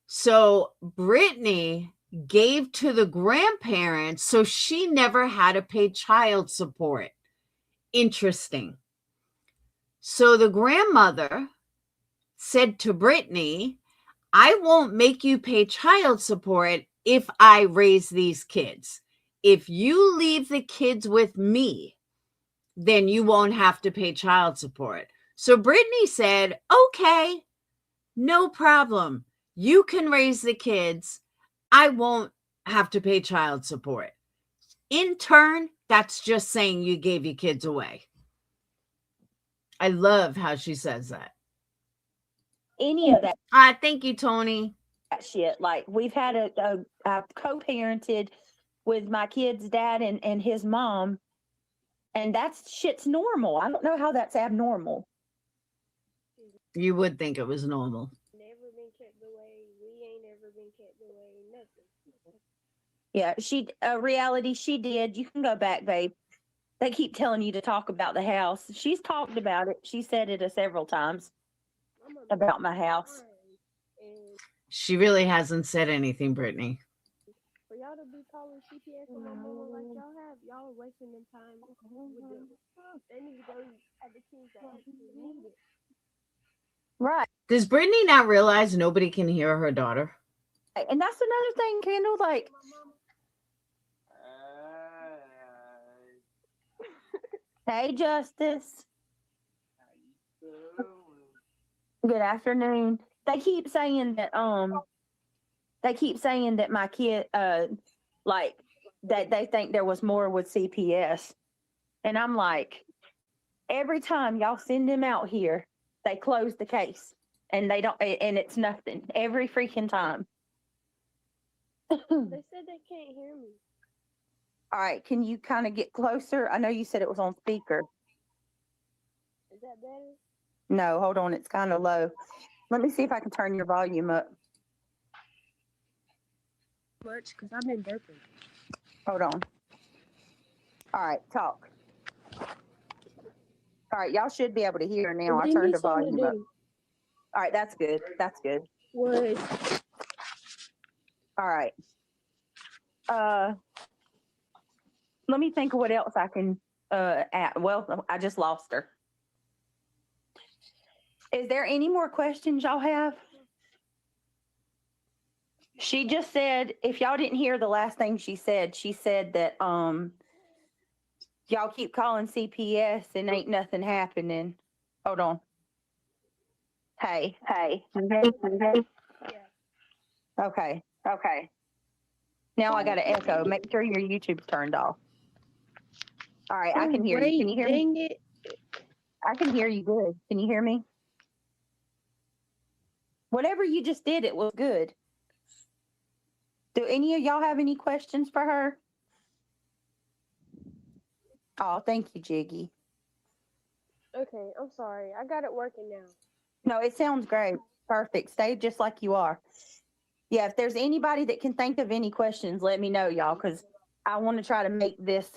So Brittany gave to the grandparents, so she never had to pay child support. Interesting. So the grandmother said to Brittany, I won't make you pay child support if I raise these kids. If you leave the kids with me, then you won't have to pay child support. So Brittany said, okay, no problem. You can raise the kids. I won't have to pay child support. In turn, that's just saying you gave your kids away. I love how she says that. Any of that. Thank you, Tony. That shit. Like, we've had I've co-parented with my kid's dad and his mom. And that's shit's normal. I don't know how that's abnormal. You would think it was normal. Never been kept away. We ain't ever been kept away. Nothing. Yeah, reality, she did. You can go back, babe. They keep telling you to talk about the house. She's talked about it. She said it several times I'm about my house. fine. And She really hasn't said anything, Brittany. for y'all to be calling CPS on my mama like y'all are wasting them time with them. They need to go at the kids that actually need it. Right. Does Brittany not realize nobody can hear her daughter? And that's another thing, Kendall. Like, hey, Justice. Good afternoon. They keep saying that my kid like that they think there was more with CPS. And I'm like, every time y'all send them out here, they close the case. And they don't, and it's nothing every freaking time. They said they can't hear me. All right, can you kind of get closer? I know you said it was on speaker. Is that better? No, hold on, it's kind of low. Let me see if I can turn your volume up. Much, because I've been burping. Hold on. All right, talk. All right, y'all should be able to hear now. I turned the volume up. All right, that's good. That's good. What? All right. Let me think of what else I can add. Well, I just lost her. Is there any more questions y'all have? She just said, if y'all didn't hear the last thing she said that y'all keep calling CPS and ain't nothing happening. Hold on. Hey. Yeah. Okay. Now I got an echo. Make sure your YouTube's turned off. All right, I can hear you. Can you hear me? Dang it. I can hear you good. Can you hear me? Whatever you just did, it was good. Do any of y'all have any questions for her? Oh, thank you, Jiggy. Okay, I'm sorry. I got it working now. No, it sounds great. Perfect. Stay just like you are. Yeah, if there's anybody that can think of any questions, let me know, y'all, because I want to try to make this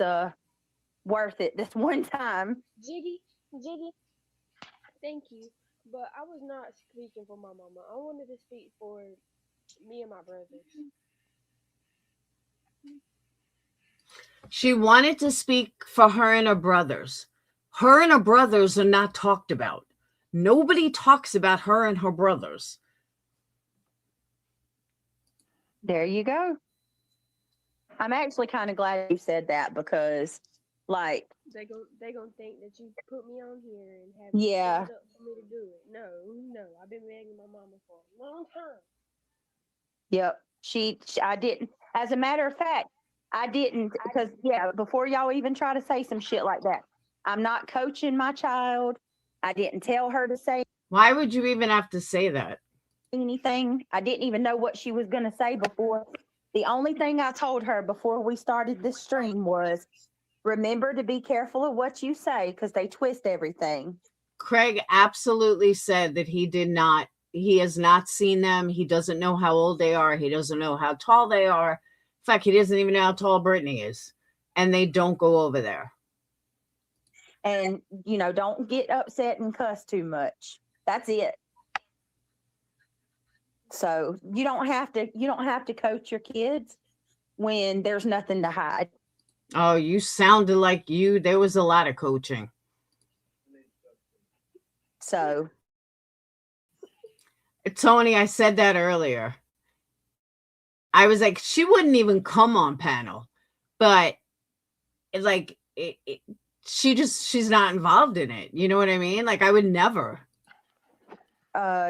worth it this one time. Jiggy, thank you. But I was not speaking for my mama. I wanted to speak for me and my brothers. She wanted to speak for her and her brothers. Her and her brothers are not talked about. Nobody talks about her and her brothers. There you go. I'm actually kind of glad you said that because, like, They gonna think that you put me on here and have Yeah. it up for me to do it. No. I've been begging my mama for a long time. yep, I didn't. As a matter of fact, I didn't because, yeah, before y'all even try to say some shit like that, I'm not coaching my child. I didn't tell her to say Why would you even have to say that? anything. I didn't even know what she was going to say before. The only thing I told her before we started this stream was, remember to be careful of what you say because they twist everything. Craig absolutely said that he has not seen them. He doesn't know how old they are. He doesn't know how tall they are. In fact, he doesn't even know how tall Brittany is. And they don't go over there. And, don't get upset and cuss too much. That's it. So you don't have to coach your kids when there's nothing to hide. Oh, you sounded like there was a lot of coaching. So, Tony, I said that earlier. I was like, she wouldn't even come on panel, but she's not involved in it. You know what I mean? Like, I would never.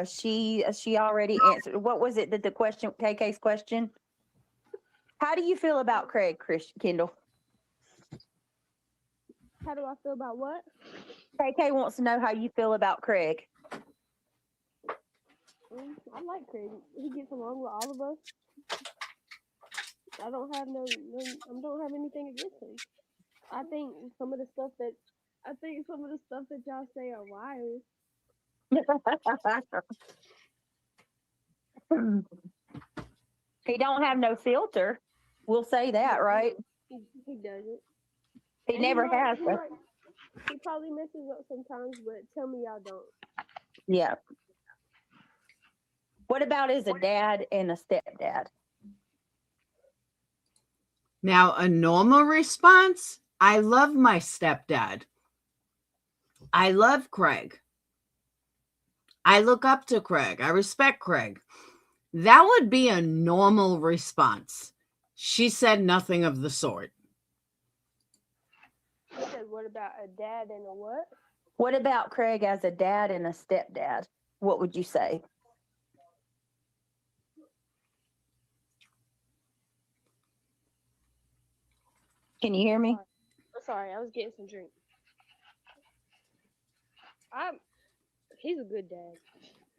she already answered. What was it that the question, KK's question? How do you feel about Craig, Kendall? How do I feel about what? KK wants to know how you feel about Craig. I like Craig. He gets along with all of us. I don't have no, I don't have anything against him. I think some of the stuff that y'all say are wild. He don't have no filter. We'll say that, right? He doesn't. He And never has. he probably messes up sometimes, but tell me y'all don't. Yeah. What about as a dad and a stepdad? Now, a normal response, I love my stepdad. I love Craig. I look up to Craig. I respect Craig. That would be a normal response. She said nothing of the sort. He said, what about a dad and a what? What about Craig as a dad and a stepdad? What would you say? Can you hear me? Sorry, I was getting some drink. He's a good dad.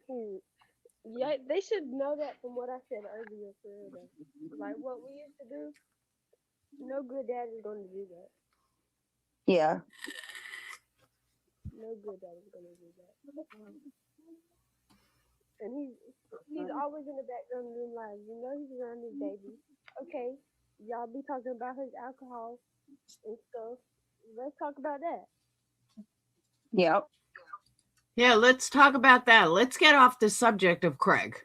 Yeah, they should know that from what I said earlier. For real, though. Like what we used to do. No good dad is going to do that. Yeah. No good dad is going to do that. And he's always in the background of their lives. You know he's around his baby. Okay, y'all be talking about his alcohol and stuff. Let's talk about that. Yep. Yeah, let's talk about that. Let's get off the subject of Craig.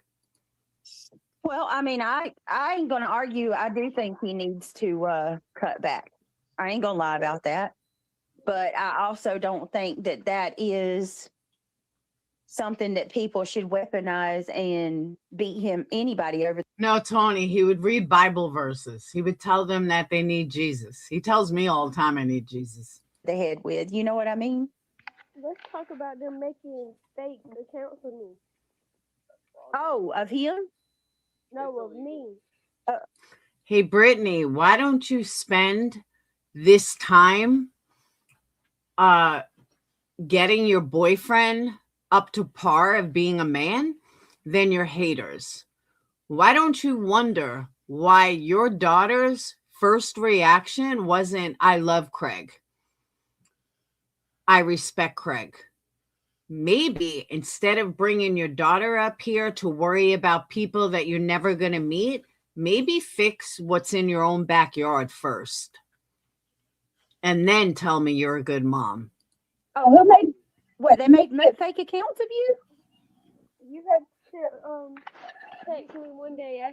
Well, I mean, I ain't gonna argue. I do think he needs to cut back. I ain't gonna lie about that. But I also don't think that that is something that people should weaponize and beat anybody over No, Tony, he would read Bible verses. He would tell them that they need Jesus. He tells me all the time I need Jesus. the head with. You know what I mean? Let's talk about them making fake accounts of me. Oh, of him? No, of me. Hey, Brittany, why don't you spend this time getting your boyfriend up to par of being a man than your haters? Why don't you wonder why your daughter's first reaction wasn't, I love Craig, I respect Craig? Maybe instead of bringing your daughter up here to worry about people that you're never going to meet, maybe fix what's in your own backyard first. And then tell me you're a good mom. Oh, who made what? They made fake accounts of you? You had to text me one day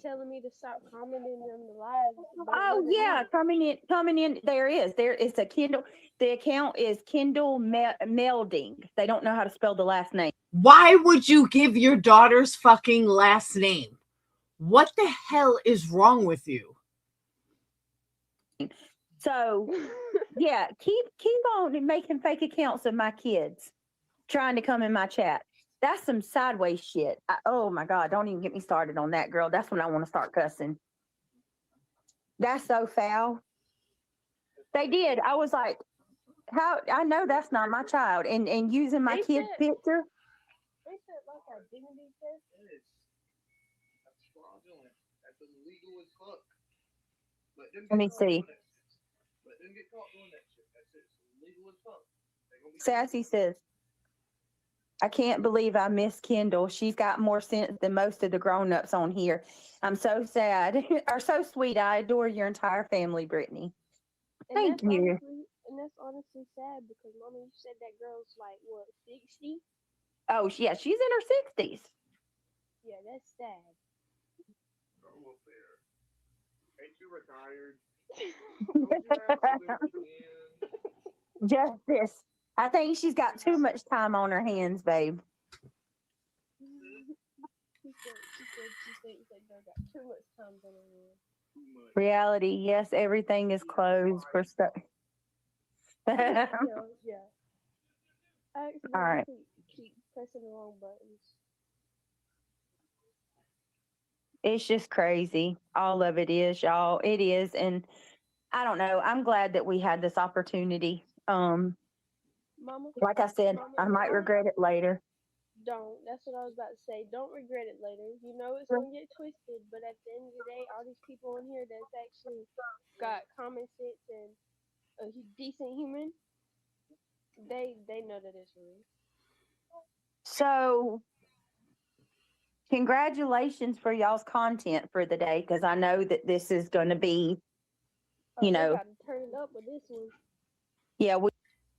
telling me to stop commenting on the lives. Oh yeah, coming in. There is a Kindle. The account is Kindle Melding. They don't know how to spell the last name. Why would you give your daughter's fucking last name? What the hell is wrong with you? So yeah, keep on making fake accounts of my kids trying to come in my chat. That's some sideways shit. Oh my God, don't even get me started on that, girl. That's when I want to start cussing. That's so foul. They did. I was like, how? I know that's not my child. And using my kid's picture. They said like identity theft. That's fraudulent. That's illegal as fuck. Let me see. Let them get caught doing that shit. That's it. It's illegal as fuck. Sassy says, I can't believe I miss Kendall. She's got more sense than most of the grown-ups on here. I'm so sad. Or so sweet. I adore your entire family, Brittany. Thank you. And that's honestly sad because, Mama, you said that girl's like, what, 60? Oh, yeah, she's in her 60s. Yeah, that's sad. Almost there. Ain't you retired? Don't you have other plans? Just this. I think she's got too much time on her hands, babe. She thinks that girl got too much time on her hands. Reality, yes, everything is closed for stuff. Yeah. I accidentally All right. keep pressing the wrong buttons. It's just crazy. All of it is, y'all. It is. And I don't know. I'm glad that we had this opportunity. Mama, Like I said, I might regret it later. Don't. That's what I was about to say. Don't regret it later. You know it's gonna get twisted, but at the end of the day, all these people in here that's actually got common sense and a decent human, they know that it's real. So, congratulations for y'all's content for the day, because I know that this is going to be, Oh, you they know, got to turn it up with this one. yeah,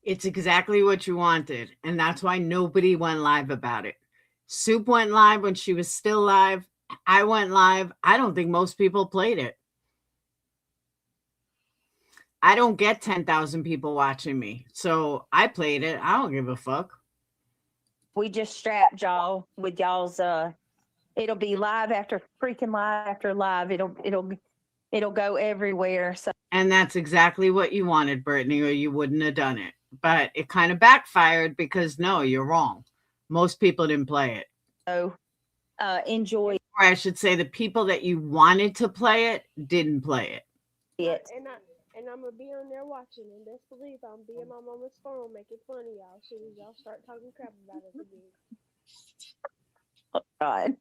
It's exactly what you wanted. And that's why nobody went live about it. Soup went live when she was still live. I went live. I don't think most people played it. I don't get 10,000 people watching me. So I played it. I don't give a fuck. we just strapped y'all with y'all's it'll be live after freaking live after live. It'll go everywhere. So And that's exactly what you wanted, Brittany, or you wouldn't have done it. But it kind of backfired because no, you're wrong. Most people didn't play it. Enjoy Or I should say the people that you wanted to play it didn't play it. it. And I'm gonna be on there watching, and best believe I'm be in my mama's phone making fun of y'all as soon as y'all start talking crap about us again. Oh, God.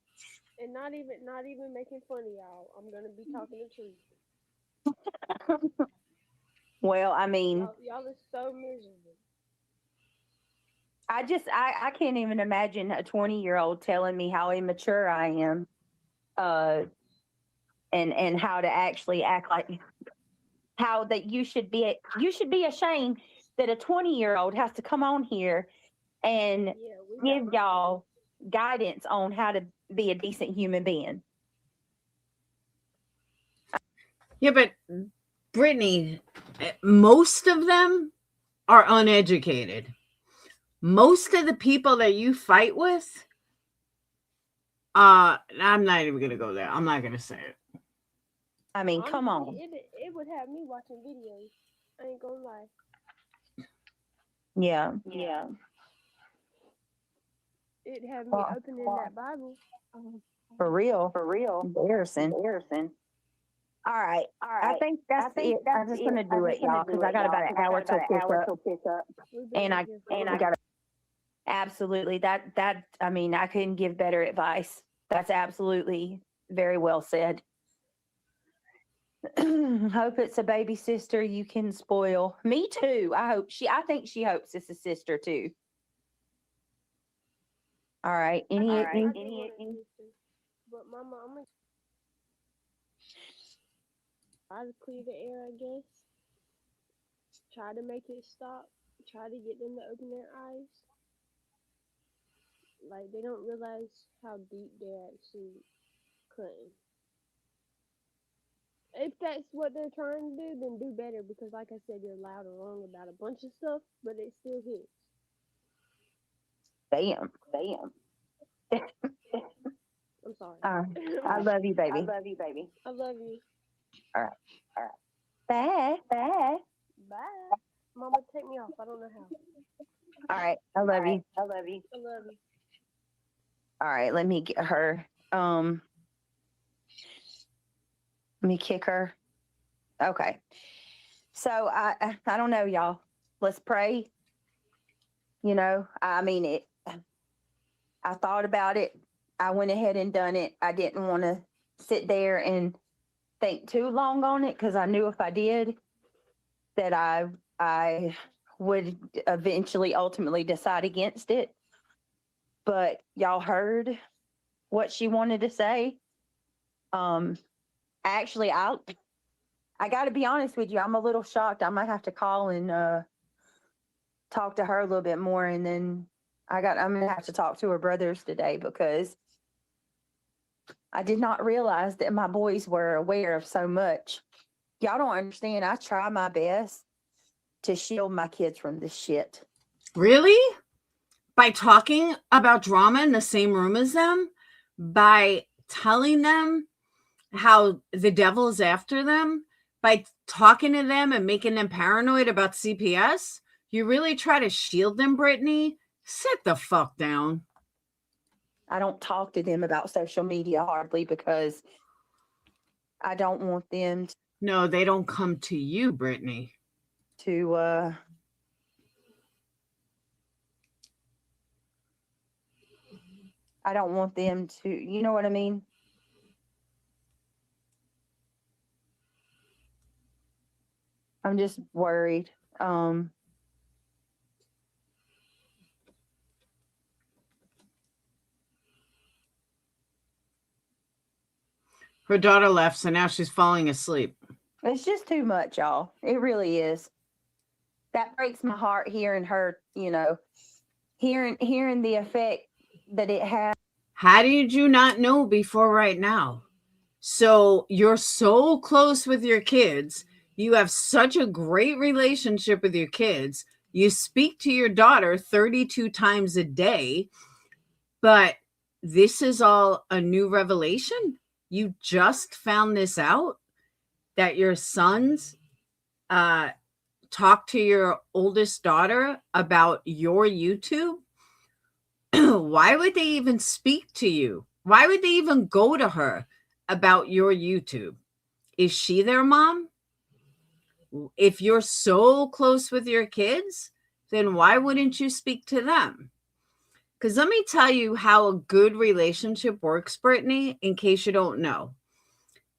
And not even making fun of y'all. I'm gonna be talking the truth. Well, I mean, Y'all is so miserable. I can't even imagine a 20-year-old telling me how immature I am, and how to actually act like how that you should be ashamed that a 20-year-old has to come on here and Yeah, we give y'all guidance on how to be a decent human being. Yeah, but Brittany, most of them are uneducated. Most of the people that you fight with, I'm not even gonna go there. I'm not gonna say it. I mean, come on. Honestly, it would have me watching videos. I ain't gonna lie. Yeah. It'd have me opening that Bible. For real. Embarrassing. All right. I think that's it. I'm just gonna do it, y'all, because I got about an hour till pick up. We've been And here for I got absolutely that I mean, I couldn't give better advice. That's absolutely very well said. Hope it's a baby sister you can spoil. Me too. I think she hopes it's a sister too. All right. I Any do want a sister, but Mama, I'm gonna try to clear the air, I guess. Try to make it stop. Try to get them to open their eyes. Like they don't realize how deep they're actually cutting. If that's what they're trying to do, then do better because, like I said, you're loud or wrong about a bunch of stuff, but it still hits. damn. I'm sorry. I love you, baby. I love you. Bye. Bye. Mama, take me off. I don't know how. All right. I love you. I love you. All right, let me get her. Let me kick her. Okay. So I don't know, y'all. Let's pray. You know, I mean I thought about it. I went ahead and done it. I didn't want to sit there and think too long on it because I knew if I did that I would eventually ultimately decide against it. But y'all heard what she wanted to say. Actually, I got to be honest with you. I'm a little shocked. I might have to call and talk to her a little bit more, and then I'm gonna have to talk to her brothers today because I did not realize that my boys were aware of so much. Y'all don't understand. I try my best to shield my kids from this shit. Really? By talking about drama in the same room as them? By telling them how the devil is after them? By talking to them and making them paranoid about CPS? You really try to shield them, Brittany? Sit the fuck down. I don't talk to them about social media hardly because I don't want them No, they don't come to you, Brittany. to I don't want them to, you know what I mean? I'm just worried. Her daughter left, so now she's falling asleep. It's just too much, y'all. It really is. That breaks my heart hearing her, hearing the effect that it has. How did you not know before right now? So you're so close with your kids. You have such a great relationship with your kids. You speak to your daughter 32 times a day, but this is all a new revelation. You just found this out that your sons talk to your oldest daughter about your YouTube. Why would they even speak to you? Why would they even go to her about your YouTube? Is she their mom? If you're so close with your kids, then why wouldn't you speak to them? Because let me tell you how a good relationship works, Brittany, in case you don't know.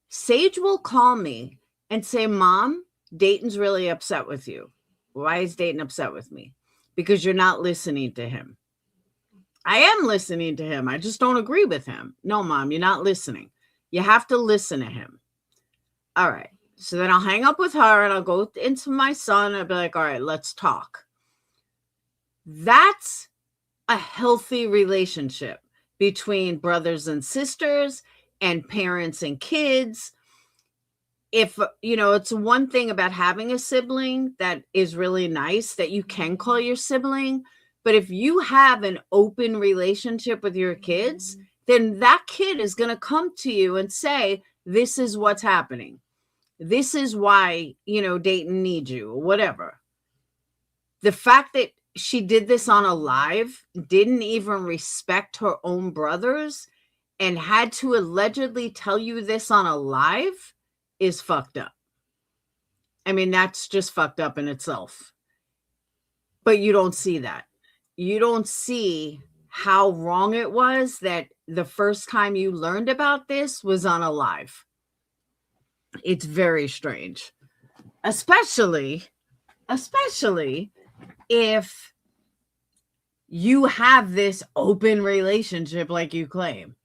Sage will call me and say, Mom, Dayton's really upset with you. Why is Dayton upset with me? Because you're not listening to him. I am listening to him. I just don't agree with him. No, Mom, you're not listening. You have to listen to him. All right. So then I'll hang up with her and I'll go into my son. I'll be like, all right, let's talk. That's a healthy relationship between brothers and sisters and parents and kids. If, it's one thing about having a sibling that is really nice that you can call your sibling. But if you have an open relationship with your kids, then that kid is going to come to you and say, this is what's happening. This is why, Dayton needs you or whatever. The fact that she did this on a live, didn't even respect her own brothers, and had to allegedly tell you this on a live is fucked up. I mean, that's just fucked up in itself. But you don't see that. You don't see how wrong it was that the first time you learned about this was on a live. It's very strange. Especially if you have this open relationship like you claim.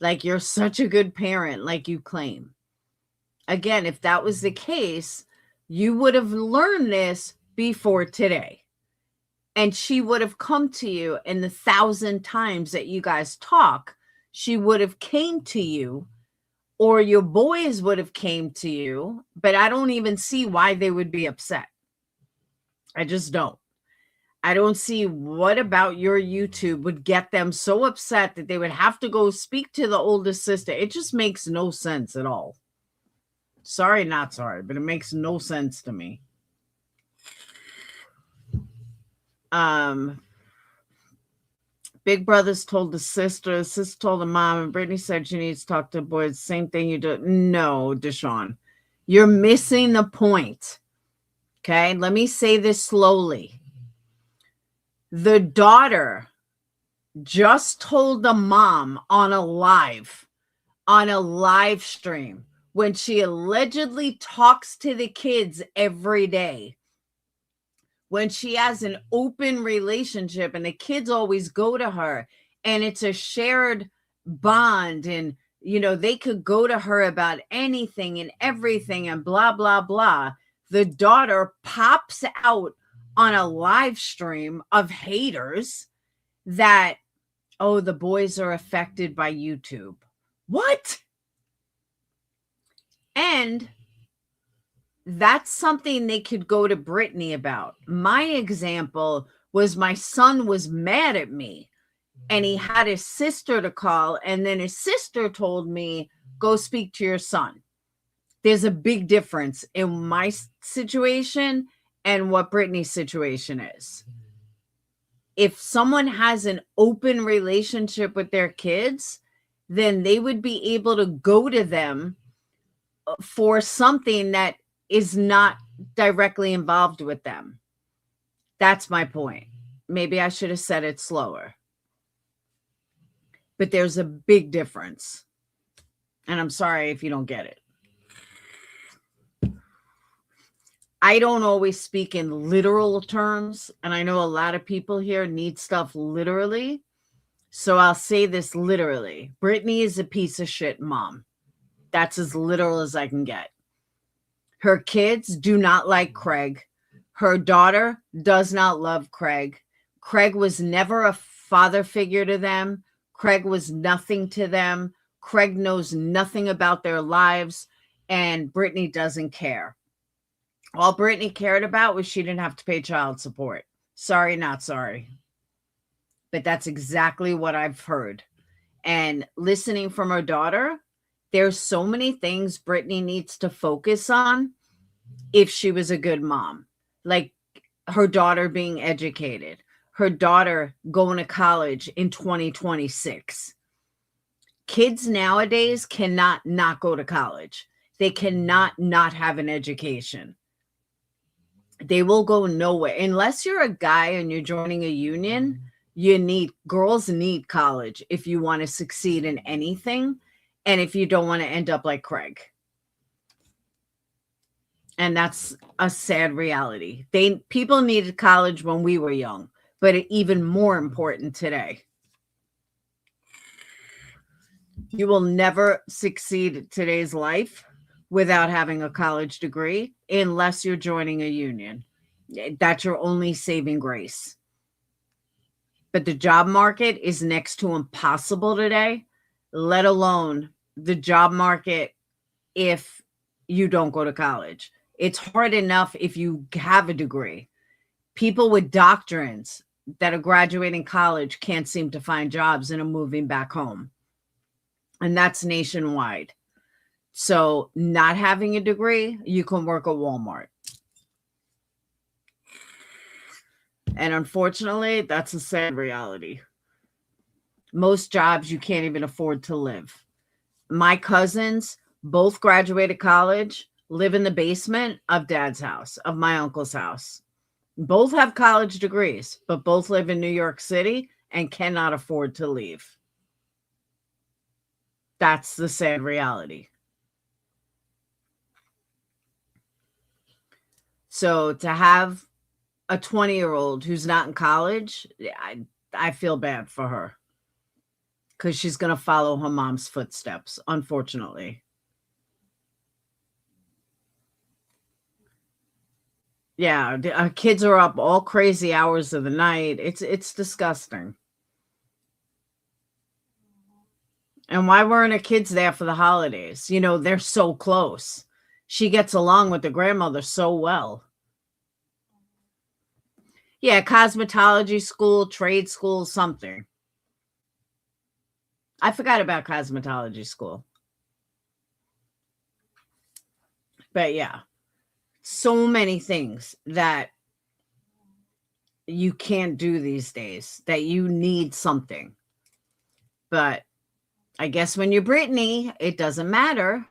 Like you're such a good parent like you claim. Again, if that was the case, you would have learned this before today. And she would have come to you, and the 1,000 times that you guys talk, she would have came to you, or your boys would have came to you. But I don't even see why they would be upset. I just don't. I don't see what about your YouTube would get them so upset that they would have to go speak to the oldest sister. It just makes no sense at all. Sorry, not sorry, but it makes no sense to me. Big brothers told the sister told the mom, and Brittany said she needs to talk to the boys. Same thing you do. No, Deshaun, you're missing the point. Okay, let me say this slowly. The daughter just told the mom on a live stream, when she allegedly talks to the kids every day, when she has an open relationship and the kids always go to her and it's a shared bond, and they could go to her about anything and everything and blah, blah, blah. The daughter pops out on a live stream of haters that, oh, the boys are affected by YouTube. What? And that's something they could go to Brittany about. My example was my son was mad at me and he had his sister to call, and then his sister told me, go speak to your son. There's a big difference in my situation and what Brittany's situation is. If someone has an open relationship with their kids, then they would be able to go to them for something that is not directly involved with them. That's my point. Maybe I should have said it slower. but there's a big difference. And I'm sorry if you don't get it. I don't always speak in literal terms, and I know a lot of people here need stuff literally. So I'll say this literally. Brittany is a piece of shit mom. That's as literal as I can get. Her kids do not like Craig. Her daughter does not love Craig. Craig was never a father figure to them. Craig was nothing to them. Craig knows nothing about their lives, and Brittany doesn't care. All Brittany cared about was she didn't have to pay child support. Sorry, not sorry. But that's exactly what I've heard. And listening from her daughter, there's so many things Brittany needs to focus on if she was a good mom. Like her daughter being educated, her daughter going to college in 2026. Kids nowadays cannot not go to college. They cannot not have an education. They will go nowhere. Unless you're a guy and you're joining a union, girls need college if you want to succeed in anything. And if you don't want to end up like Craig. And that's a sad reality. People needed college when we were young, but even more important today. You will never succeed in today's life without having a college degree unless you're joining a union. That's your only saving grace. But the job market is next to impossible today, let alone the job market if you don't go to college. It's hard enough if you have a degree. People with doctorates that are graduating college can't seem to find jobs and are moving back home. And that's nationwide. So not having a degree, you can work at Walmart. And unfortunately, that's a sad reality. Most jobs, you can't even afford to live. My cousins both graduated college, live in the basement of dad's house, of my uncle's house. Both have college degrees, but both live in New York City and cannot afford to leave. That's the sad reality. So to have a 20-year-old who's not in college, I feel bad for her because she's going to follow her mom's footsteps, unfortunately. Yeah, kids are up all crazy hours of the night. It's disgusting. And why weren't her kids there for the holidays? You know, they're so close. She gets along with the grandmother so well. Yeah, cosmetology school, trade school, something. I forgot about cosmetology school. But yeah, so many things that you can't do these days, that you need something. But I guess when you're Brittany, it doesn't matter.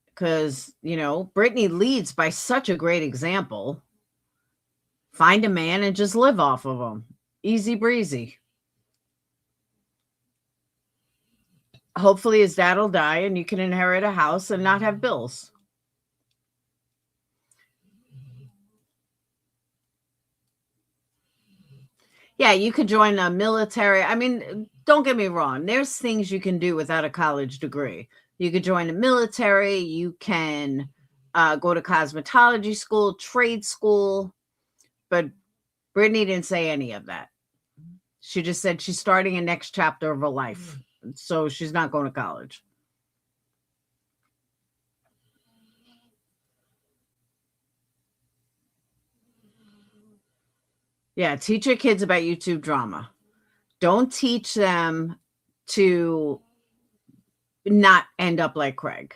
Because, you know, Brittany leads by such a great example. Find a man and just live off of him. Easy breezy. Hopefully his dad will die and you can inherit a house and not have bills. Yeah, you could join a military. I mean, don't get me wrong. There's things you can do without a college degree. You could join the military. You can go to cosmetology school, trade school. But Brittany didn't say any of that. She just said she's starting a next chapter of her life. So she's not going to college. Yeah, teach your kids about YouTube drama. Don't teach them to not end up like Craig.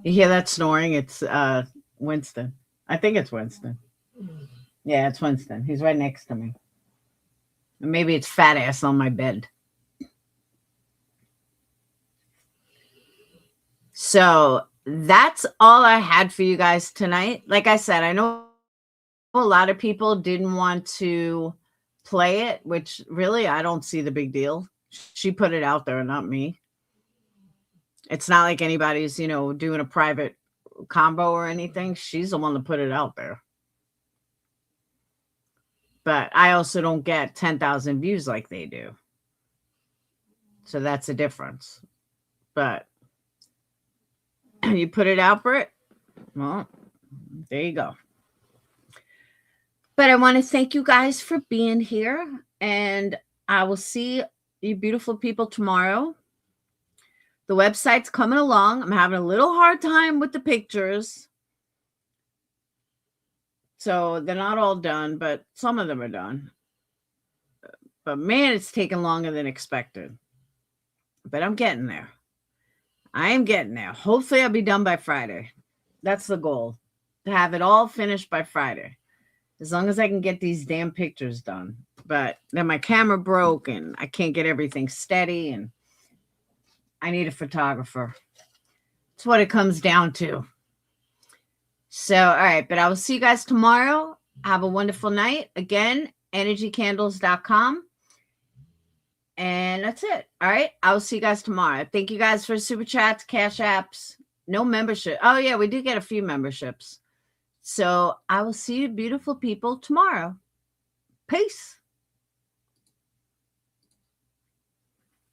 You hear that snoring? It's Winston. I think it's Winston. Yeah, it's Winston. He's right next to me. Maybe it's fat ass on my bed. So that's all I had for you guys tonight. Like I said, I know a lot of people didn't want to play it, which really I don't see the big deal. She put it out there, not me. It's not like anybody's, doing a private combo or anything. She's the one that put it out there. But I also don't get 10,000 views like they do. So that's a difference. But you put it out, Britt? Well, there you go. But I want to thank you guys for being here. And I will see you beautiful people tomorrow. The website's coming along. I'm having a little hard time with the pictures. So they're not all done, but some of them are done. But man, it's taking longer than expected. But I'm getting there. I am getting there. Hopefully I'll be done by Friday. That's the goal. To have it all finished by Friday. As long as I can get these damn pictures done. But then my camera broke and I can't get everything steady and I need a photographer. That's what it comes down to. So, all right. But I will see you guys tomorrow. Have a wonderful night. Again, energykandles.com. And that's it. All right. I will see you guys tomorrow. Thank you guys for super chats, cash apps. No membership. Oh, yeah. We do get a few memberships. So I will see you beautiful people tomorrow. Peace.